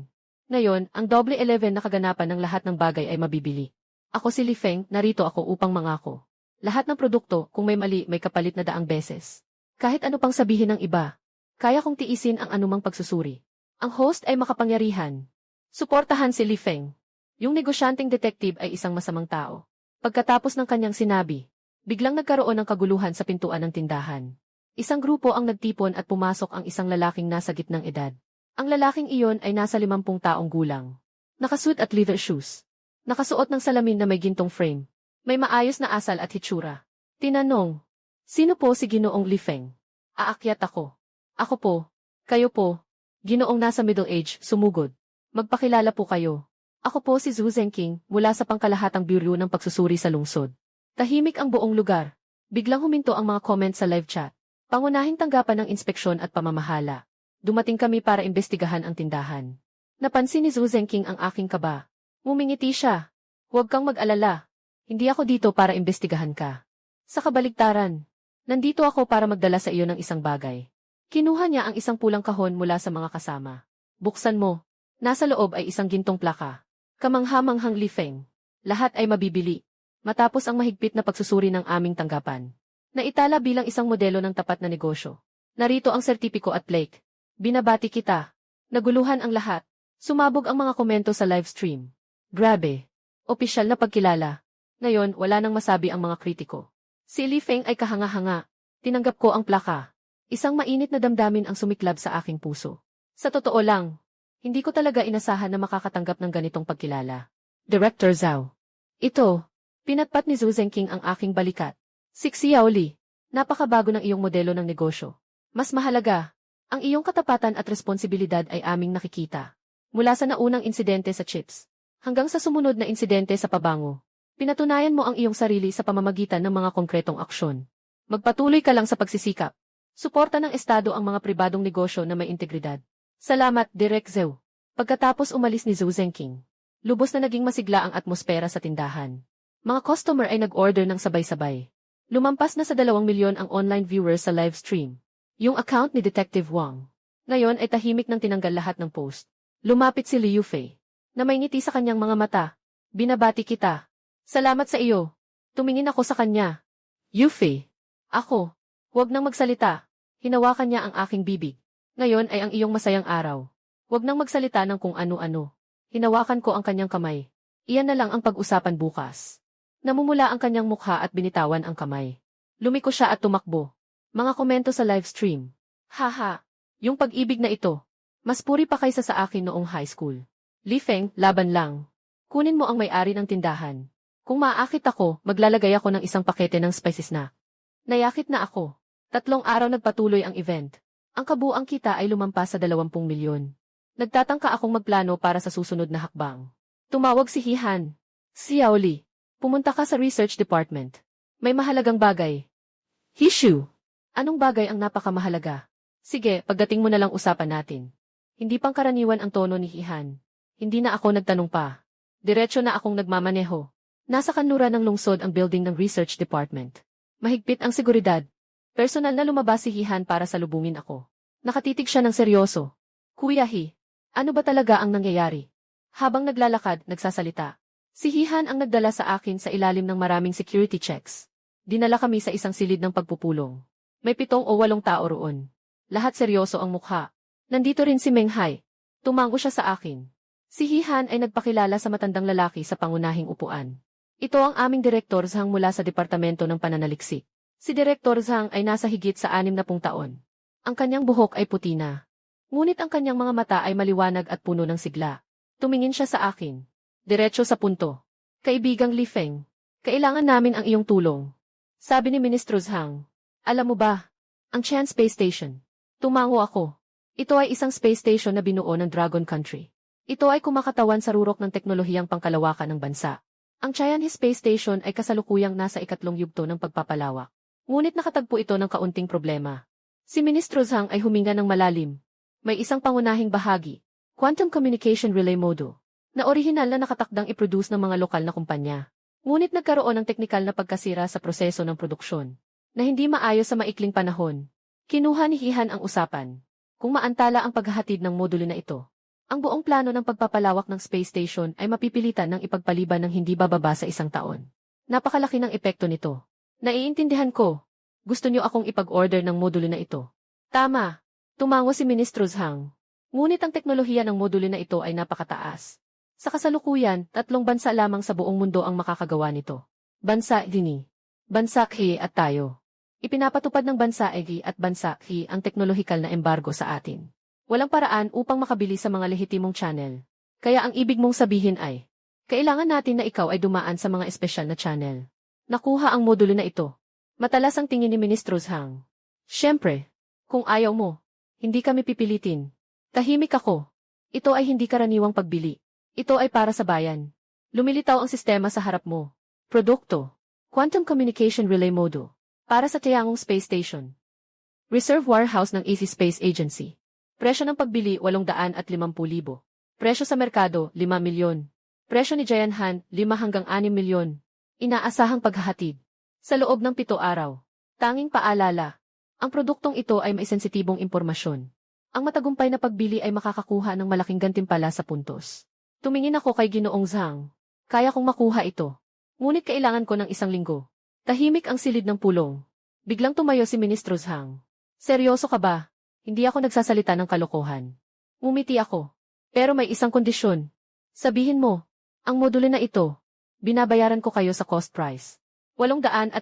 Ngayon, ang Double 11 na kaganapan ng lahat ng bagay ay mabibili. Ako si Li Feng, narito ako upang mangako. Lahat ng produkto, kung may mali, may kapalit na 100 beses. Kahit ano pang sabihin ng iba, kaya kong tiisin ang anumang pagsusuri. Ang host ay makapangyarihan. Suportahan si Li Feng. Yung negosyanteng detective ay isang masamang tao. Pagkatapos ng kanyang sinabi, biglang nagkaroon ng kaguluhan sa pintuan ng tindahan. Isang grupo ang nagtipon at pumasok ang isang lalaking nasa gitnang edad. Ang lalaking iyon ay nasa 50 taong gulang. Nakasuot at leather shoes. Nakasuot ng salamin na may gintong frame. May maayos na asal at hitsura. Tinanong, sino po si Ginoong Li Feng? Aakyat ako. Ako po. Kayo po. Ginoong nasa middle age, sumugod. Magpakilala po kayo. Ako po si Zhu Zhenqing, mula sa pangkalahatang bureau ng pagsusuri sa lungsod. Tahimik ang buong lugar. Biglang huminto ang mga comments sa live chat. Pangunahing tanggapan ng inspeksyon at pamamahala. Dumating kami para imbestigahan ang tindahan. Napansin ni Zhu Zhenqing ang aking kaba. Ngumingiti siya. Huwag kang mag-alala. Hindi ako dito para imbestigahan ka. Sa kabaligtaran, nandito ako para magdala sa iyo ng isang bagay. Kinuha niya ang isang pulang kahon mula sa mga kasama. Buksan mo. Nasa loob ay isang gintong plaka. Kamangha-manghang Li Feng. Lahat ay mabibili. Matapos ang mahigpit na pagsusuri ng aming tanggapan. Naitala bilang isang modelo ng tapat na negosyo. Narito ang sertipiko at Blake. Binabati kita. Naguluhan ang lahat. Sumabog ang mga komento sa livestream. Grabe. Opisyal na pagkilala. Ngayon, wala nang masabi ang mga kritiko. Si Li Feng ay kahanga-hanga. Tinanggap ko ang plaka. Isang mainit na damdamin ang sumiklab sa aking puso. Sa totoo lang, hindi ko talaga inasahan na makakatanggap ng ganitong pagkilala. Director Zhao. Ito, pinatpat ni Zhu Zengqing ang aking balikat. Xiao Li, napakabago ng iyong modelo ng negosyo. Mas mahalaga, ang iyong katapatan at responsibilidad ay aming nakikita. Mula sa naunang insidente sa chips, hanggang sa sumunod na insidente sa pabango, pinatunayan mo ang iyong sarili sa pamamagitan ng mga konkretong aksyon. Magpatuloy ka lang sa pagsisikap. Suporta ng Estado ang mga pribadong negosyo na may integridad. Salamat, Direk Zhou. Pagkatapos umalis ni Zhu Zengqing, lubos na naging masigla ang atmosfera sa tindahan. Mga customer ay nag-order ng sabay-sabay. Lumampas na sa 2 milyon ang online viewers sa live stream. Yung account ni Detective Wang. Ngayon ay tahimik nang tinanggal lahat ng post. Lumapit si Liu Fei, na may ngiti sa kanyang mga mata. Binabati kita. Salamat sa iyo. Tumingin ako sa kanya. Liu Fei. Ako. Huwag nang magsalita. Hinawakan niya ang aking bibig. Ngayon ay ang iyong masayang araw. Huwag nang magsalita ng kung ano-ano. Hinawakan ko ang kanyang kamay. Iyan na lang ang pag-usapan bukas. Namumula ang kanyang mukha at binitawan ang kamay. Lumiko siya at tumakbo. Mga komento sa live stream. Haha, yung pag-ibig na ito. Mas puri pa kaysa sa akin noong high school. Li Feng, laban lang. Kunin mo ang may-ari ng tindahan. Kung maaakit ako, maglalagay ako ng isang pakete ng spicy snack. Nayakit na ako. 3 araw nagpatuloy ang event. Ang kabuang kita ay lumampas sa 20 milyon. Nagtatangka akong magplano para sa susunod na hakbang. Tumawag si Hihan. Xiao Li, pumunta ka sa research department. May mahalagang bagay. Hishu, anong bagay ang napakamahalaga? Sige, pagdating mo na lang usapan natin. Hindi pangkaraniwan ang tono ni Hihan. Hindi na ako nagtanong pa. Diretso na akong nagmamaneho. Nasa kanluran ng lungsod ang building ng research department. Mahigpit ang seguridad. Personal na lumabas si Hihan para salubungin ako. Nakatitig siya ng seryoso. Kuya Hi, ano ba talaga ang nangyayari? Habang naglalakad, nagsasalita. Si Hihan ang nagdala sa akin sa ilalim ng maraming security checks. Dinala kami sa isang silid ng pagpupulong. May 7 o 8 tao roon. Lahat seryoso ang mukha. Nandito rin si Meng Hai. Tumango siya sa akin. Si Hihan ay nagpakilala sa matandang lalaki sa pangunahing upuan. Ito ang aming Direktor Zhang mula sa Departamento ng Pananaliksik. Si Direktor Zhang ay nasa higit sa 60 taon. Ang kanyang buhok ay puti na. Ngunit ang kanyang mga mata ay maliwanag at puno ng sigla. Tumingin siya sa akin. Diretso sa punto. Kaibigang Li Feng, kailangan namin ang iyong tulong. Sabi ni Ministro Zhang. Alam mo ba, ang Qian Space Station. Tumango ako. Ito ay isang space station na binuo ng Dragon Country. Ito ay kumakatawan sa rurok ng teknolohiyang pangkalawakan ng bansa. Ang Qian Space Station ay kasalukuyang nasa 2 yugto ng pagpapalawak. Ngunit nakatagpo ito ng kaunting problema. Si Ministro Zhang ay huminga ng malalim. May isang pangunahing bahagi, Quantum Communication Relay Module, na orihinal na nakatakdang i-produce ng mga lokal na kumpanya. Ngunit nagkaroon ng teknikal na pagkasira sa proseso ng produksyon, na hindi maayos sa maikling panahon. Kinuha ni Hihan ang usapan. Kung maantala ang paghahatid ng modulo na ito, ang buong plano ng pagpapalawak ng space station ay mapipilitan ng ipagpaliban ng hindi bababa sa 1 taon. Napakalaki ng epekto nito. Naiintindihan ko. Gusto niyo akong ipag-order ng modulo na ito. Tama. Tumango si Ministro Zhang. Ngunit ang teknolohiya ng modulo na ito ay napakataas. Sa kasalukuyan, 3 bansa lamang sa buong mundo ang makakagawa nito. Bansa Dini, Bansa He at tayo. Ipinapatupad ng Bansa Egi at Bansa He ang teknolohikal na embargo sa atin. Walang paraan upang makabili sa mga lehitimong channel. Kaya ang ibig mong sabihin ay, kailangan natin na ikaw ay dumaan sa mga espesyal na channel. Nakuha ang modulo na ito. Matalas ang tingin ni Ministro Zhang. Siyempre, kung ayaw mo, hindi kami pipilitin. Tahimik ako. Ito ay hindi karaniwang pagbili. Ito ay para sa bayan. Lumilitaw ang sistema sa harap mo. Produkto. Quantum Communication Relay Module. Para sa Tiangong Space Station. Reserve Warehouse ng Easy Space Agency. Presyo ng pagbili 850,000. Presyo sa merkado 5 milyon. Presyo ni Jayanhan 5 hanggang 6 milyon. Inaasahang paghahatid. Sa loob ng 7 araw. Tanging paalala. Ang produktong ito ay may sensitibong impormasyon. Ang matagumpay na pagbili ay makakakuha ng malaking gantimpala sa puntos. Tumingin ako kay Ginoong Zhang. Kaya kong makuha ito. Ngunit kailangan ko ng 1 linggo. Tahimik ang silid ng pulong. Biglang tumayo si Ministro Zhang. Seryoso ka ba? Hindi ako nagsasalita ng kalokohan. Ngumiti ako. Pero may isang kondisyon. Sabihin mo, ang modulo na ito, binabayaran ko kayo sa cost price. 850,000.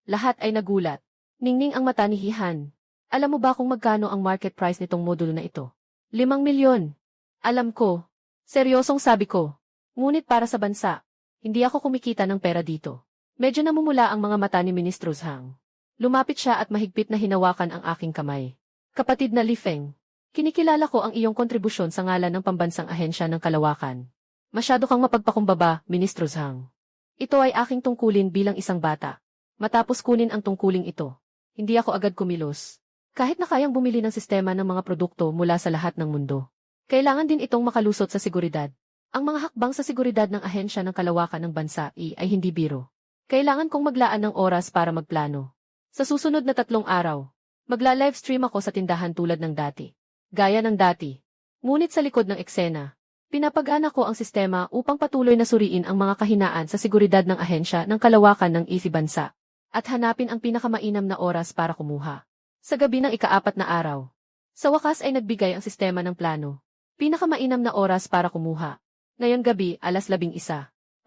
Lahat ay nagulat. Ningning ang mata ni Hihan. Alam mo ba kung magkano ang market price nitong modulo na ito? 5 milyon. Alam ko. Seryosong sabi ko. Ngunit para sa bansa, hindi ako kumikita ng pera dito. Medyo namumula ang mga mata ni Ministro Zhang. Lumapit siya at mahigpit na hinawakan ang aking kamay. Kapatid na Li Feng, kinikilala ko ang iyong kontribusyon sa ngalan ng Pambansang Ahensya ng Kalawakan. Masyado kang mapagpakumbaba, Ministro Zhang. Ito ay aking tungkulin bilang isang bata. Matapos kunin ang tungkuling ito, hindi ako agad kumilos. Kahit na kayang bumili ng sistema ng mga produkto mula sa lahat ng mundo. Kailangan din itong makalusot sa seguridad. Ang mga hakbang sa seguridad ng ahensya ng kalawakan ng bansa ay hindi biro. Kailangan kong maglaan ng oras para magplano. Sa susunod na 3 araw, magla-livestream ako sa tindahan tulad ng dati. Gaya ng dati. Ngunit sa likod ng eksena, pinapagana ko ang sistema upang patuloy na suriin ang mga kahinaan sa seguridad ng ahensya ng kalawakan ng IFI bansa. At hanapin ang pinakamainam na oras para kumuha. Sa gabi ng ika-4 na araw. Sa wakas ay nagbigay ang sistema ng plano. Pinakamainam na oras para kumuha. Ngayon gabi, alas 11.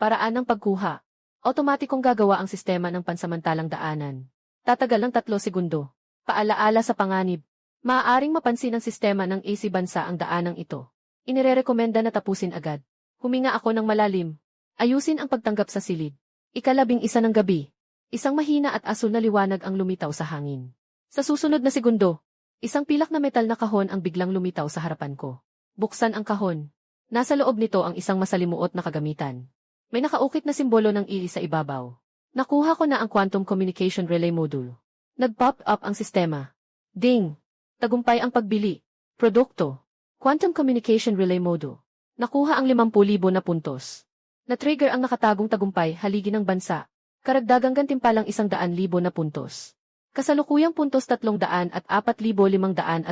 Paraan ng pagkuha. Otomatikong gagawa ang sistema ng pansamantalang daanan. Tatagal ng 3 segundo. Paalaala sa panganib. Maaaring mapansin ng sistema ng AC bansa ang daanang ito. Inirerekomenda na tapusin agad. Huminga ako ng malalim. Ayusin ang pagtanggap sa silid. Ika-11 ng gabi. Isang mahina at asul na liwanag ang lumitaw sa hangin. Sa susunod na segundo, isang pilak na metal na kahon ang biglang lumitaw sa harapan ko. Buksan ang kahon. Nasa loob nito ang isang masalimuot na kagamitan. May nakaukit na simbolo ng ii sa ibabaw. Nakuha ko na ang Quantum Communication Relay Module. Nag-pop up ang sistema. Ding! Tagumpay ang pagbili. Produkto. Quantum Communication Relay Module. Nakuha ang 50,000 na puntos. Na-trigger ang nakatagong tagumpay haligi ng bansa. Karagdagang gantimpalang 100,000 na puntos. Kasalukuyang puntos 304,580.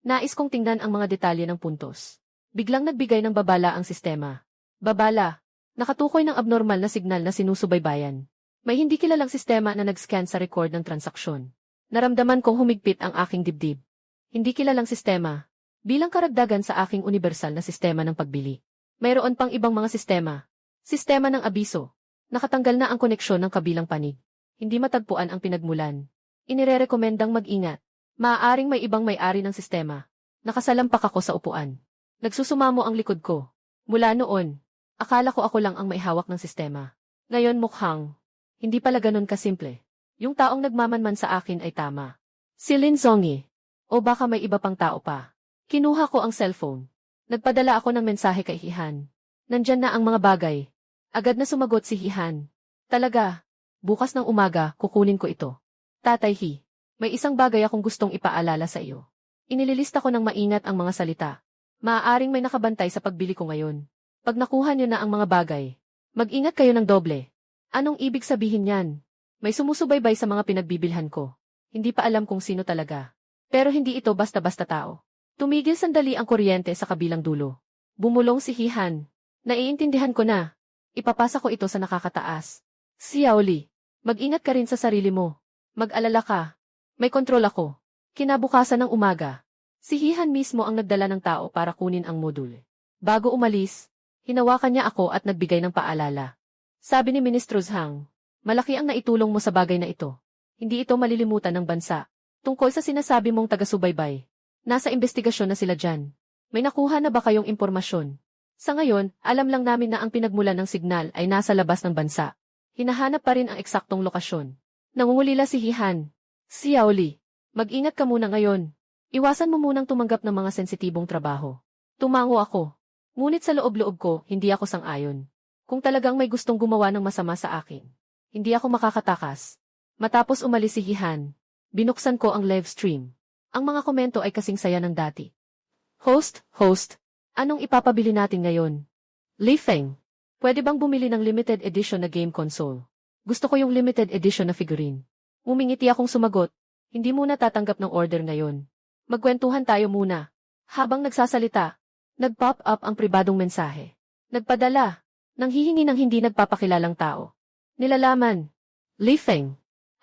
Nais kong tingnan ang mga detalye ng puntos. Biglang nagbigay ng babala ang sistema. Babala. Nakatukoy ng abnormal na signal na sinusubaybayan. May hindi kilalang sistema na nag-scan sa record ng transaksyon. Naramdaman kong humigpit ang aking dibdib. Hindi kilalang sistema. Bilang karagdagan sa aking universal na sistema ng pagbili. Mayroon pang ibang mga sistema. Sistema ng abiso. Nakatanggal na ang koneksyon ng kabilang panig. Hindi matagpuan ang pinagmulan. Inirerekomendang mag-ingat. Maaaring may ibang may-ari ng sistema. Nakasalampak ako sa upuan. Nagsusumamo ang likod ko. Mula noon, akala ko ako lang ang may hawak ng sistema. Ngayon mukhang, hindi pala ganun kasimple. Yung taong nagmamanman sa akin ay tama. Si Lin Zongi. O baka may iba pang tao pa. Kinuha ko ang cellphone. Nagpadala ako ng mensahe kay Hihan. Nandyan na ang mga bagay. Agad na sumagot si Hihan. Talaga, bukas ng umaga, kukunin ko ito. Tatay Hi, may isang bagay akong gustong ipaalala sa iyo. Inililista ko ng maingat ang mga salita. Maaaring may nakabantay sa pagbili ko ngayon. Pag nakuha niyo na ang mga bagay, mag-ingat kayo ng doble. Anong ibig sabihin yan? May sumusubaybay sa mga pinagbibilhan ko. Hindi pa alam kung sino talaga. Pero hindi ito basta-basta tao. Tumigil sandali ang kuryente sa kabilang dulo. Bumulong si Hihan. Naiintindihan ko na. Ipapasa ko ito sa nakakataas. Xiaoli, mag-ingat ka rin sa sarili mo. Mag-alala ka. May kontrol ako. Kinabukasan ng umaga, si Hihan mismo ang nagdala ng tao para kunin ang module. Bago umalis, hinawakan niya ako at nagbigay ng paalala. Sabi ni Ministro Zhang, malaki ang naitulong mo sa bagay na ito. Hindi ito malilimutan ng bansa. Tungkol sa sinasabi mong taga-subaybay, nasa investigasyon na sila dyan. May nakuha na ba kayong impormasyon? Sa ngayon, alam lang namin na ang pinagmulan ng signal ay nasa labas ng bansa. Hinahanap pa rin ang eksaktong lokasyon. Nangungulila si Hihan. Xiaoli, mag-ingat ka muna ngayon. Iwasan mo munang tumanggap ng mga sensitibong trabaho. Tumango ako. Ngunit sa loob-loob ko, hindi ako sang-ayon. Kung talagang may gustong gumawa ng masama sa akin, hindi ako makakatakas. Matapos umalis si Hihan, binuksan ko ang live stream. Ang mga komento ay kasing saya ng dati. Host, anong ipapabili natin ngayon? Li Feng, pwede bang bumili ng limited edition na game console? Gusto ko yung limited edition na figurine. Umingiti akong sumagot, hindi muna tatanggap ng order ngayon. Magkwentuhan tayo muna. Habang nagsasalita, nag-pop up ang pribadong mensahe. Nagpadala, nang hihingi ng hindi nagpapakilalang tao. Nilalaman, Li Feng,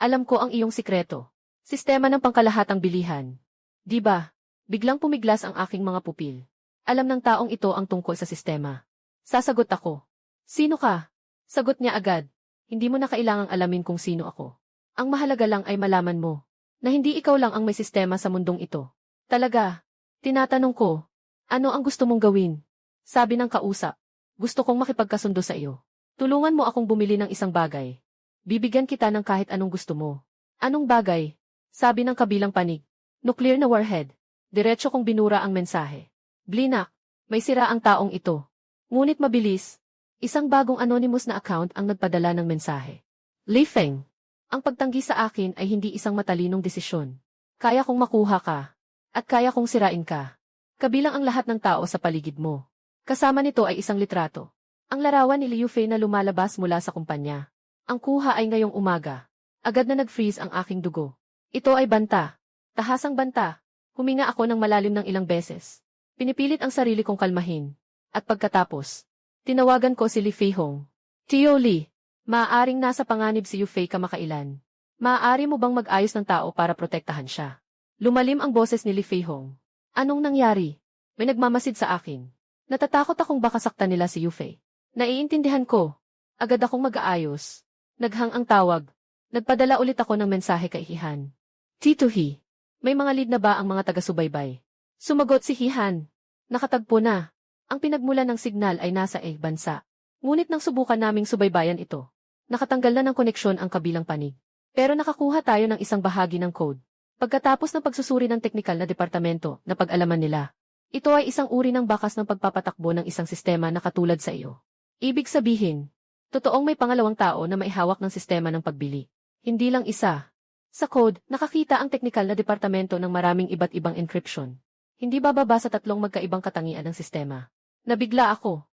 Alam ko ang iyong sikreto. Sistema ng pangkalahatang bilihan. Di ba? Biglang pumiglas ang aking mga pupil. Alam ng taong ito ang tungkol sa sistema. Sasagot ako. Sino ka? Sagot niya agad. Hindi mo na kailangang alamin kung sino ako. Ang mahalaga lang ay malaman mo na hindi ikaw lang ang may sistema sa mundong ito. Talaga? Tinatanong ko, ano ang gusto mong gawin? Sabi ng kausap, gusto kong makipagkasundo sa iyo. Tulungan mo akong bumili ng isang bagay. Bibigyan kita ng kahit anong gusto mo. Anong bagay? Sabi ng kabilang panig. Nuclear na warhead. Diretso kong binura ang mensahe. Blinak, may sira ang taong ito. Ngunit mabilis, isang bagong anonymous na account ang nagpadala ng mensahe. Li Feng, ang pagtanggi sa akin ay hindi isang matalinong desisyon. Kaya kong makuha ka. At kaya kong sirain ka. Kabilang ang lahat ng tao sa paligid mo. Kasama nito ay isang litrato. Ang larawan ni Liu Fei na lumalabas mula sa kumpanya. Ang kuha ay ngayong umaga. Agad na nag-freeze ang aking dugo. Ito ay banta. Tahasang banta. Huminga ako ng malalim ng ilang beses. Pinipilit ang sarili kong kalmahin. At pagkatapos, tinawagan ko si Li Feihong. Tio Li, maaaring nasa panganib si Yu Fei kamakailan. Maaari mo bang mag-ayos ng tao para protektahan siya? Lumalim ang boses ni Li Feihong. Anong nangyari? May nagmamasid sa akin. Natatakot akong baka saktan nila si Yu Fei. Naiintindihan ko. Agad akong mag-aayos. Naghang ang tawag. Nagpadala ulit ako ng mensahe kay Hihan. Tito He, may mga lead na ba ang mga taga-subaybay? Sumagot si Hihan. Nakatagpo na. Ang pinagmulan ng signal ay nasa bansa. Ngunit nang subukan naming subaybayan ito, nakatanggal na ng koneksyon ang kabilang panig. Pero nakakuha tayo ng isang bahagi ng code. Pagkatapos ng pagsusuri ng teknikal na departamento na pag-alaman nila, ito ay isang uri ng bakas ng pagpapatakbo ng isang sistema na katulad sa iyo. Ibig sabihin, totoong may pangalawang tao na maihawak ng sistema ng pagbili. Hindi lang isa. Sa code, nakakita ang teknikal na departamento ng maraming iba't ibang encryption. Hindi bababa sa 3 magkaibang katangian ng sistema. Nabigla ako.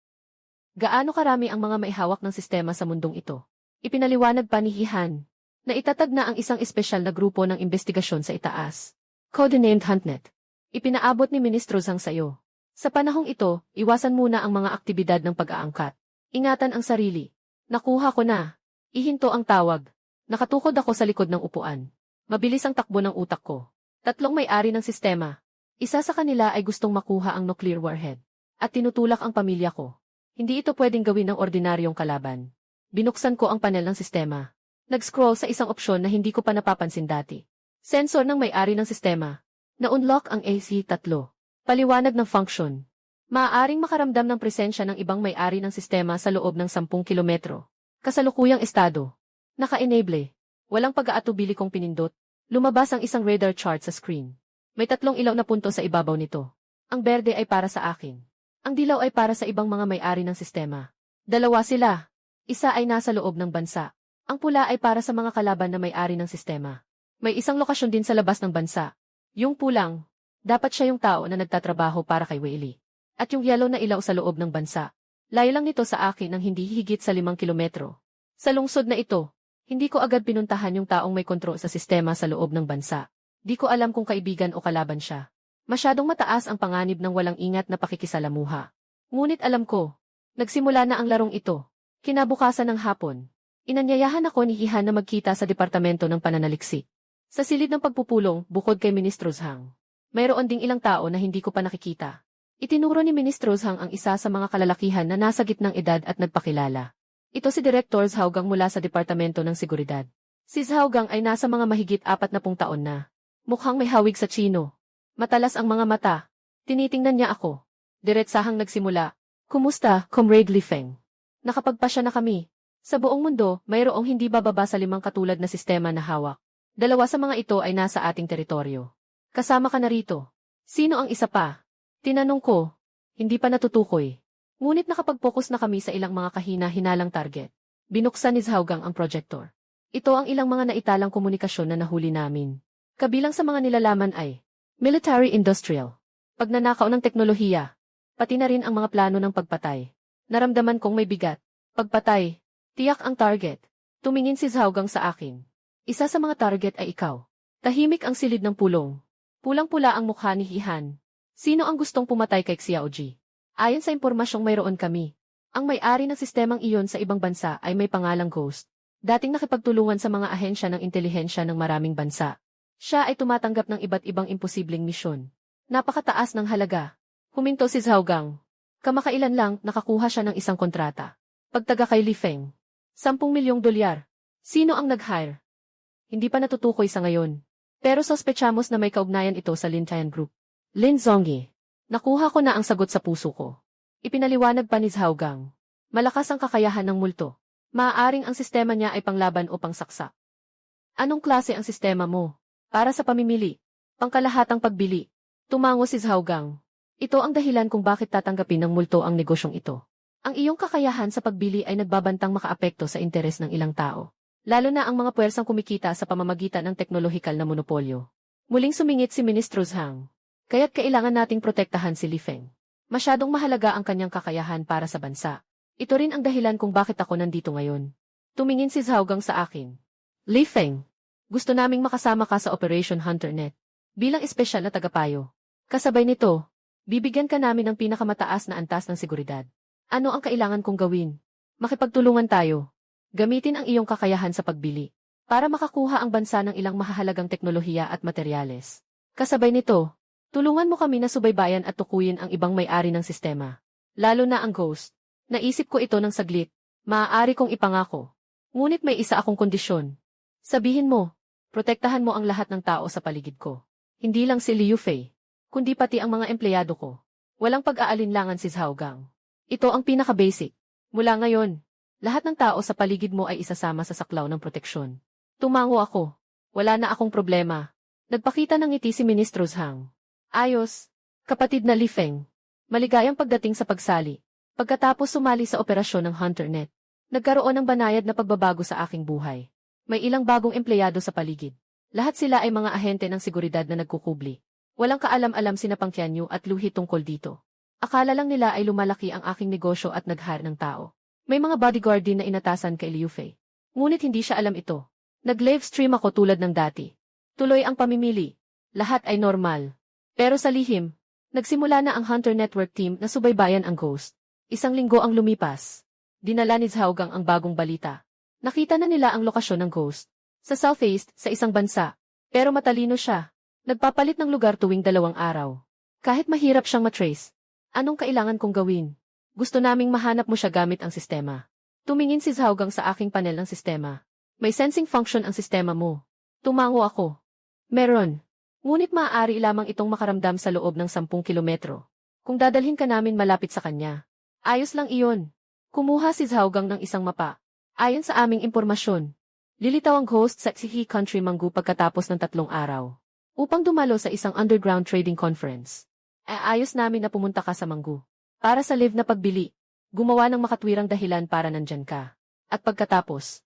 Gaano karami ang mga maihawak ng sistema sa mundong ito? Ipinaliwanag pa ni Hihan na itatag na ang isang espesyal na grupo ng investigasyon sa itaas. Codenamed Huntnet. Ipinaabot ni Ministro Zhang sa iyo. Sa panahong ito, iwasan muna ang mga aktibidad ng pag-aangkat. Ingatan ang sarili. Nakuha ko na. Ihinto ang tawag. Nakatukod ako sa likod ng upuan. Mabilis ang takbo ng utak ko. 3 may-ari ng sistema. Isa sa kanila ay gustong makuha ang nuclear warhead. At tinutulak ang pamilya ko. Hindi ito pwedeng gawin ng ordinaryong kalaban. Binuksan ko ang panel ng sistema. Nag-scroll sa isang opsyon na hindi ko pa napapansin dati. Sensor ng may-ari ng sistema. Na-unlock ang AC-3. Paliwanag ng function. Maaaring makaramdam ng presensya ng ibang may-ari ng sistema sa loob ng 10 kilometro. Kasalukuyang estado. Naka-enable. Walang pag-aatubili kong pinindot. Lumabas ang isang radar chart sa screen. May 3 ilaw na punto sa ibabaw nito. Ang berde ay para sa akin. Ang dilaw ay para sa ibang mga may-ari ng sistema. 2 sila. Isa ay nasa loob ng bansa. Ang pula ay para sa mga kalaban na may-ari ng sistema. May isang lokasyon din sa labas ng bansa. Yung pulang, dapat siya yung tao na nagtatrabaho para kay Weili. At yung yellow na ilaw sa loob ng bansa. Layo lang nito sa akin ng hindi higit sa 5 kilometro. Sa lungsod na ito, hindi ko agad pinuntahan yung taong may kontrol sa sistema sa loob ng bansa. Di ko alam kung kaibigan o kalaban siya. Masyadong mataas ang panganib ng walang ingat na pakikisalamuha. Ngunit alam ko, nagsimula na ang larong ito. Kinabukasan ng hapon. Inanyayahan ako ni Hihan na magkita sa Departamento ng Pananaliksik. Sa silid ng pagpupulong, bukod kay Ministro Zhang, mayroon ding ilang tao na hindi ko pa nakikita. Itinuro ni Ministro Zhang ang isa sa mga kalalakihan na nasa gitnang edad at nagpakilala. Ito si Director Zhaogang mula sa Departamento ng Seguridad. Si Zhaogang ay nasa mga mahigit 40 taon na. Mukhang may hawig sa Chino. Matalas ang mga mata. Tinitingnan niya ako. Diretsahang nagsimula. Kumusta, Comrade Li Feng? Nakapagpasya na kami. Sa buong mundo, mayroong hindi bababa sa 5 katulad na sistema na hawak. 2 sa mga ito ay nasa ating teritoryo. Kasama ka na rito. Sino ang isa pa? Tinanong ko. Hindi pa natutukoy. Ngunit nakapag-focus na kami sa ilang mga kahina-hinalang target. Binuksan ni Zhaogang ang projector. Ito ang ilang mga naitalang komunikasyon na nahuli namin. Kabilang sa mga nilalaman ay military-industrial, pagnanakaw ng teknolohiya, pati na rin ang mga plano ng pagpatay. Naramdaman kong may bigat. Pagpatay. Tiyak ang target. Tumingin si Zhaogang sa akin. Isa sa mga target ay ikaw. Tahimik ang silid ng pulong. Pulang-pula ang mukha ni Hihan. Sino ang gustong pumatay kay Xiaoji? Ayon sa impormasyong mayroon kami, ang may-ari ng sistemang iyon sa ibang bansa ay may pangalang Ghost. Dating nakipagtulungan sa mga ahensya ng intelihensya ng maraming bansa. Siya ay tumatanggap ng iba't ibang imposibleng misyon. Napakataas ng halaga. Huminto si Zhao Gang. Kamakailan lang nakakuha siya ng isang kontrata. Pagtaga kay Li Feng. 10 milyong dolyar. Sino ang nag-hire? Hindi pa natutukoy sa ngayon. Pero sospechamos na may kaugnayan ito sa Lin Tian Group. Lin Zongyi. Nakuha ko na ang sagot sa puso ko. Ipinaliwanag pa ni Zhao Gang. Malakas ang kakayahan ng multo. Maaaring ang sistema niya ay panglaban o pangsaksak. Anong klase ang sistema mo? Para sa pamimili. Pangkalahatang pagbili. Tumango si Zhao Gang. Ito ang dahilan kung bakit tatanggapin ng multo ang negosyong ito. Ang iyong kakayahan sa pagbili ay nagbabantang makaapekto sa interes ng ilang tao. Lalo na ang mga puwersang kumikita sa pamamagitan ng teknolohikal na monopolyo. Muling sumingit si Ministro Zhang. Kaya't kailangan nating protektahan si Li Feng. Masyadong mahalaga ang kanyang kakayahan para sa bansa. Ito rin ang dahilan kung bakit ako nandito ngayon. Tumingin si Zhao Gang sa akin. Li Feng, gusto naming makasama ka sa Operation HunterNet. Bilang espesyal na tagapayo. Kasabay nito, bibigyan ka namin ng pinakamataas na antas ng seguridad. Ano ang kailangan kong gawin? Makipagtulungan tayo. Gamitin ang iyong kakayahan sa pagbili. Para makakuha ang bansa ng ilang mahahalagang teknolohiya at materyales. Kasabay nito, tulungan mo kami na subaybayan at tukuyin ang ibang may-ari ng sistema. Lalo na ang Ghost. Naisip ko ito ng saglit. Maaari kong ipangako. Ngunit may isa akong kondisyon. Sabihin mo, protektahan mo ang lahat ng tao sa paligid ko. Hindi lang si Liu Fei, kundi pati ang mga empleyado ko. Walang pag-aalinlangan si Zhao Gang. Ito ang pinaka-basic. Mula ngayon, lahat ng tao sa paligid mo ay isasama sa saklaw ng proteksyon. Tumango ako. Wala na akong problema. Nagpakita ng ngiti si Ministro Zhang. Ayos, kapatid na Li Feng. Maligayang pagdating sa pagsali. Pagkatapos sumali sa operasyon ng HunterNet, nagkaroon ng banayad na pagbabago sa aking buhay. May ilang bagong empleyado sa paligid. Lahat sila ay mga ahente ng seguridad na nagkukubli. Walang kaalam-alam sina Pang Qianyu at Luhi tungkol dito. Akala lang nila ay lumalaki ang aking negosyo at nag-hire ng tao. May mga bodyguard din na inatasan kay Liu Fei. Ngunit hindi siya alam ito. Nag-live stream ako tulad ng dati. Tuloy ang pamimili. Lahat ay normal. Pero sa lihim, nagsimula na ang Hunter Network team na subaybayan ang Ghost. 1 linggo ang lumipas. Dinala ni Zhao Gang ang bagong balita. Nakita na nila ang lokasyon ng Ghost. Sa Southeast, sa isang bansa. Pero matalino siya. Nagpapalit ng lugar tuwing 2 araw. Kahit mahirap siyang matrace. Anong kailangan kong gawin? Gusto naming mahanap mo siya gamit ang sistema. Tumingin si Zhao Gang sa aking panel ng sistema. May sensing function ang sistema mo. Tumango ako. Meron. Ngunit maaari lamang itong makaramdam sa loob ng 10 kilometro. Kung dadalhin ka namin malapit sa kanya. Ayos lang iyon. Kumuha si Zhao Gang ng isang mapa. Ayon sa aming impormasyon, lilitaw ang Ghost sa Xihe Country Manggu pagkatapos ng 3 araw. Upang dumalo sa isang underground trading conference. Ayos namin na pumunta ka sa Manggu. Para sa live na pagbili. Gumawa ng makatwirang dahilan para nandyan ka. At pagkatapos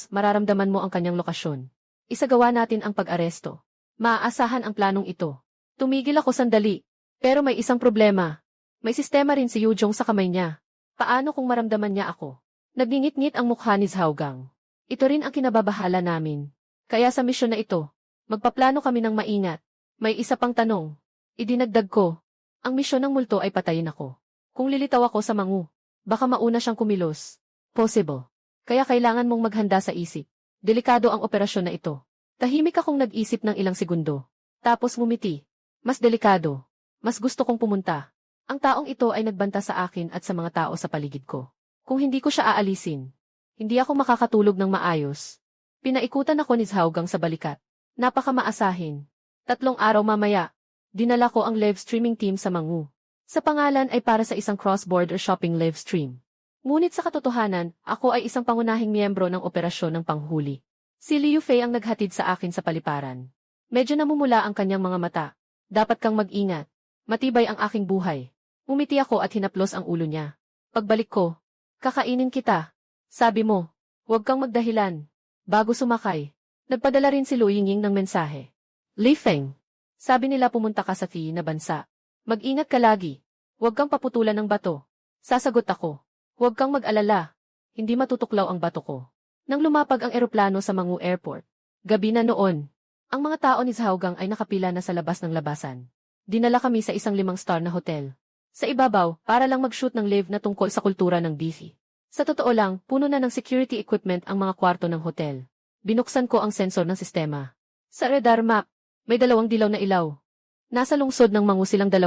mararamdaman mo ang kanyang lokasyon. Isagawa natin ang pag-aresto. Maaasahan ang planong ito. Tumigil ako sandali. Pero may isang problema. May sistema rin si Yu Jong sa kamay niya. Paano kung maramdaman niya ako? Nagngingit-ngit ang mukha ni Zhao Gang. Ito rin ang kinababahala namin. Kaya sa misyon na ito, magpaplano kami ng maingat. May isa pang tanong. Idinagdag ko. Ang misyon ng multo ay patayin ako. Kung lilitaw ako sa Manggu, baka mauna siyang kumilos. Possible. Kaya kailangan mong maghanda sa isip. Delikado ang operasyon na ito. Tahimik akong nag-isip ng ilang segundo. Tapos ngumiti. Mas delikado. Mas gusto kong pumunta. Ang taong ito ay nagbanta sa akin at sa mga tao sa paligid ko. Kung hindi ko siya aalisin, hindi ako makakatulog ng maayos. Pinaikutan ako ni Zhao Gang sa balikat. Napakamaasahin. 3 araw mamaya, dinala ko ang live streaming team sa Manggu. Sa pangalan ay para sa isang cross-border shopping live stream. Ngunit sa katotohanan, ako ay isang pangunahing miyembro ng operasyon ng panghuli. Si Liu Fei ang naghatid sa akin sa paliparan. Medyo namumula ang kanyang mga mata. Dapat kang mag-ingat. Matibay ang aking buhay. Umiti ako at hinaplos ang ulo niya. Pagbalik ko, kakainin kita. Sabi mo, huwag kang magdahilan. Bago sumakay, nagpadala rin si Lu Yingying ng mensahe. Li Feng, sabi nila pumunta ka sa Xihe na bansa. Mag-ingat ka lagi. Huwag kang paputulan ng bato. Sasagot ako. Huwag kang mag-alala. Hindi matutuklaw ang bato ko. Nang lumapag ang eroplano sa Manggu Airport, gabi na noon, ang mga tao ni Zhao Gang ay nakapila na sa labas ng labasan. Dinala kami sa isang 5-star na hotel. Sa ibabaw, para lang mag-shoot ng live na tungkol sa kultura ng DC. Sa totoo lang, puno na ng security equipment ang mga kwarto ng hotel. Binuksan ko ang sensor ng sistema. Sa radar map, may 2 dilaw na ilaw. Nasa lungsod ng Mangu silang 2.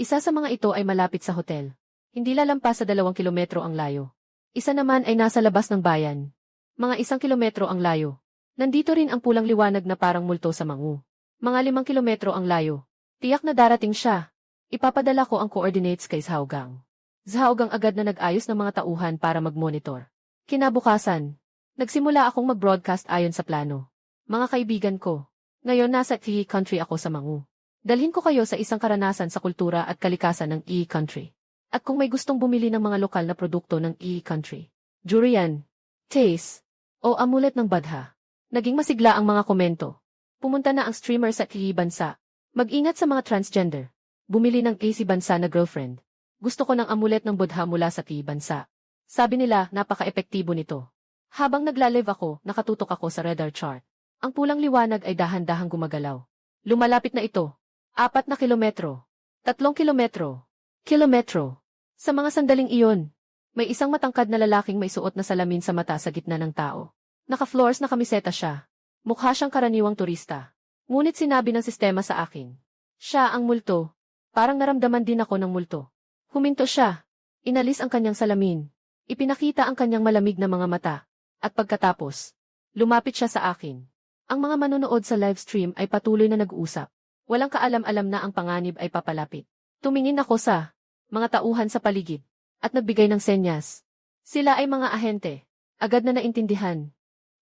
Isa sa mga ito ay malapit sa hotel. Hindi lalampas sa 2 kilometro ang layo. Isa naman ay nasa labas ng bayan. Mga 1 kilometro ang layo. Nandito rin ang pulang liwanag na parang multo sa Mangu. Mga 5 kilometro ang layo. Tiyak na darating siya. Ipapadala ko ang coordinates kay Zhaogang. Zhaogang agad na nag-ayos ng mga tauhan para mag-monitor. Kinabukasan, nagsimula akong mag-broadcast ayon sa plano. Mga kaibigan ko, ngayon nasa E country ako sa Mangu. Dalhin ko kayo sa isang karanasan sa kultura at kalikasan ng E country. At kung may gustong bumili ng mga lokal na produkto ng E country, durian, taste, o amulet ng badha. Naging masigla ang mga komento. Pumunta na ang streamer sa E bansa. Mag-ingat sa mga transgender. Bumili ng AC bansa na girlfriend. Gusto ko ng amulet ng Buddha mula sa T bansa. Sabi nila, napaka-epektibo nito. Habang nagla-live ako, nakatutok ako sa radar chart. Ang pulang liwanag ay dahan-dahang gumagalaw. Lumalapit na ito. 4 na kilometro. 3 kilometro. Kilometro. Sa mga sandaling iyon, may isang matangkad na lalaking may suot na salamin sa mata sa gitna ng tao. Naka-floors na kamiseta siya. Mukha siyang karaniwang turista. Ngunit sinabi ng sistema sa akin. Siya ang multo. Parang naramdaman din ako ng multo. Huminto siya. Inalis ang kanyang salamin. Ipinakita ang kanyang malamig na mga mata. At pagkatapos, lumapit siya sa akin. Ang mga manonood sa live stream ay patuloy na nag-uusap. Walang kaalam-alam na ang panganib ay papalapit. Tumingin ako sa mga tauhan sa paligid at nagbigay ng senyas. Sila ay mga ahente. Agad na naintindihan.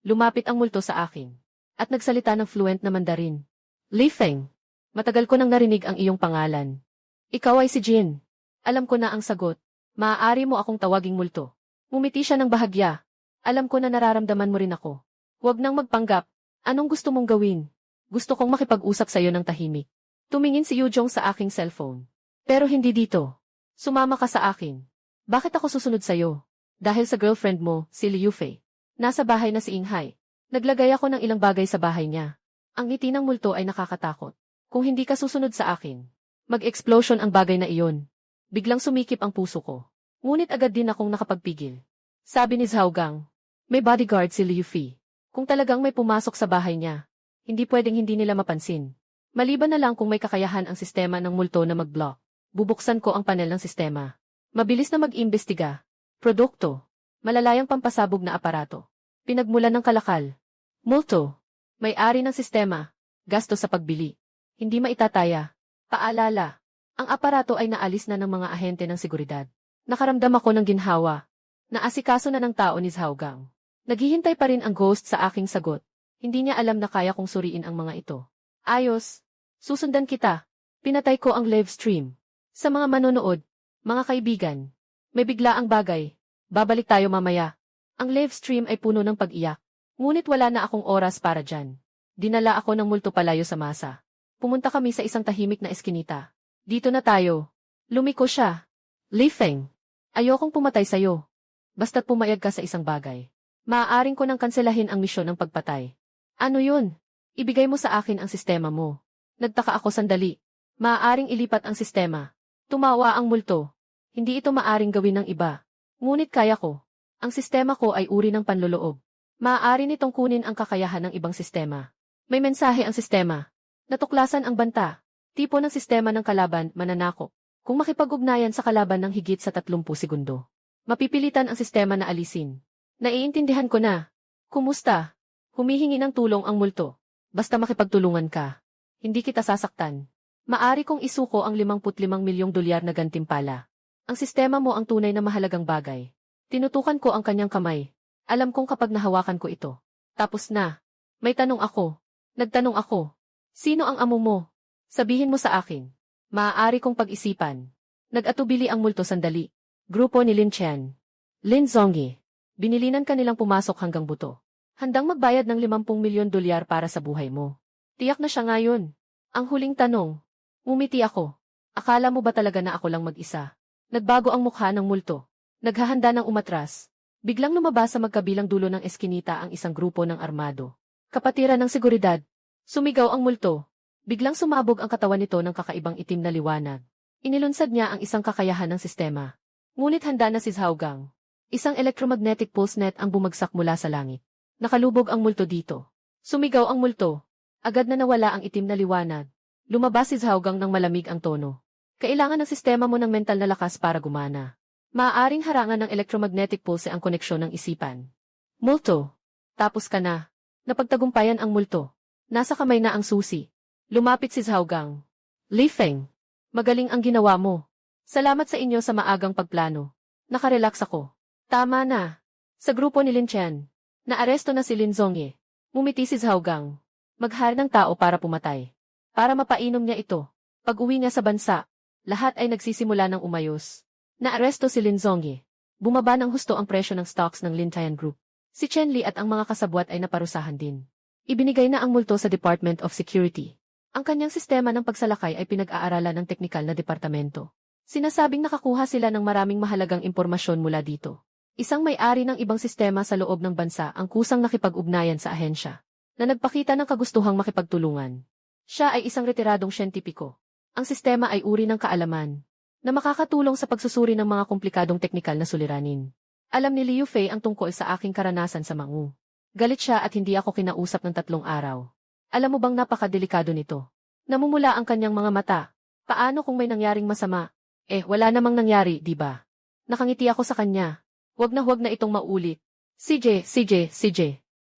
Lumapit ang multo sa akin at nagsalita ng fluent na Mandarin. Li Feng, matagal ko nang narinig ang iyong pangalan. Ikaw ay si Jin. Alam ko na ang sagot. Maaari mo akong tawaging multo. Ngumiti siya ng bahagya. Alam ko na nararamdaman mo rin ako. Huwag nang magpanggap. Anong gusto mong gawin? Gusto kong makipag-usap sa iyo ng tahimik. Tumingin si Yujong sa aking cellphone. Pero hindi dito. Sumama ka sa akin. Bakit ako susunod sa iyo? Dahil sa girlfriend mo, si Liu Fei. Nasa bahay na si Inghai. Naglagay ako ng ilang bagay sa bahay niya. Ang ngiti ng multo ay nakakatakot. Kung hindi ka susunod sa akin, mag-explosion ang bagay na iyon. Biglang sumikip ang puso ko. Ngunit agad din akong nakapagpigil. Sabi ni Zhaogang, may bodyguard si Liu Fei. Kung talagang may pumasok sa bahay niya, hindi pwedeng hindi nila mapansin. Maliban na lang kung may kakayahan ang sistema ng multo na mag-block. Bubuksan ko ang panel ng sistema. Mabilis na mag-imbestiga. Produkto. Malalayang pampasabog na aparato. Pinagmulan ng kalakal. Multo. May-ari ng sistema. Gasto sa pagbili. Hindi maitataya. Paalala. Ang aparato ay naalis na ng mga ahente ng seguridad. Nakaramdam ako ng ginhawa. Naasikaso na ng tao ni Zhaogang. Naghihintay pa rin ang ghost sa aking sagot. Hindi niya alam na kaya kong suriin ang mga ito. Ayos. Susundan kita. Pinatay ko ang live stream. Sa mga manonood, mga kaibigan, may biglaang bagay. Babalik tayo mamaya. Ang live stream ay puno ng pag-iyak. Ngunit wala na akong oras para dyan. Dinala ako ng multo palayo sa masa. Pumunta kami sa isang tahimik na eskinita. Dito na tayo. Lumiko siya. Li Feng, ayokong pumatay sa'yo. Basta't pumayag ka sa isang bagay. Maaaring ko nang kanselahin ang misyon ng pagpatay. Ano yun? Ibigay mo sa akin ang sistema mo. Nagtaka ako sandali. Maaaring ilipat ang sistema. Tumawa ang multo. Hindi ito maaring gawin ng iba. Ngunit kaya ko. Ang sistema ko ay uri ng panloloob. Maaari nitong kunin ang kakayahan ng ibang sistema. May mensahe ang sistema. Natuklasan ang banta. Tipo ng sistema ng kalaban, mananakop. Kung makipag-ugnayan sa kalaban ng higit sa 30 segundo, mapipilitan ang sistema na alisin. Naiintindihan ko na. Kumusta? Humihingi ng tulong ang multo. Basta makipagtulungan ka. Hindi kita sasaktan. Maari kong isuko ang 55 milyong dolyar na gantimpala. Ang sistema mo ang tunay na mahalagang bagay. Tinutukan ko ang kanyang kamay. Alam kong kapag nahawakan ko ito. Tapos na. May tanong ako. Nagtanong ako. Sino ang amo mo? Sabihin mo sa akin. Maaari kong pag-isipan. Nag-atubili ang multo sandali. Grupo ni Lin Chen. Lin Zongyi. Binilinan ka nilang pumasok hanggang buto. Handang magbayad ng 50 milyon dolyar para sa buhay mo. Tiyak na siya ngayon. Ang huling tanong. Ngumiti ako. Akala mo ba talaga na ako lang mag-isa? Nagbago ang mukha ng multo. Naghahanda ng umatras. Biglang lumabas sa magkabilang dulo ng eskinita ang isang grupo ng armado. Kapatiran ng seguridad. Sumigaw ang multo. Biglang sumabog ang katawan nito ng kakaibang itim na liwanag. Inilunsad niya ang isang kakayahan ng sistema. Ngunit handa na si Zhaogang. Isang electromagnetic pulse net ang bumagsak mula sa langit. Nakalubog ang multo dito. Sumigaw ang multo. Agad na nawala ang itim na liwanag. Lumabas si Zhaogang ng malamig ang tono. Kailangan ng sistema mo ng mental na lakas para gumana. Maaaring harangan ng electromagnetic pulse ang koneksyon ng isipan. Multo. Tapos ka na. Napagtagumpayan ang multo. Nasa kamay na ang susi. Lumapit si Zhaogang. Li Feng. Magaling ang ginawa mo. Salamat sa inyo sa maagang pagplano. Nakarelax ako. Tama na. Sa grupo ni Lin Chen. Naaresto na si Lin Zhongye. Mumiti si Zhaogang. Maghari ng tao para pumatay. Para mapainom niya ito. Pag-uwi niya sa bansa, lahat ay nagsisimula ng umayos. Naaresto si Lin Zhongye. Bumaba ng husto ang presyo ng stocks ng Lin Tian Group. Si Chen Li at ang mga kasabwat ay naparusahan din. Ibinigay na ang multo sa Department of Security. Ang kanyang sistema ng pagsalakay ay pinag-aaralan ng teknikal na departamento. Sinasabing nakakuha sila ng maraming mahalagang impormasyon mula dito. Isang may-ari ng ibang sistema sa loob ng bansa ang kusang nakipag-ugnayan sa ahensya, na nagpakita ng kagustuhang makipagtulungan. Siya ay isang retiradong siyentipiko. Ang sistema ay uri ng kaalaman, na makakatulong sa pagsusuri ng mga komplikadong teknikal na suliranin. Alam ni Liu Fei ang tungkol sa aking karanasan sa Mangu. Galit siya at hindi ako kinausap ng 3 araw. Alam mo bang napakadelikado nito? Namumula ang kanyang mga mata. Paano kung may nangyaring masama? Wala namang nangyari, di ba? Nakangiti ako sa kanya. Huwag na itong maulit. CJ.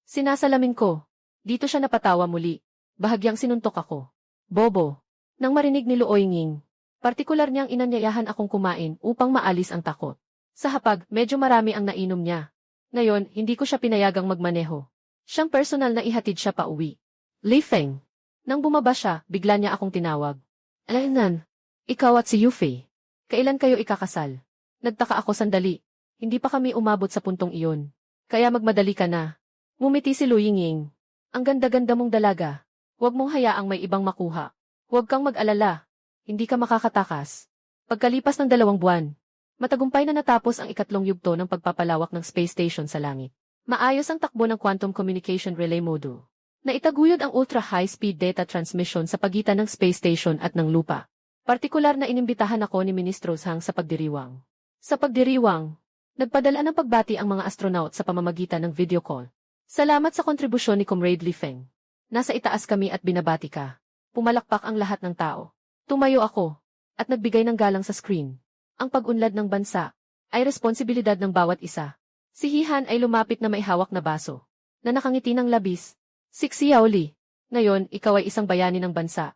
Sinasalamin ko. Dito siya napatawa muli. Bahagyang sinuntok ako. Bobo. Nang marinig ni Luoy Nging, partikular niyang inanyayahan akong kumain upang maalis ang takot. Sa hapag, medyo marami ang nainom niya. Ngayon, hindi ko siya pinayagang magmaneho. Siyang personal na ihatid siya pa uwi. Li Feng. Nang bumaba siya, bigla niya akong tinawag. Alainan, ikaw at si Yufei. Kailan kayo ikakasal? Nagtaka ako sandali. Hindi pa kami umabot sa puntong iyon. Kaya magmadali ka na. Ngumiti si Lu Yingying. Ang ganda-ganda mong dalaga. Huwag mong hayaang may ibang makuha. Huwag kang mag-alala. Hindi ka makakatakas. Pagkalipas ng 2 buwan, matagumpay na natapos ang ikatlong yugto ng pagpapalawak ng space station sa langit. Maayos ang takbo ng Quantum Communication Relay Module. Naitaguyod ang ultra-high-speed data transmission sa pagitan ng space station at ng lupa. Partikular na inimbitahan ako ni Ministro Zhang sa pagdiriwang. Sa pagdiriwang, nagpadala ng pagbati ang mga astronaut sa pamamagitan ng video call. Salamat sa kontribusyon ni Comrade Li Feng. Nasa itaas kami at binabati ka. Pumalakpak ang lahat ng tao. Tumayo ako, at nagbigay ng galang sa screen. Ang pag-unlad ng bansa ay responsibilidad ng bawat isa. Si Hihan ay lumapit na may hawak na baso, na nakangiti ng labis. Xiao Li, ngayon ikaw ay isang bayani ng bansa.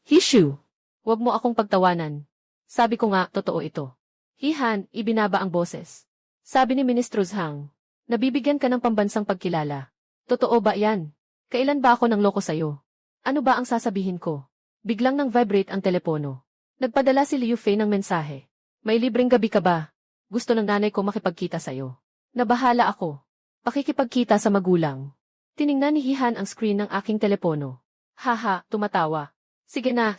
Hishu, huwag mo akong pagtawanan. Sabi ko nga, totoo ito. Hihan, ibinaba ang boses. Sabi ni Ministro Zhang, nabibigyan ka ng pambansang pagkilala. Totoo ba yan? Kailan ba ako nang loko sa'yo? Ano ba ang sasabihin ko? Biglang nang vibrate ang telepono. Nagpadala si Liu Fei ng mensahe. May libreng gabi ka ba? Gusto ng nanay ko makipagkita sa'yo. Nabahala ako. Pakikipagkita sa magulang. Tiningnan ni Hihan ang screen ng aking telepono. Haha, tumatawa. Sige na.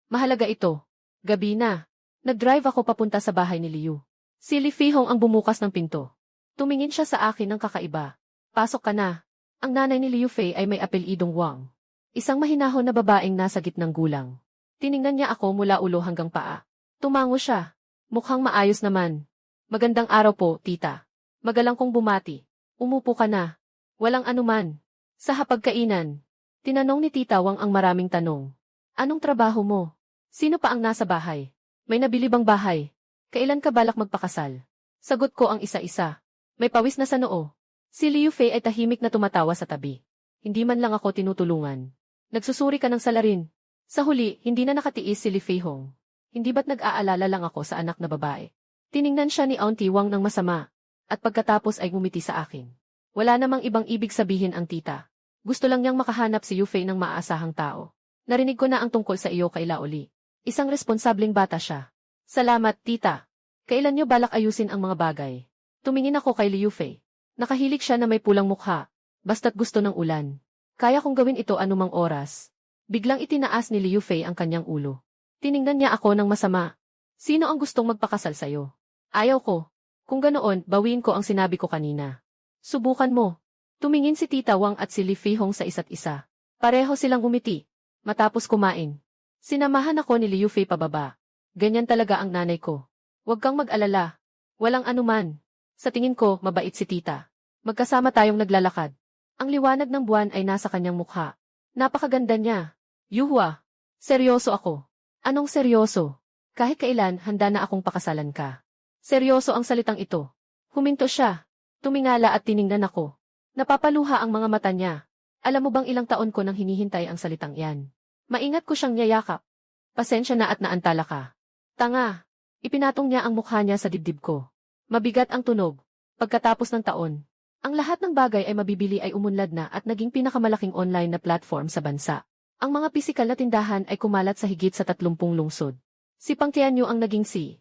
Mahalaga ito. Gabi na. Nag-drive ako papunta sa bahay ni Liu. Si Li Fihong ang bumukas ng pinto. Tumingin siya sa akin ng kakaiba. Pasok ka na. Ang nanay ni Liu Fei ay may apelyidong Wang. Isang mahinahon na babaeng nasa gitnang gulang. Tiningnan niya ako mula ulo hanggang paa. Tumango siya. Mukhang maayos naman. Magandang araw po, tita. Magalang kong bumati. Umupo ka na. Walang anuman. Sa hapagkainan, tinanong ni Tita Wang ang maraming tanong. Anong trabaho mo? Sino pa ang nasa bahay? May nabili bang bahay? Kailan ka balak magpakasal? Sagot ko ang isa-isa. May pawis na sa noo. Si Liu Fei ay tahimik na tumatawa sa tabi. Hindi man lang ako tinutulungan. Nagsusuri ka ng salarin. Sa huli, hindi na nakatiis si Li Feihong. Hindi ba't nag-aalala lang ako sa anak na babae? Tiningnan siya ni Auntie Wang ng masama, at pagkatapos ay ngumiti sa akin. Wala namang ibang ibig sabihin ang tita. Gusto lang niyang makahanap si Yu Fei ng maaasahang tao. Narinig ko na ang tungkol sa iyo kay Laoli. Isang responsableng bata siya. Salamat, tita. Kailan niyo balak ayusin ang mga bagay? Tumingin ako kay Liu Fei. Nakahilig siya na may pulang mukha, basta't gusto ng ulan. Kaya kong gawin ito anumang oras. Biglang itinaas ni Liu Fei ang kanyang ulo. Tiningnan niya ako ng masama. Sino ang gustong magpakasal sa'yo? Ayaw ko. Kung ganoon, bawiin ko ang sinabi ko kanina. Subukan mo. Tumingin si Tita Wang at si Li Feihong sa isa't isa. Pareho silang umiti. Matapos kumain, sinamahan ako ni Liu Fei pababa. Ganyan talaga ang nanay ko. Huwag kang mag-alala. Walang anuman. Sa tingin ko, mabait si tita. Magkasama tayong naglalakad. Ang liwanag ng buwan ay nasa kanyang mukha. Napakaganda niya. Yuhua. Seryoso ako. Anong seryoso? Kahit kailan, handa na akong pakasalan ka. Seryoso ang salitang ito. Huminto siya. Tumingala at tiningnan ako. Napapaluha ang mga mata niya. Alam mo bang ilang taon ko nang hinihintay ang salitang iyan? Maingat ko siyang niyayakap. Pasensya na at naantala ka. Tanga. Ipinatong niya ang mukha niya sa dibdib ko. Mabigat ang tunog. Pagkatapos ng taon, ang lahat ng bagay ay mabibili ay umunlad na at naging pinakamalaking online na platform sa bansa. Ang mga pisikal na tindahan ay kumalat sa higit sa 30 lungsod. Si Pang Tianyu ang naging si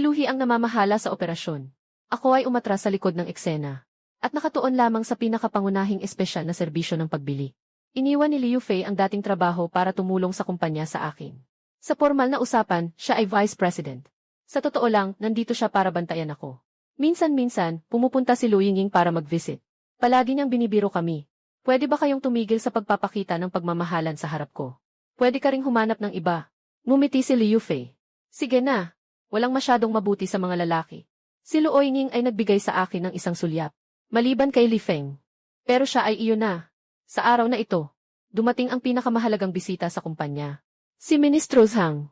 Luhi ang namamahala sa operasyon. Ako ay umatras sa likod ng eksena. At nakatuon lamang sa pinakapangunahing espesyal na serbisyo ng pagbili. Iniwan ni Liu Fei ang dating trabaho para tumulong sa kumpanya sa akin. Sa formal na usapan, siya ay vice president. Sa totoo lang, nandito siya para bantayan ako. Minsan-minsan, pumupunta si Lu Yingying para mag-visit. Palagi niyang binibiro kami. Pwede ba kayong tumigil sa pagpapakita ng pagmamahalan sa harap ko? Pwede ka ring humanap ng iba. Ngumiti si Liu Fei. Sige na. Walang masyadong mabuti sa mga lalaki. Si Lu Yingying ay nagbigay sa akin ng isang sulyap. Maliban kay Li Feng. Pero siya ay iyon na. Sa araw na ito, dumating ang pinakamahalagang bisita sa kumpanya. Si Ministro Zhang.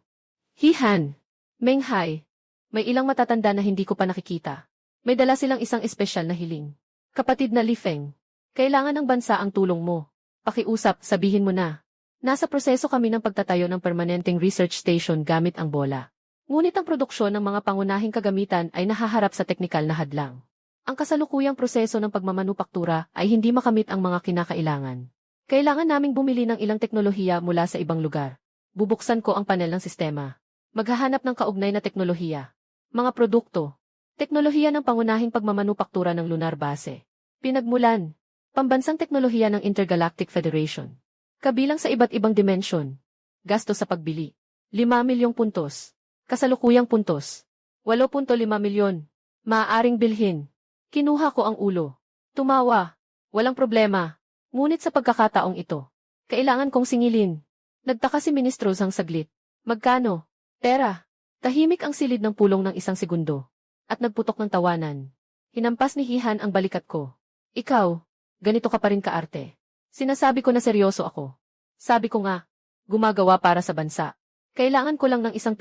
Hihan. Meng Hai. May ilang matatanda na hindi ko pa nakikita. May dala silang isang espesyal na hiling. Kapatid na Li Feng. Kailangan ng bansa ang tulong mo. Pakiusap, sabihin mo na. Nasa proseso kami ng pagtatayo ng permanenteng research station gamit ang bola. Ngunit ang produksyon ng mga pangunahing kagamitan ay nahaharap sa teknikal na hadlang. Ang kasalukuyang proseso ng pagmamanupaktura ay hindi makamit ang mga kinakailangan. Kailangan naming bumili ng ilang teknolohiya mula sa ibang lugar. Bubuksan ko ang panel ng sistema. Maghahanap ng kaugnay na teknolohiya. Mga produkto. Teknolohiya ng pangunahing pagmamanupaktura ng lunar base. Pinagmulan. Pambansang teknolohiya ng Intergalactic Federation. Kabilang sa iba't ibang dimensyon. Gasto sa pagbili. 5 milyong puntos. Kasalukuyang puntos. 8.5 milyon. Maaaring bilhin. Kinuha ko ang ulo. Tumawa. Walang problema. Ngunit sa pagkakataong ito, kailangan kong singilin. Nagtaka si Ministro Zhang saglit. Magkano? Pera. Tahimik ang silid ng pulong ng isang segundo. At nagputok ng tawanan. Hinampas ni Hihan ang balikat ko. Ikaw, ganito ka pa rin kaarte. Sinasabi ko na seryoso ako. Sabi ko nga, gumagawa para sa bansa. Kailangan ko lang ng ₱1.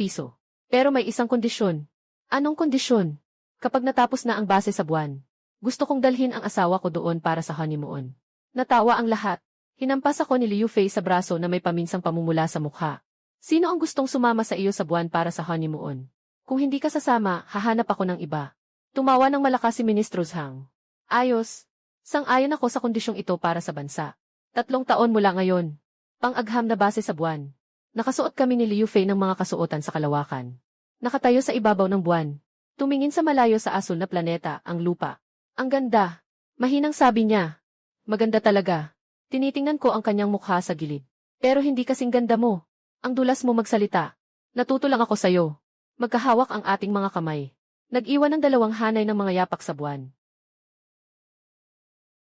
Pero may isang kondisyon. Anong kondisyon? Kapag natapos na ang base sa buwan, gusto kong dalhin ang asawa ko doon para sa honeymoon. Natawa ang lahat. Hinampas ako ni Liu Fei sa braso na may paminsang pamumula sa mukha. Sino ang gustong sumama sa iyo sa buwan para sa honeymoon? Kung hindi ka sasama, hahanap ako ng iba. Tumawa ng malakas si Ministro Zhang. Ayos. Sang-ayon ako sa kondisyong ito para sa bansa. 3 taon mula ngayon. Pang-agham na base sa buwan. Nakasuot kami ni Liu Fei ng mga kasuotan sa kalawakan. Nakatayo sa ibabaw ng buwan. Tumingin sa malayo sa asul na planeta, ang lupa. Ang ganda. Mahinang sabi niya. Maganda talaga. Tinitingnan ko ang kanyang mukha sa gilid. Pero hindi kasing ganda mo. Ang dulas mo magsalita. Natuto lang ako sayo. Magkahawak ang ating mga kamay. Nag-iwan ng 2 hanay ng mga yapak sa buwan.